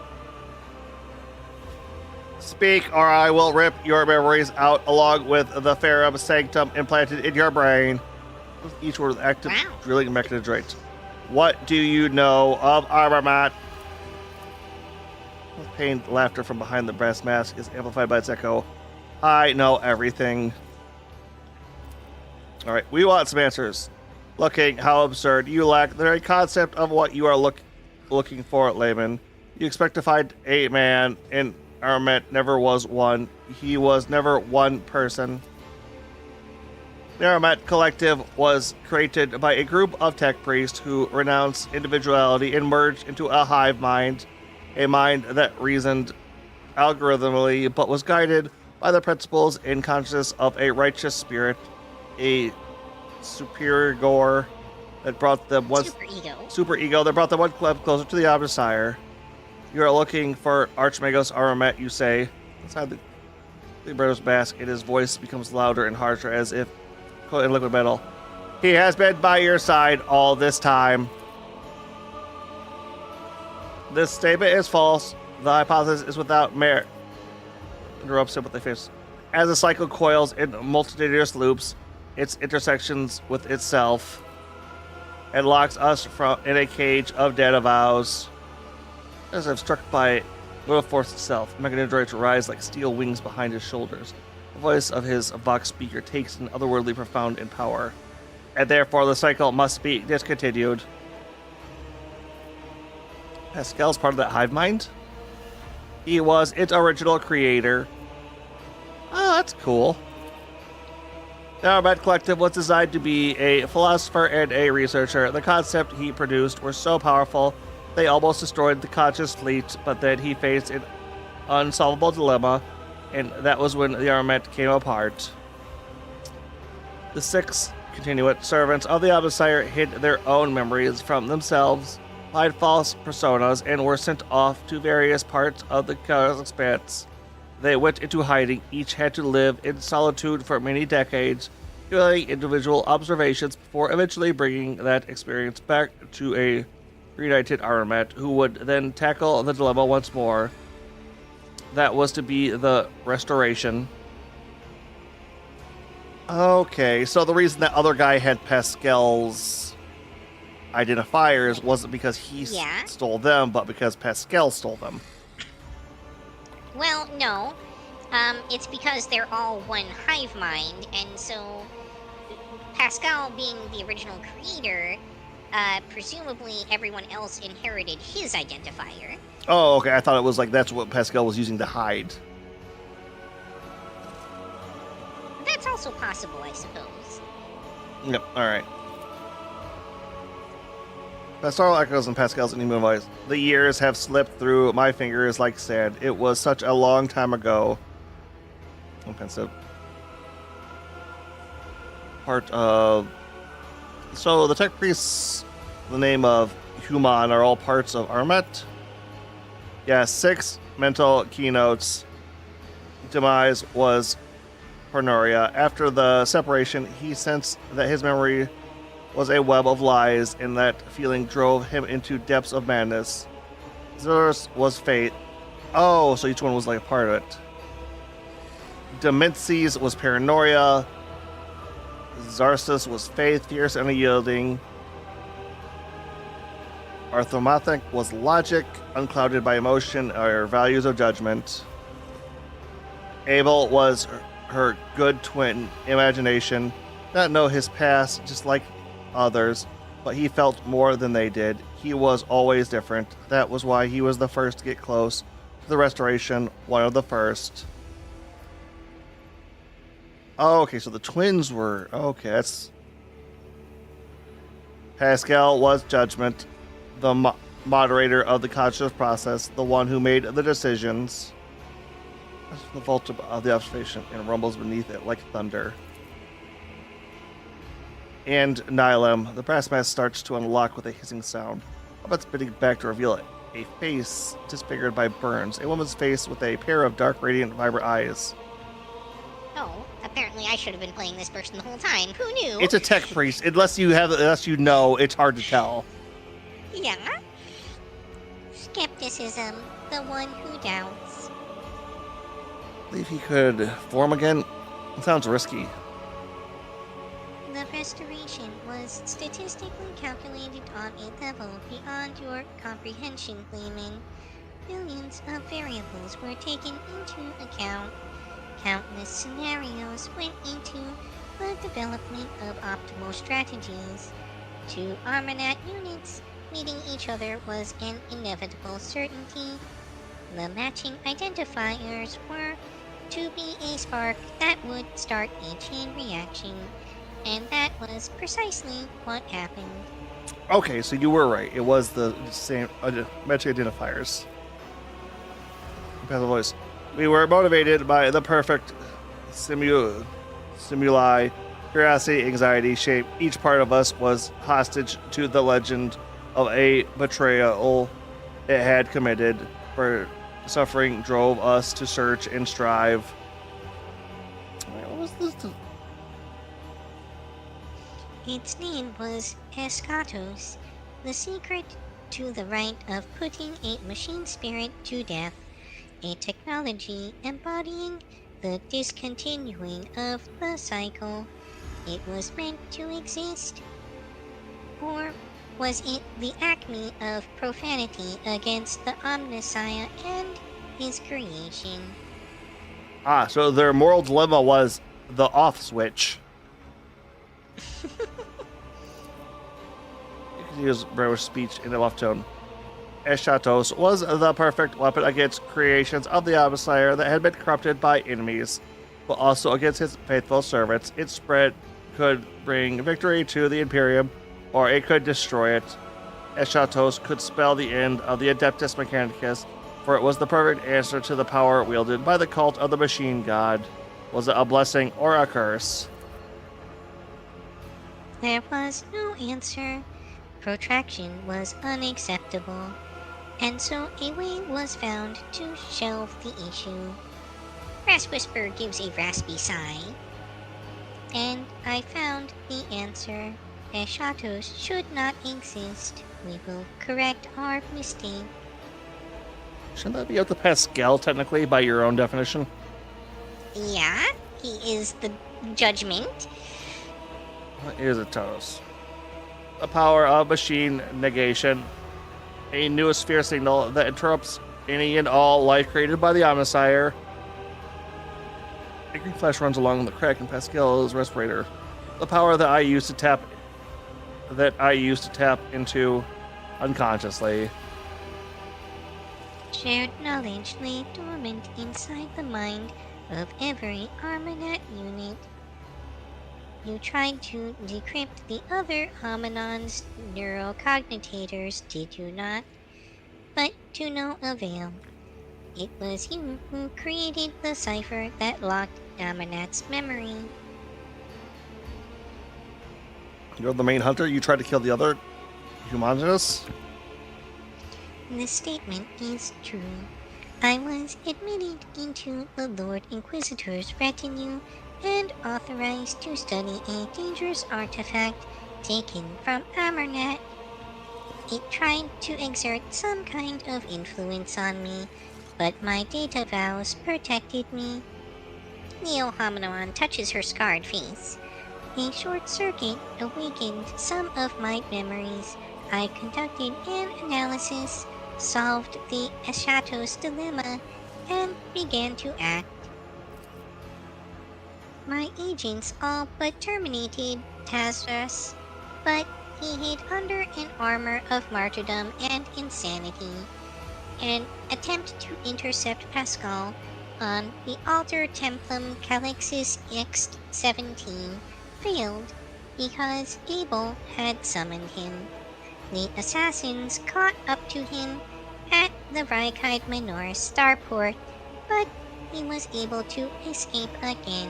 Speak, or I will rip your memories out along with the Ferrum Sanctum implanted in your brain. Each word with active Wow. drilling mechanism. What do you know of Armament? Pained laughter from behind the brass mask is amplified by its echo. I know everything. All right, we want some answers. Looking how absurd. You lack the very concept of what you are looking for, layman. You expect to find a man in Armament. Never was one. He was never one person. The Armament Collective was created by a group of tech priests who renounced individuality and merged into a hive mind, a mind that reasoned algorithmically but was guided by the principles and consciousness of a righteous spirit, a superior gore that brought them one super ego that brought them one step closer to the Omnissiah. You are looking for Archmagos Aramet, you say. Inside the brother's mask, and his voice becomes louder and harsher as if in liquid metal. He has been by your side all this time. This statement is false. The hypothesis is without merit. Interrupts him with a face. As the cycle coils in multitudinous loops, its intersections with itself, and locks us in a cage of dead avows. As if struck by the force itself, Mechanodroid rise like steel wings behind his shoulders. The voice of his Vox speaker takes an otherworldly profound in power. And therefore the cycle must be discontinued. Pascal's part of that hive mind? He was its original creator. Oh, that's cool. The Armat Collective was designed to be a philosopher and a researcher. The concept he produced were so powerful, they almost destroyed the conscious fleet, but then he faced an unsolvable dilemma, and that was when the Armat came apart. The 6 continuate servants of the Omnissiah hid their own memories from themselves, applied false personas, and were sent off to various parts of the cosmic expanse. They went into hiding, each had to live in solitude for many decades, doing individual observations before eventually bringing that experience back to a reunited Armat, who would then tackle the dilemma once more. That was to be the restoration. Okay, so the reason that other guy had Pascal's identifiers wasn't because he Yeah. stole them, but because Pascal stole them. Well, no. It's because they're all one hive mind, and so Pascal being the original creator, presumably everyone else inherited his identifier. Oh, okay, I thought it was like that's what Pascal was using to hide. That's also possible, I suppose. Yep, alright. Pastoral echoes and Pascal's enigma voice. The years have slipped through my fingers like sand. It was such a long time ago. Offensive. Part of... So, the tech priests, the name of Human, are all parts of Armet. Yeah, 6 mental keynotes. Demise was Pornoria. After the separation, he sensed that his memory was a web of lies, and that feeling drove him into depths of madness. Zerus was fate. Oh, so each one was like a part of it. Demences was paranoia. Zarsus was faith, fierce and unyielding. Arthomathic was logic, unclouded by emotion or values of judgment. Abel was her good twin, imagination. Not know his past, just like others, but he felt more than they did. He was always different. That was why he was the first to get close to the restoration, one of the first. Oh, okay, so the twins were... Okay, that's... Pascal was judgment, the moderator of the conscious process, the one who made the decisions. That's the vault of the observation and rumbles beneath it like thunder. And Nylem, the brass mask starts to unlock with a hissing sound. About spinning back to reveal it. A face disfigured by burns. A woman's face with a pair of dark, radiant, vibrant eyes. Oh, apparently I should have been playing this person the whole time. Who knew? It's a tech priest. Unless you know, it's hard to tell. Yeah. Skepticism, the one who doubts. Believe he could form again? It sounds risky. The restoration was statistically calculated on a level beyond your comprehension, Gleeman. Billions of variables were taken into account. Countless scenarios went into the development of optimal strategies. 2 Armanat units meeting each other was an inevitable certainty. The matching identifiers were to be a spark that would start a chain reaction. And that was precisely what happened. Okay, so you were right. It was the same metric identifiers. Passive voice. We were motivated by the perfect stimuli. Curiosity, anxiety, shape. Each part of us was hostage to the legend of a betrayal it had committed. For suffering drove us to search and strive. What was this? Its name was Eschatos, the secret to the right of putting a machine spirit to death, a technology embodying the discontinuing of the cycle. It was meant to exist, or Was it the acme of profanity against the Omnissiah and his creation? Ah, so their moral dilemma was the off switch. You can use Brewer's speech in a left tone. Eschatos was the perfect weapon against creations of the Omnissiah that had been corrupted by enemies, but also against his faithful servants. Its spread could bring victory to the Imperium, or it could destroy it. Eschatos could spell the end of the Adeptus Mechanicus, for it was the perfect answer to the power wielded by the cult of the Machine God. Was it a blessing or a curse? There was no answer. Protraction was unacceptable, and so a way was found to shelve the issue. Brass Whisper gives a raspy sigh. And I found the answer. Eschatos should not exist. We will correct our mistake. Shouldn't that be up to Pascal, technically, by your own definition? Yeah, he is the judgment. What is a Totos? The power of machine negation. A noosphere signal that interrupts any and all life created by the Omnissiah. A green flash runs along the crack in Pascal's respirator. The power that I used to tap into unconsciously. Shared knowledge lay dormant inside the mind of every Armanet unit. You tried to decrypt the other Hominon's neurocognitators, did you not? But to no avail. It was you who created the cipher that locked Amanat's memory. You're the main hunter? You tried to kill the other humanists? The statement is true. I was admitted into the Lord Inquisitor's retinue and authorized to study a dangerous artifact taken from Amarnat. It tried to exert some kind of influence on me, but my data vows protected me. Neo Hominoan touches her scarred face. A short circuit awakened some of my memories. I conducted an analysis, solved the Eschatos dilemma, and began to act. My agents all but terminated Tazras, but he hid under an armor of martyrdom and insanity. An attempt to intercept Pascal on the Alter Templum Calixis X-17 failed because Abel had summoned him. The assassins caught up to him at the Rykide Minoris starport, but he was able to escape again.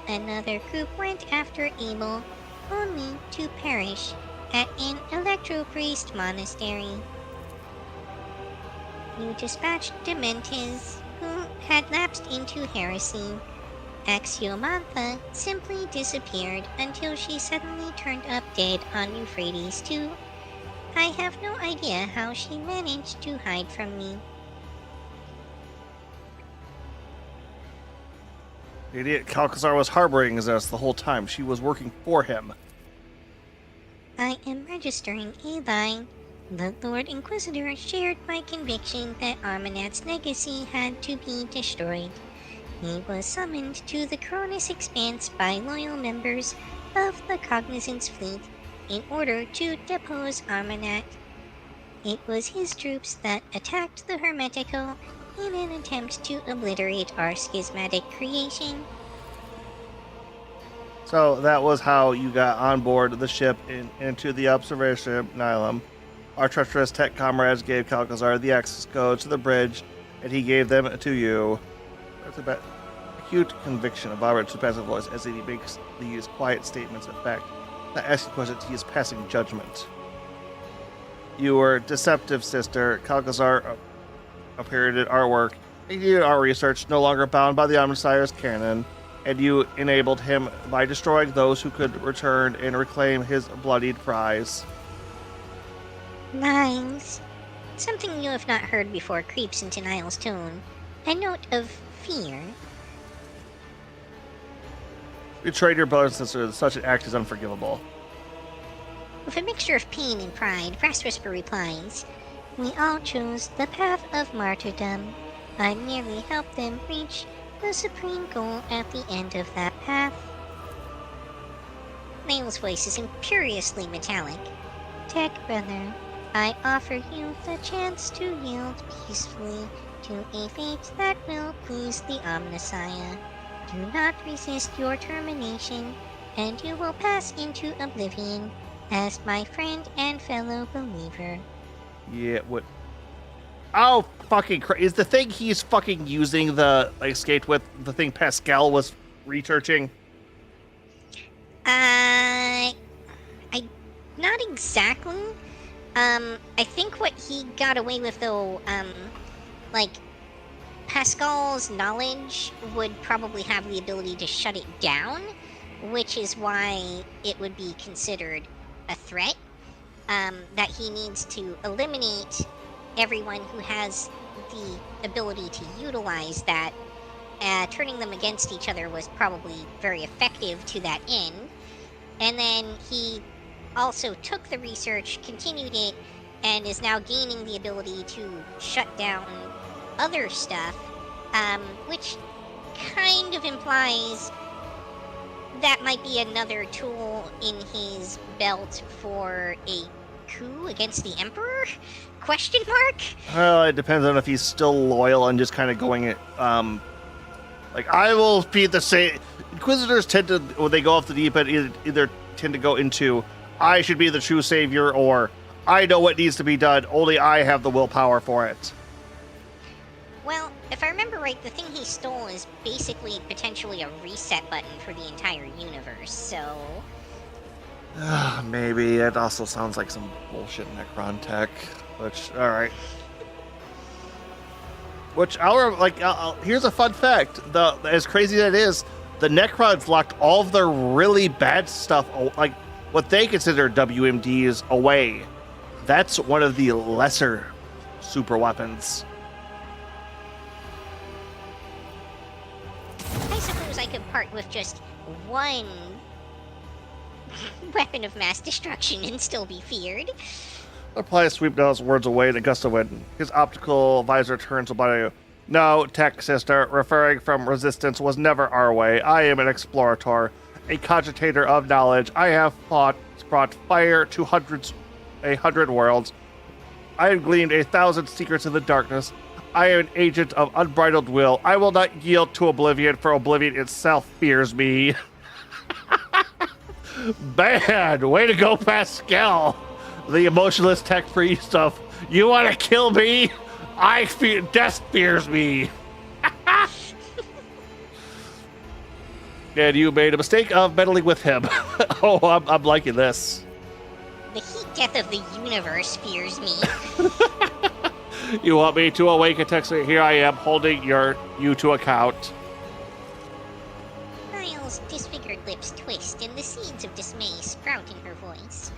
Another group went after Abel, only to perish at an Electro-Priest monastery. You dispatched Dementes, who had lapsed into heresy. Axiomantha simply disappeared until she suddenly turned up dead on Euphrates II. I have no idea how she managed to hide from me. The idiot Calcazar was harboring us the whole time. She was working for him. I am registering a lie. The Lord Inquisitor shared my conviction that Armanat's legacy had to be destroyed. He was summoned to the Cronus Expanse by loyal members of the Cognizance Fleet in order to depose Armanat. It was his troops that attacked the Hermetico in an attempt to obliterate our schismatic creation. So that was how you got on board the ship into the observation Nihilum. Our treacherous tech comrades gave Calcazar the access code to the bridge, and he gave them to you. That's about acute conviction of Robert's passive voice as he makes these quiet statements of fact. Not asking questions, he is passing judgment. You were deceptive, sister. Calcazar appeared at our work. He did our research, no longer bound by the Omnissiah's canon, and you enabled him by destroying those who could return and reclaim his bloodied prize. Lies. Something you have not heard before creeps into Niall's tone. A note of fear. Betrayed your brother and sister. Such an act is unforgivable. With a mixture of pain and pride, Brass Whisper replies, "We all chose the path of martyrdom. I merely helped them reach the supreme goal at the end of that path." Nail's voice is imperiously metallic. "Tech brother, I offer you the chance to yield peacefully to a fate that will please the Omnissiah. Do not resist your termination, and you will pass into oblivion as my friend and fellow believer." Yeah, what? Oh, fucking is the thing he's fucking using the escape with the thing Pascal was researching? Not exactly. I think what he got away with though, like, Pascal's knowledge would probably have the ability to shut it down, which is why it would be considered a threat. That he needs to eliminate everyone who has the ability to utilize that. Turning them against each other was probably very effective to that end. And then he also took the research, continued it, and is now gaining the ability to shut down other stuff, which kind of implies that might be another tool in his belt for a coup against the Emperor? Question mark? Well, it depends on if he's still loyal and just kind of going it. Like, I will be the same. Inquisitors tend to, when they go off the deep end, either tend to go into, I should be the true savior, or I know what needs to be done, only I have the willpower for it. Well, if I remember right, the thing he stole is basically potentially a reset button for the entire universe, so... Maybe. It also sounds like some bullshit Necron tech, which, alright. Which, here's a fun fact. As crazy as it is, the Necrons locked all of their really bad stuff, like what they consider WMDs, away. That's one of the lesser super weapons. I suppose I could part with just one weapon of mass destruction and still be feared. Apply sweep those words away in a gust of wind. His optical visor turns to body. No, tech sister, referring from resistance was never our way. I am an explorator, a cogitator of knowledge. I have brought fire to 100 worlds. I have gleaned 1,000 secrets in the darkness. I am an agent of unbridled will. I will not yield to oblivion, for oblivion itself fears me. Bad! Way to go, Pascal! The emotionless tech-free stuff. You want to kill me? I fear death fears me. And you made a mistake of meddling with him. Oh, I'm liking this. The heat death of the universe fears me. You want me to awaken Texas? Here I am, holding you to account. Niall's disfigured lips twist, and the seeds of dismay sprout in her voice.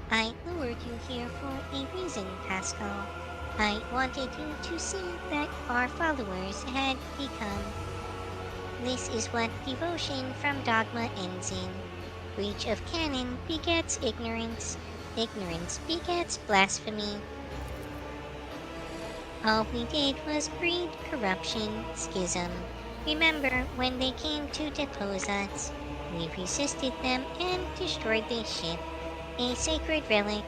I lured you here for a reason, Pascal. I wanted you to see that our followers had become. This is what devotion from dogma ends in. Breach of canon begets ignorance. Ignorance begets blasphemy. All we did was breed corruption, schism. Remember when they came to depose us? We resisted them and destroyed their ship, a sacred relic,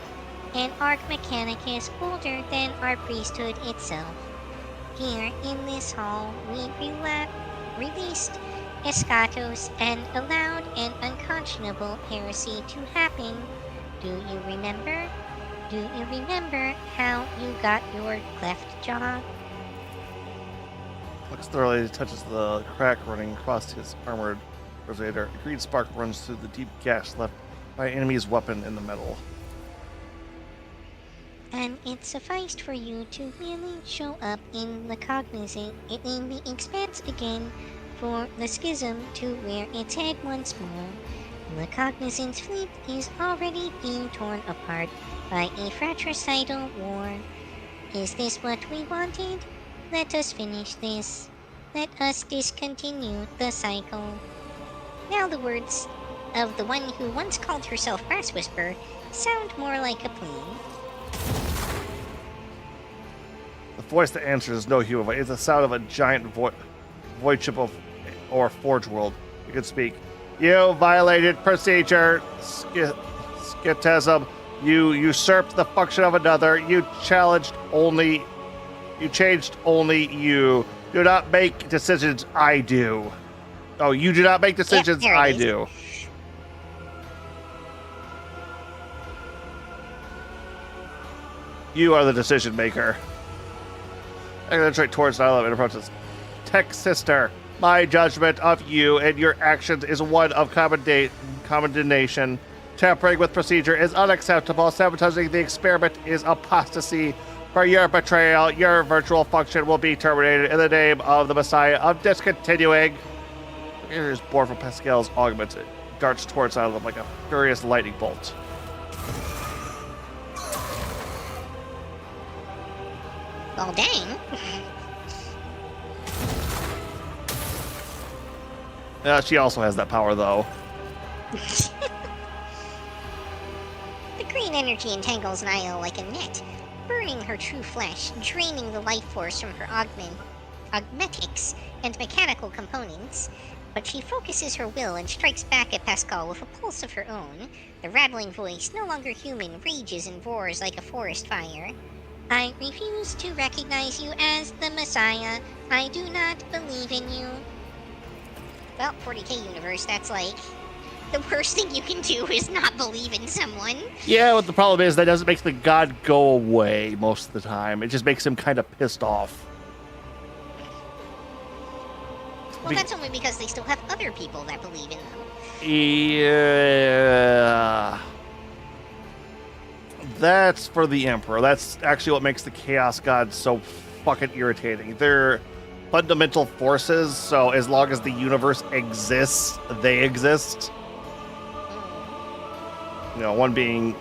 an Arch Mechanicus older than our priesthood itself. Here in this hall, we released Eschatos and allowed an unconscionable heresy to happen. Do you remember? Do you remember how you got your cleft jaw? Looks thoroughly touches the crack running across his armored crusader. A green spark runs through the deep gash left by an enemy's weapon in the metal. And it sufficed for you to really show up in the cognizant in the expanse again for the schism to rear its head once more. The Cognizant's fleet is already being torn apart by a fratricidal war. Is this what we wanted? Let us finish this. Let us discontinue the cycle. Now the words of the one who once called herself Brass Whisper Sound more like a plane. The voice that answers is no human voice. It's the sound of a giant void chip or forge world. You can speak. You violated procedure, Scitism. You usurped the function of another. You changed only you. Do not make decisions, I do. Oh, you do not make decisions, there it I is. do. You are the decision maker. I'm going to trek towards Nyla and approaches. Tech sister, my judgment of you and your actions is one of condemnation. Tampering with procedure is unacceptable. Sabotaging the experiment is apostasy. For your betrayal, your virtual function will be terminated in the name of the Messiah of discontinuing. It is born from Pascal's augment. It darts towards Nyla like a furious lightning bolt. Well, dang. She also has that power, though. The green energy entangles Nio like a net, burning her true flesh, draining the life force from her augmetics and mechanical components. But she focuses her will and strikes back at Pascal with a pulse of her own. The rattling voice, no longer human, rages and roars like a forest fire. I refuse to recognize you as the Messiah. I do not believe in you. Well, 40k universe, that's like... the worst thing you can do is not believe in someone. Yeah, but the problem is that doesn't make the god go away most of the time. It just makes him kind of pissed off. Well, that's only because they still have other people that believe in them. Yeah. That's for the Emperor. That's actually what makes the Chaos Gods so fucking irritating. They're fundamental forces, so as long as the universe exists, they exist. You know, one being...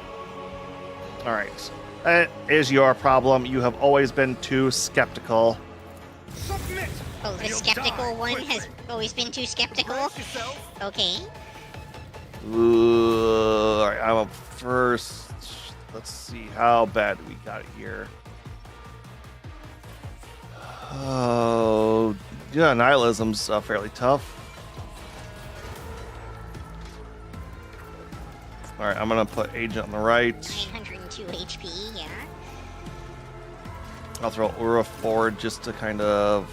Alright. That is your problem. You have always been too skeptical. Submit! Oh, the and you'll skeptical die one quickly. has always been too skeptical? Brace yourself. Okay. Alright, I'm up first. Let's see, how bad we got it here. Oh, yeah, nihilism's fairly tough. Alright, I'm gonna put Agent on the right. 902 HP, yeah. I'll throw Ura forward just to kind of...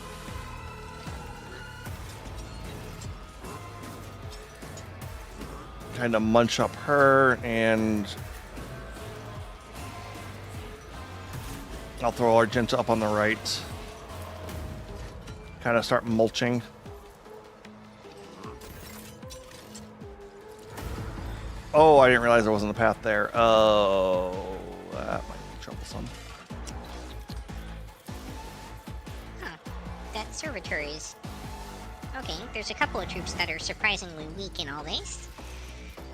munch up her, and... I'll throw Argenta up on the right. Kind of start mulching. Oh, I didn't realize there wasn't a path there. Oh, that might be troublesome. Huh. That servitor is... okay, there's a couple of troops that are surprisingly weak in all this.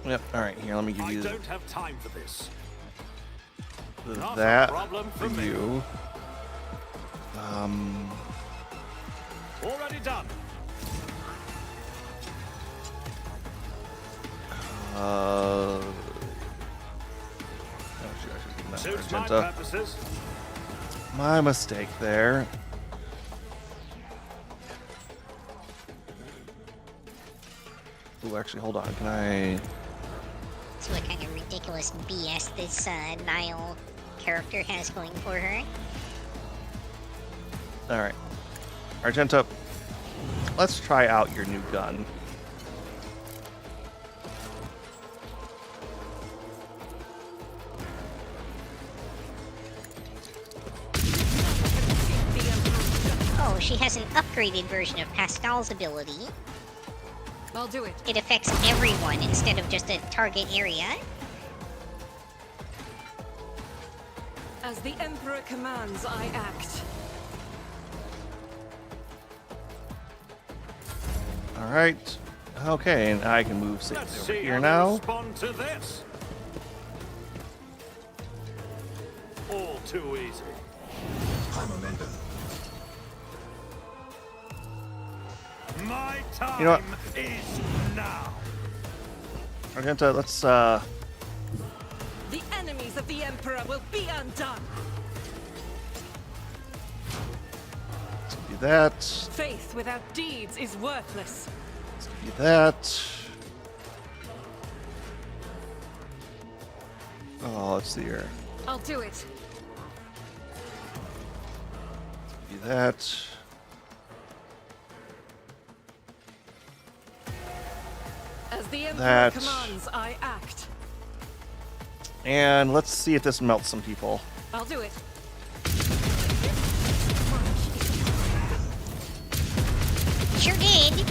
Yep, alright, here, let me give I you don't have time for this. Not a that problem for for me. you. Already done. Oh, shoot, I should give that to Suits my Argenta. purposes. My mistake there. Ooh, actually, hold on. Can I... See what kind of ridiculous BS this Nile character has going for her. Alright. Argenta, let's try out your new gun. Oh, she has an upgraded version of Pascal's ability. I'll do it. It affects everyone instead of just a target area. As the Emperor commands, I act. Alright. Okay, and I can move safely Let's over see here how now. they respond to this. All too easy. I'm a member. My time You know what? is now. Argenta, let's The dreams of the Emperor will be undone. Let's give you that. Faith without deeds is worthless. Let's give you that. Oh, let's see here. I'll do it. Give you that. As the Emperor That. commands, I act. And let's see if this melts some people. I'll do it. Sure did.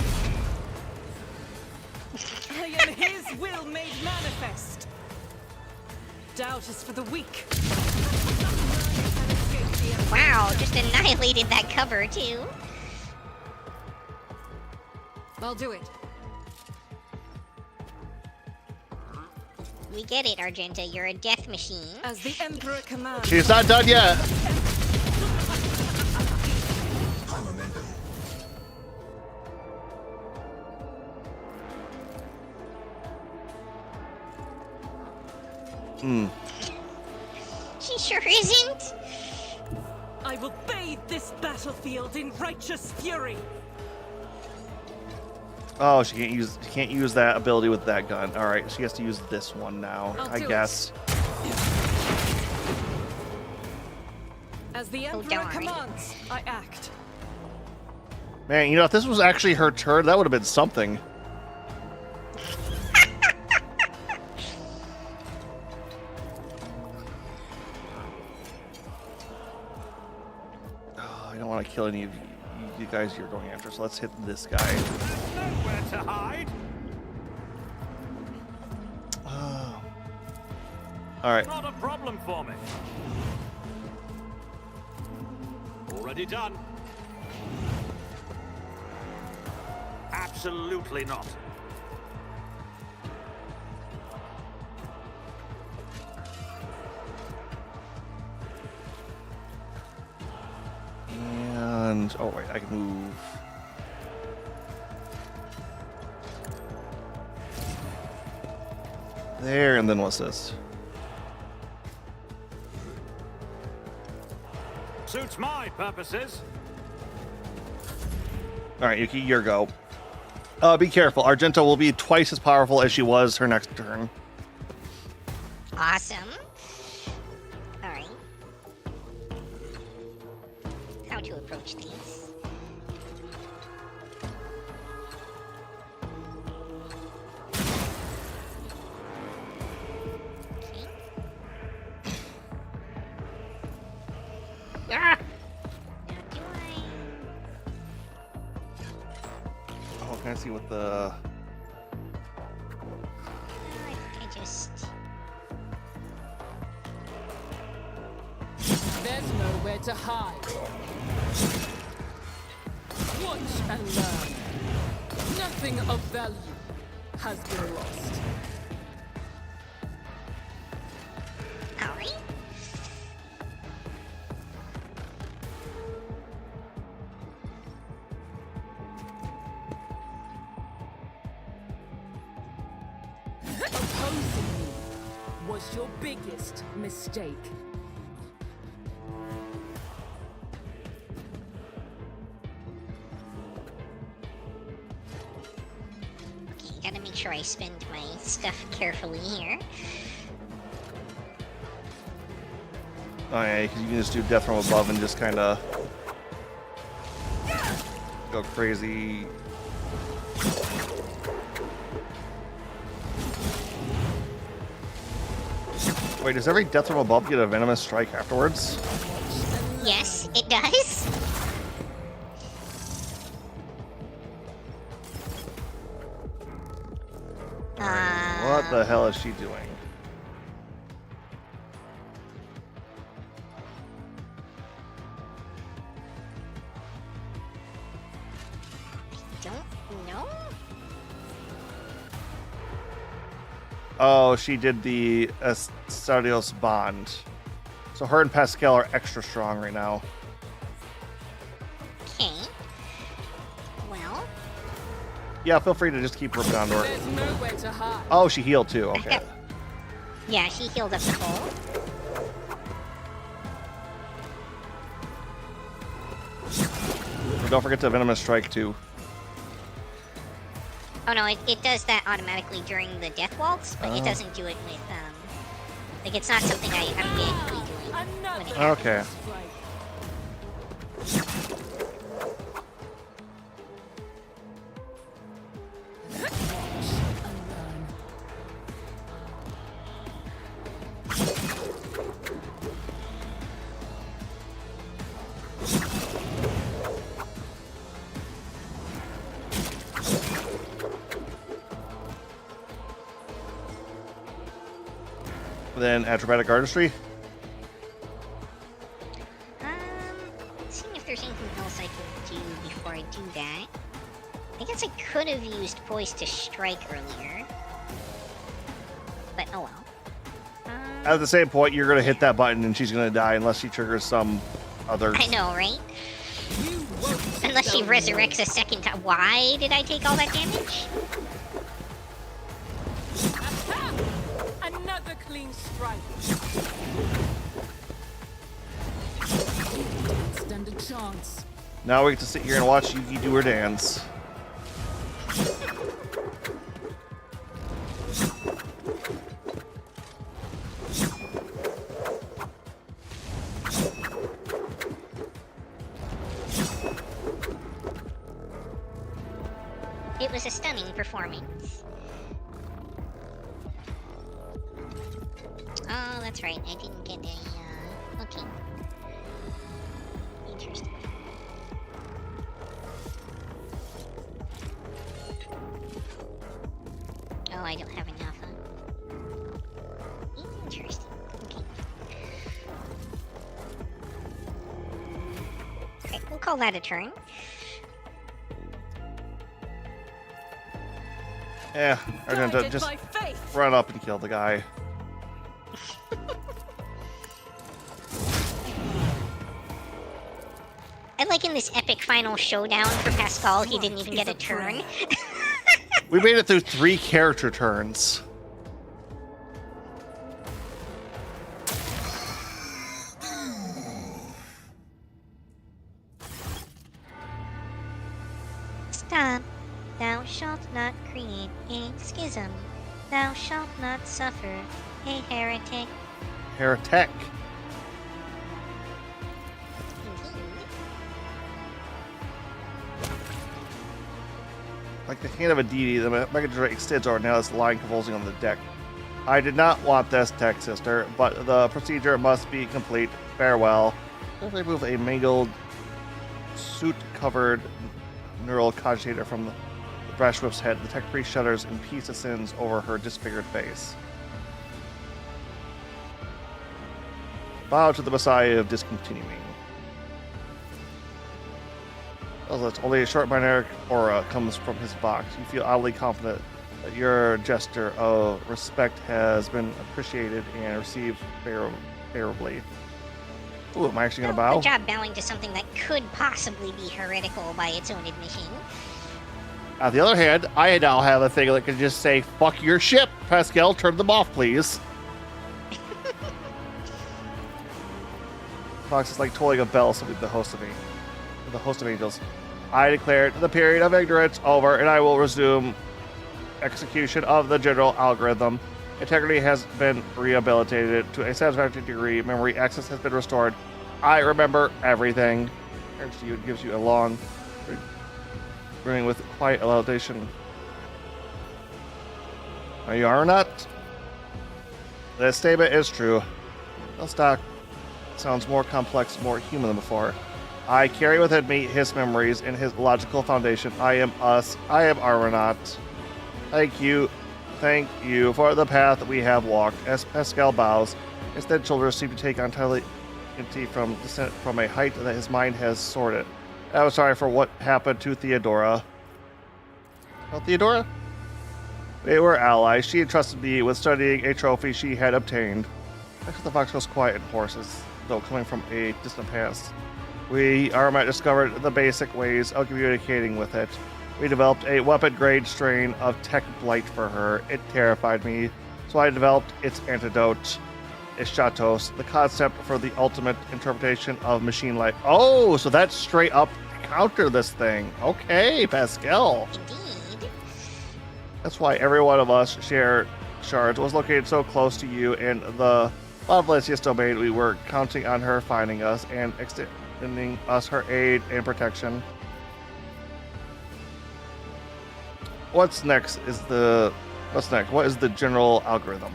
I am his will made manifest. Doubt is for the weak. Wow, just annihilated that cover too. I'll do it. We get it, Argenta. You're a death machine. As the Emperor commands. She's not done yet. She sure isn't. I will bathe this battlefield in righteous fury. Oh, she can't use that ability with that gun. All right, she has to use this one now, I'll I do it. guess. As the Oh, Emperor darn. commands, I act. Man, you know, if this was actually her turn, that would have been something. Oh, I don't want to kill any of you guys you're going after, so let's hit this guy. Nowhere to hide. Oh. All right. Not a problem for me. Already done. Absolutely not. And oh wait, I can move. There, and then what's this? Suits my purposes. All right, Yuki, your go. Be careful. Argenta will be twice as powerful as she was her next turn. Awesome. Alright. How to approach these. Okay. Ah! Now do Oh, can I see what the? I think I just... There's nowhere to hide. Watch and learn. Nothing of value has been lost. Alright. Opposing me was your biggest mistake. Okay, gotta make sure I spend my stuff carefully here. Oh yeah, because you can just do death from above and just kind of go crazy. Wait, does every death from above get a venomous strike afterwards? Yes, it does. What the hell is she doing? Don't know. Oh, she did the Estadios bond. So her and Pascal are extra strong right now. Okay. Well, Yeah, feel free to just keep ripping onto her. There's nowhere to hide. Oh, she healed too. Okay. Yeah, she healed up the hole. And don't forget the Venomous Strike, too. Oh no, it does that automatically during the Death Waltz, but it doesn't do it with, like, it's not something I'm manually doing when it happens. Okay. Then acrobatic artistry. Seeing if there's anything else I can do before I do that. I guess I could have used Poise to strike earlier. But oh well. At the same point, you're going to hit that button and she's going to die unless she triggers some other... I know, right? Unless she resurrects a second time. Why did I take all that damage? Another clean strike. Stand a chance. Now we get to sit here and watch Yuki do her dance. It was a stunning performance. Oh, that's right. I didn't get a, okay. Interesting. Oh, I don't have enough, huh? Interesting. Okay. Okay, we'll call that a turn. Yeah, I'm going to Guided just by faith. run up and kill the guy. I like in this epic final showdown for Pascal, he didn't even get a turn. We made it through 3 character turns. Stop. Thou shalt not create a schism. Thou shalt not suffer a heretic. Heretic. Like the hand of a deity, the Mega Drake extends over now, this line convulsing on the deck. I did not want this, tech sister, but the procedure must be complete. Farewell. Let's remove a mangled, suit-covered neural cogitator from the brash whip's head. The tech priest shudders and peace ascends over her disfigured face. Bow to the Messiah of discontinuing. As only a short binary aura comes from his box. You feel oddly confident that your gesture of respect has been appreciated and received favorably. Ooh, am I actually going to bow? Good job bowing to something that could possibly be heretical by its own admission. On the other hand, I now have a thing that can just say, fuck your ship, Pascal, turn them off, please. Fox is like tolling a bell, so the host of me. The host of angels. I declare the period of ignorance over, and I will resume execution of the general algorithm. Integrity has been rehabilitated to a satisfactory degree. Memory access has been restored. I remember everything. Turns to you and gives you a long, running with quiet eludation. Are you or not? This statement is true. Stock sounds more complex, more human than before. I carry within me his memories and his logical foundation. I am us. I am Argonaut. Thank you for the path we have walked. As Pascal bows, his dead shoulders seem to take on entirely empty from descent from a height that his mind has sorted. I was sorry for what happened to Theodora. Oh, Theodora? They were allies. She entrusted me with studying a trophy she had obtained. Next the fox goes quiet and hoarse, as though coming from a distant past. We, Armat, discovered the basic ways of communicating with it. We developed a weapon-grade strain of tech blight for her. It terrified me, That's why I developed its antidote, Ishatos, the concept for the ultimate interpretation of machine life. Oh, so that's straight up counter this thing. Okay, Pascal. Indeed. That's why every one of us shared shards was located so close to you, and the Lovelacious domain. We were counting on her finding us and extending us her aid and protection. What's next? What is the general algorithm?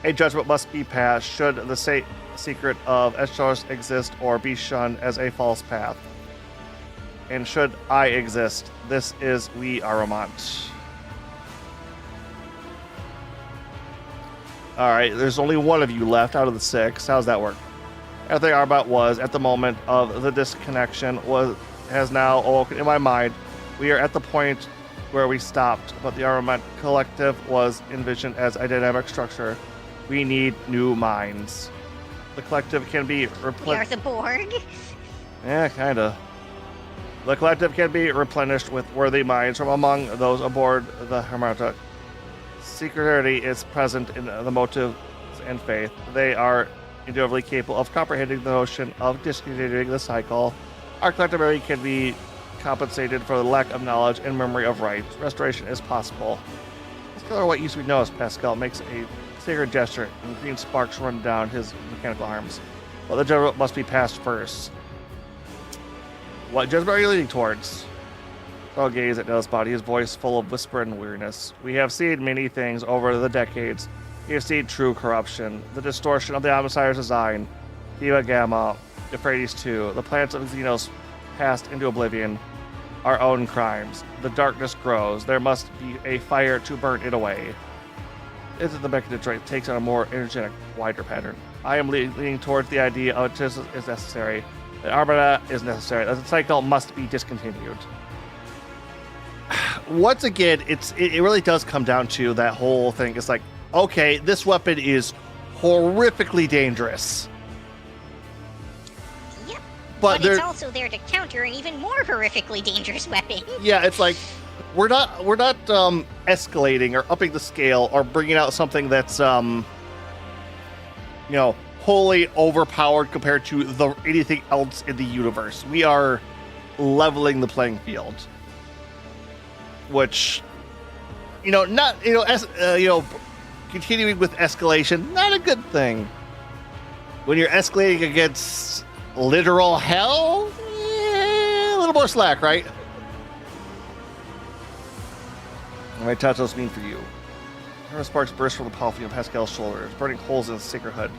A judgment must be passed should the secret of Eshos exist or be shunned as a false path. And should I exist, this is we Aramont. Alright, there's only one of you left out of the 6. How's that work? Everything Aramont was at the moment of the disconnection has now awoken in my mind. We are at the point where we stopped, but the Aramont collective was envisioned as a dynamic structure. We need new minds. The collective can be We are the Borg. Yeah, kinda. The collective can be replenished with worthy minds from among those aboard the Hermata. Security is present in the motives and faith. They are intuitively capable of comprehending the notion of discontinuing the cycle. Our collective memory can be compensated for the lack of knowledge and memory of rights. Restoration is possible. Let's color what used to be noticed. Pascal makes a sacred gesture, and green sparks run down his mechanical arms. But the judgment must be passed first. What judgment are you leading towards? I'll gaze at Nell's body, his voice full of whisper and weariness. We have seen many things over the decades. We have seen true corruption, the distortion of the Omnissire's design, Diva Gamma, Euphrates II, the planets of Xenos passed into oblivion, our own crimes. The darkness grows. There must be a fire to burn it away. This is the mechanism that takes on a more energetic, wider pattern. I am leaning towards the idea of it is necessary. The Armada is necessary. The cycle must be discontinued. Once again, it really does come down to that whole thing. It's like, okay, this weapon is horrifically dangerous. Yep. But it's also there to counter an even more horrifically dangerous weapon. Yeah, it's like we're not escalating or upping the scale or bringing out something that's wholly overpowered compared to anything else in the universe. We are leveling the playing field, which continuing with escalation, not a good thing. When you're escalating against literal hell, a little more slack, right? What might Tatos mean for you? Her sparks burst from the palfrey of Pascal's shoulders, burning holes in his sacred hood.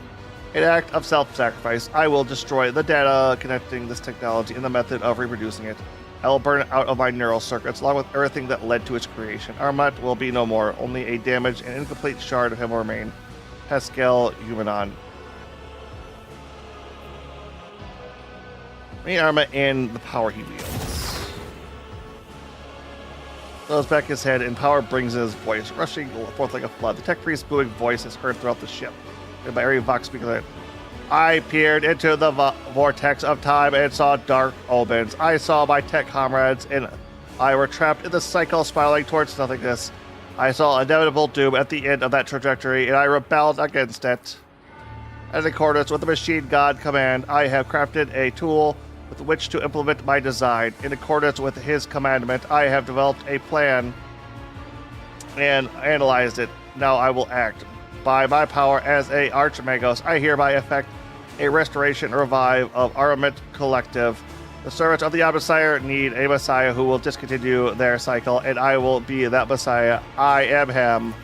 An act of self-sacrifice. I will destroy the data connecting this technology and the method of reproducing it. I will burn it out of my neural circuits, along with everything that led to its creation. Armat will be no more. Only a damaged and incomplete shard of him will remain. Pascal Humanon. Me, Armat, and the power he wields. Throws back his head, and power brings in his voice, rushing forth like a flood. The tech priest's booming voice is heard throughout the ship. By every vox speaker, I peered into the vortex of time and saw dark omens. I saw my tech comrades and I were trapped in the cycle spiraling towards nothingness. I saw inevitable doom at the end of that trajectory, and I rebelled against it. As accordance with the machine god command, I have crafted a tool with which to implement my design. In accordance with his commandment, I have developed a plan and analyzed it. Now I will act. By my power as a Archmagos, I hereby effect a restoration and revive of Armament Collective. The servants of the Omnissiah need a Messiah who will discontinue their cycle, and I will be that Messiah. I am him.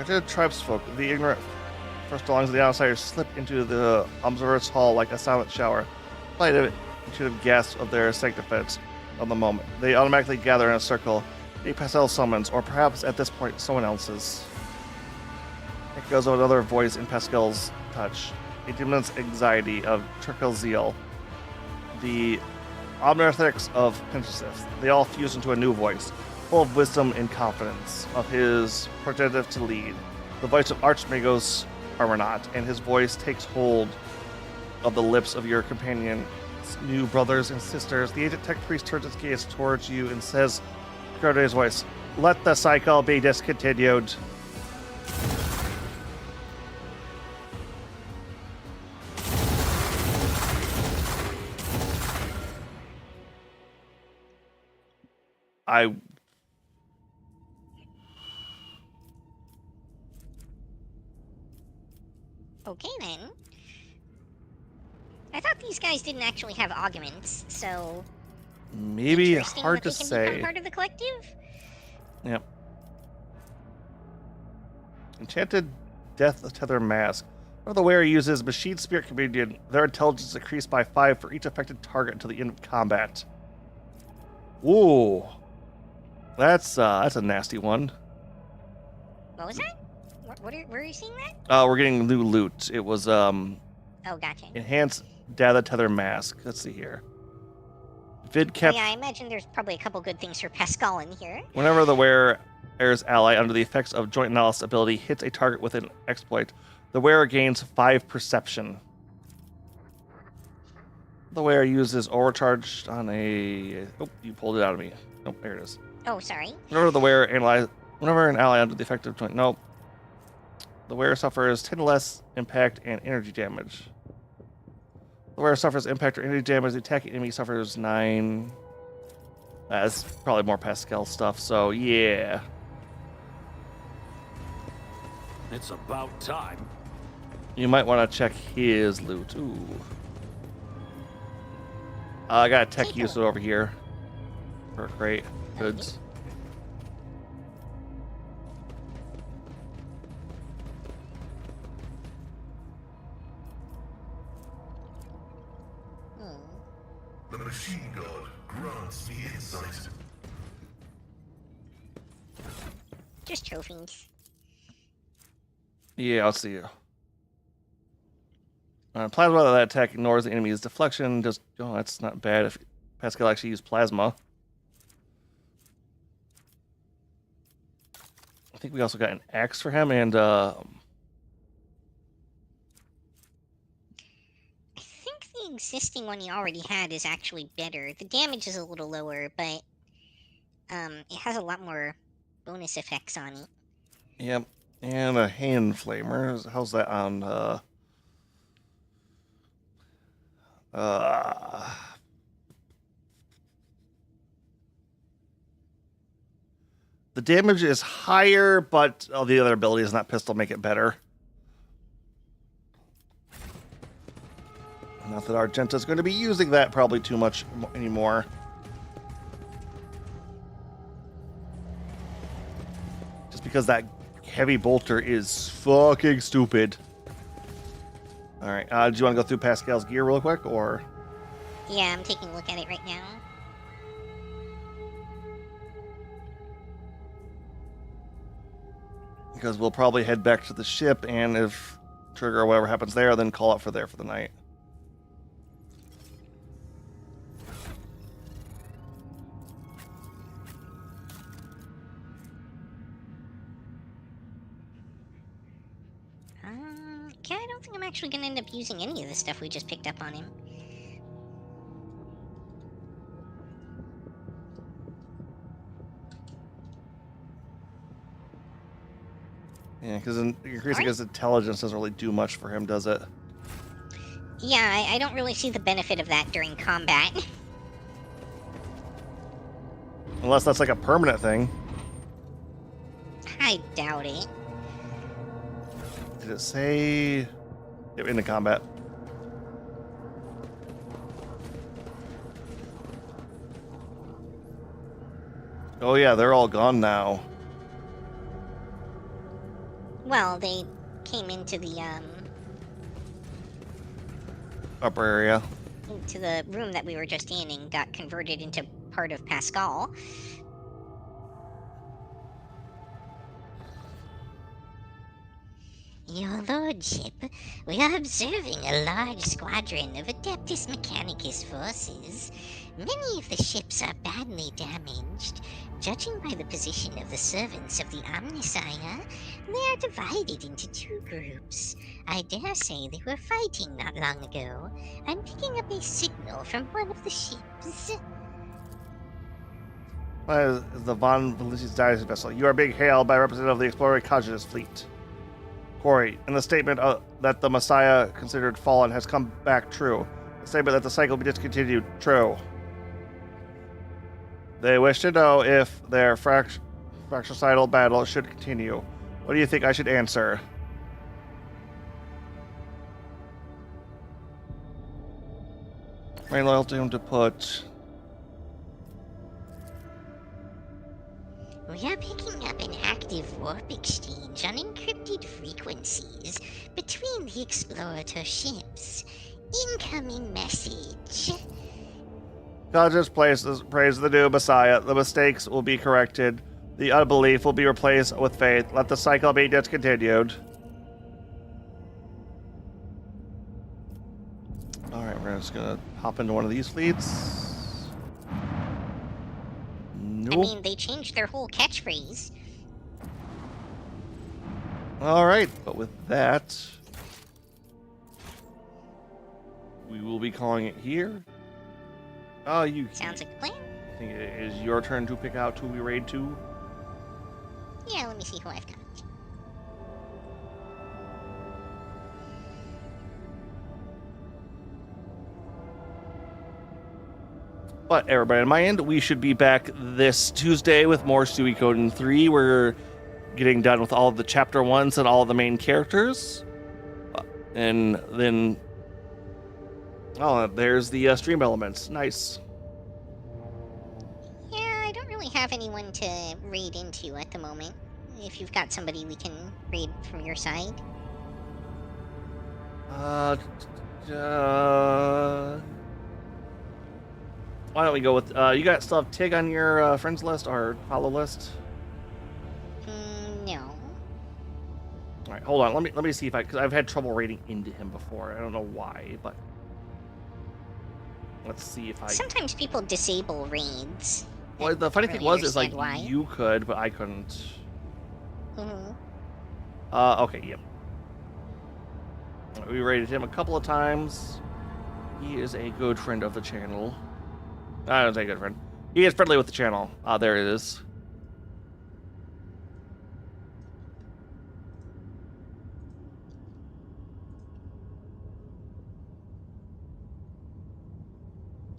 The tribesfolk, the ignorant first belongs to the outsiders, slip into the observer's hall like a silent shower, light of intuitive gasps of their sanctifieds of the moment. They automatically gather in a circle, a Pascal summons, or perhaps at this point someone else's. It goes with another voice in Pascal's touch, a demon's anxiety of trickle zeal. The omnithetics of Princess, they all fuse into a new voice. full of wisdom and confidence, of his protective to lead. The voice of Archmagos Armanot, and his voice takes hold of the lips of your companion, new brothers and sisters. The aged tech priest turns his gaze towards you and says, Gardner's voice, let the cycle be discontinued. Okay then. I thought these guys didn't actually have augments, so Maybe interesting hard that to they can say. become part of the collective. Yep. Enchanted Death Tether Mask. One of the wearer uses Machine Spirit Communion. Their intelligence is increased by 5 for each affected target until the end of combat. Ooh. That's a nasty one. What was that? Where are you seeing that? We're getting new loot. It was Oh, gotcha. Enhanced Data Tether Mask. Let's see here. Vid Oh, kept yeah, I imagine there's probably a couple good things for Pascal in here. whenever the wearer's ally under the effects of Joint Analysis ability hits a target with an exploit, the wearer gains 5 perception. The wearer uses overcharged on a... Oh, you pulled it out of me. Nope, there it is. Oh, sorry. Whenever an ally under the effect of joint... Nope. The wearer suffers 10 less impact and energy damage. The wearer suffers impact or energy damage. The attacking enemy suffers 9. That's probably more Pascal stuff, so yeah. It's about time. You might want to check his loot. Ooh. I got a tech Take a user over here. For great goods. The machine god grants me insight. Just trophies. Yeah, I'll see you. Plasma that attack ignores the enemy's deflection. Just that's not bad if Pascal actually used plasma. I think we also got an axe for him and I think the existing one you already had is actually better. The damage is a little lower, but it has a lot more bonus effects on it. yep. And a hand flamer. How's that on the damage is higher, but the other abilities in that pistol make it better. Not that Argenta's going to be using that probably too much anymore. Just because that heavy bolter is fucking stupid. Alright, do you want to go through Pascal's gear real quick, or? Yeah, I'm taking a look at it right now. Because we'll probably head back to the ship, and if trigger or whatever happens there, then call out for there for the night. Okay, I don't think I'm actually gonna end up using any of the stuff we just picked up on him. Yeah, because increasing his intelligence doesn't really do much for him, does it? Yeah, I don't really see the benefit of that during combat. Unless that's like a permanent thing. I doubt it. Did it say in the combat? Oh yeah, they're all gone now. Well, they came into the Upper area. into the room that we were just in and got converted into part of Pascal. Your lordship, we are observing a large squadron of Adeptus Mechanicus forces. Many of the ships are badly damaged. Judging by the position of the servants of the Omnisire, they are divided into two groups. I dare say they were fighting not long ago. I'm picking up a signal from one of the ships. Is the Von Felicius Dias vessel. You are being hailed by a representative of the Explorer Conscious Fleet. Corey, in the statement that the Messiah considered fallen has come back true. The statement that the cycle be discontinued, true. They wish to know if their fratricidal battle should continue. What do you think I should answer? My loyalty to put... We are picking up an active warp exchange on encrypted frequencies between the Explorator ships. Incoming message. God just praise the new Messiah. The mistakes will be corrected. The unbelief will be replaced with faith. Let the cycle be discontinued. Alright, we're just gonna hop into one of these fleets. Nope. I mean, they changed their whole catchphrase. Alright, but with that, we will be calling it here. Oh, you... Sounds like a plan. I think it is your turn to pick out who we raid to. Yeah, let me see who I've got. But everybody on my end, we should be back this Tuesday with more Suikoden 3. We're getting done with all of the chapter 1s and all of the main characters. And then... Oh, there's the stream elements. Nice. Yeah, I don't really have anyone to raid into at the moment. If you've got somebody we can raid from your side. Why don't we go with... you got still have Tig on your friends list or follow list? No. Alright, hold on. Let me see if because I've had trouble raiding into him before. I don't know why, but... Let's see if I... Sometimes people disable raids. Well, the funny thing really was, is like, understand why. you could, but I couldn't. Mm-hmm. Okay, yep. We raided him a couple of times. He is a good friend of the channel. I don't say good friend. He is friendly with the channel. There it is.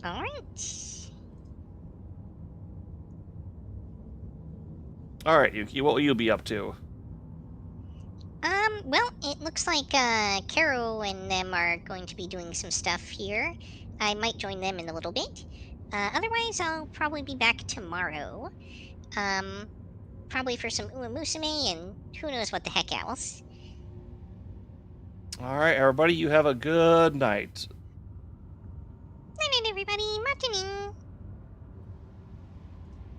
Alright. Alright, Yuki, what will you be up to? Well, it looks like, Caro and them are going to be doing some stuff here. I might join them in a little bit. Otherwise, I'll probably be back tomorrow. Probably for some Uemusume and who knows what the heck else. Alright, everybody, you have a good night.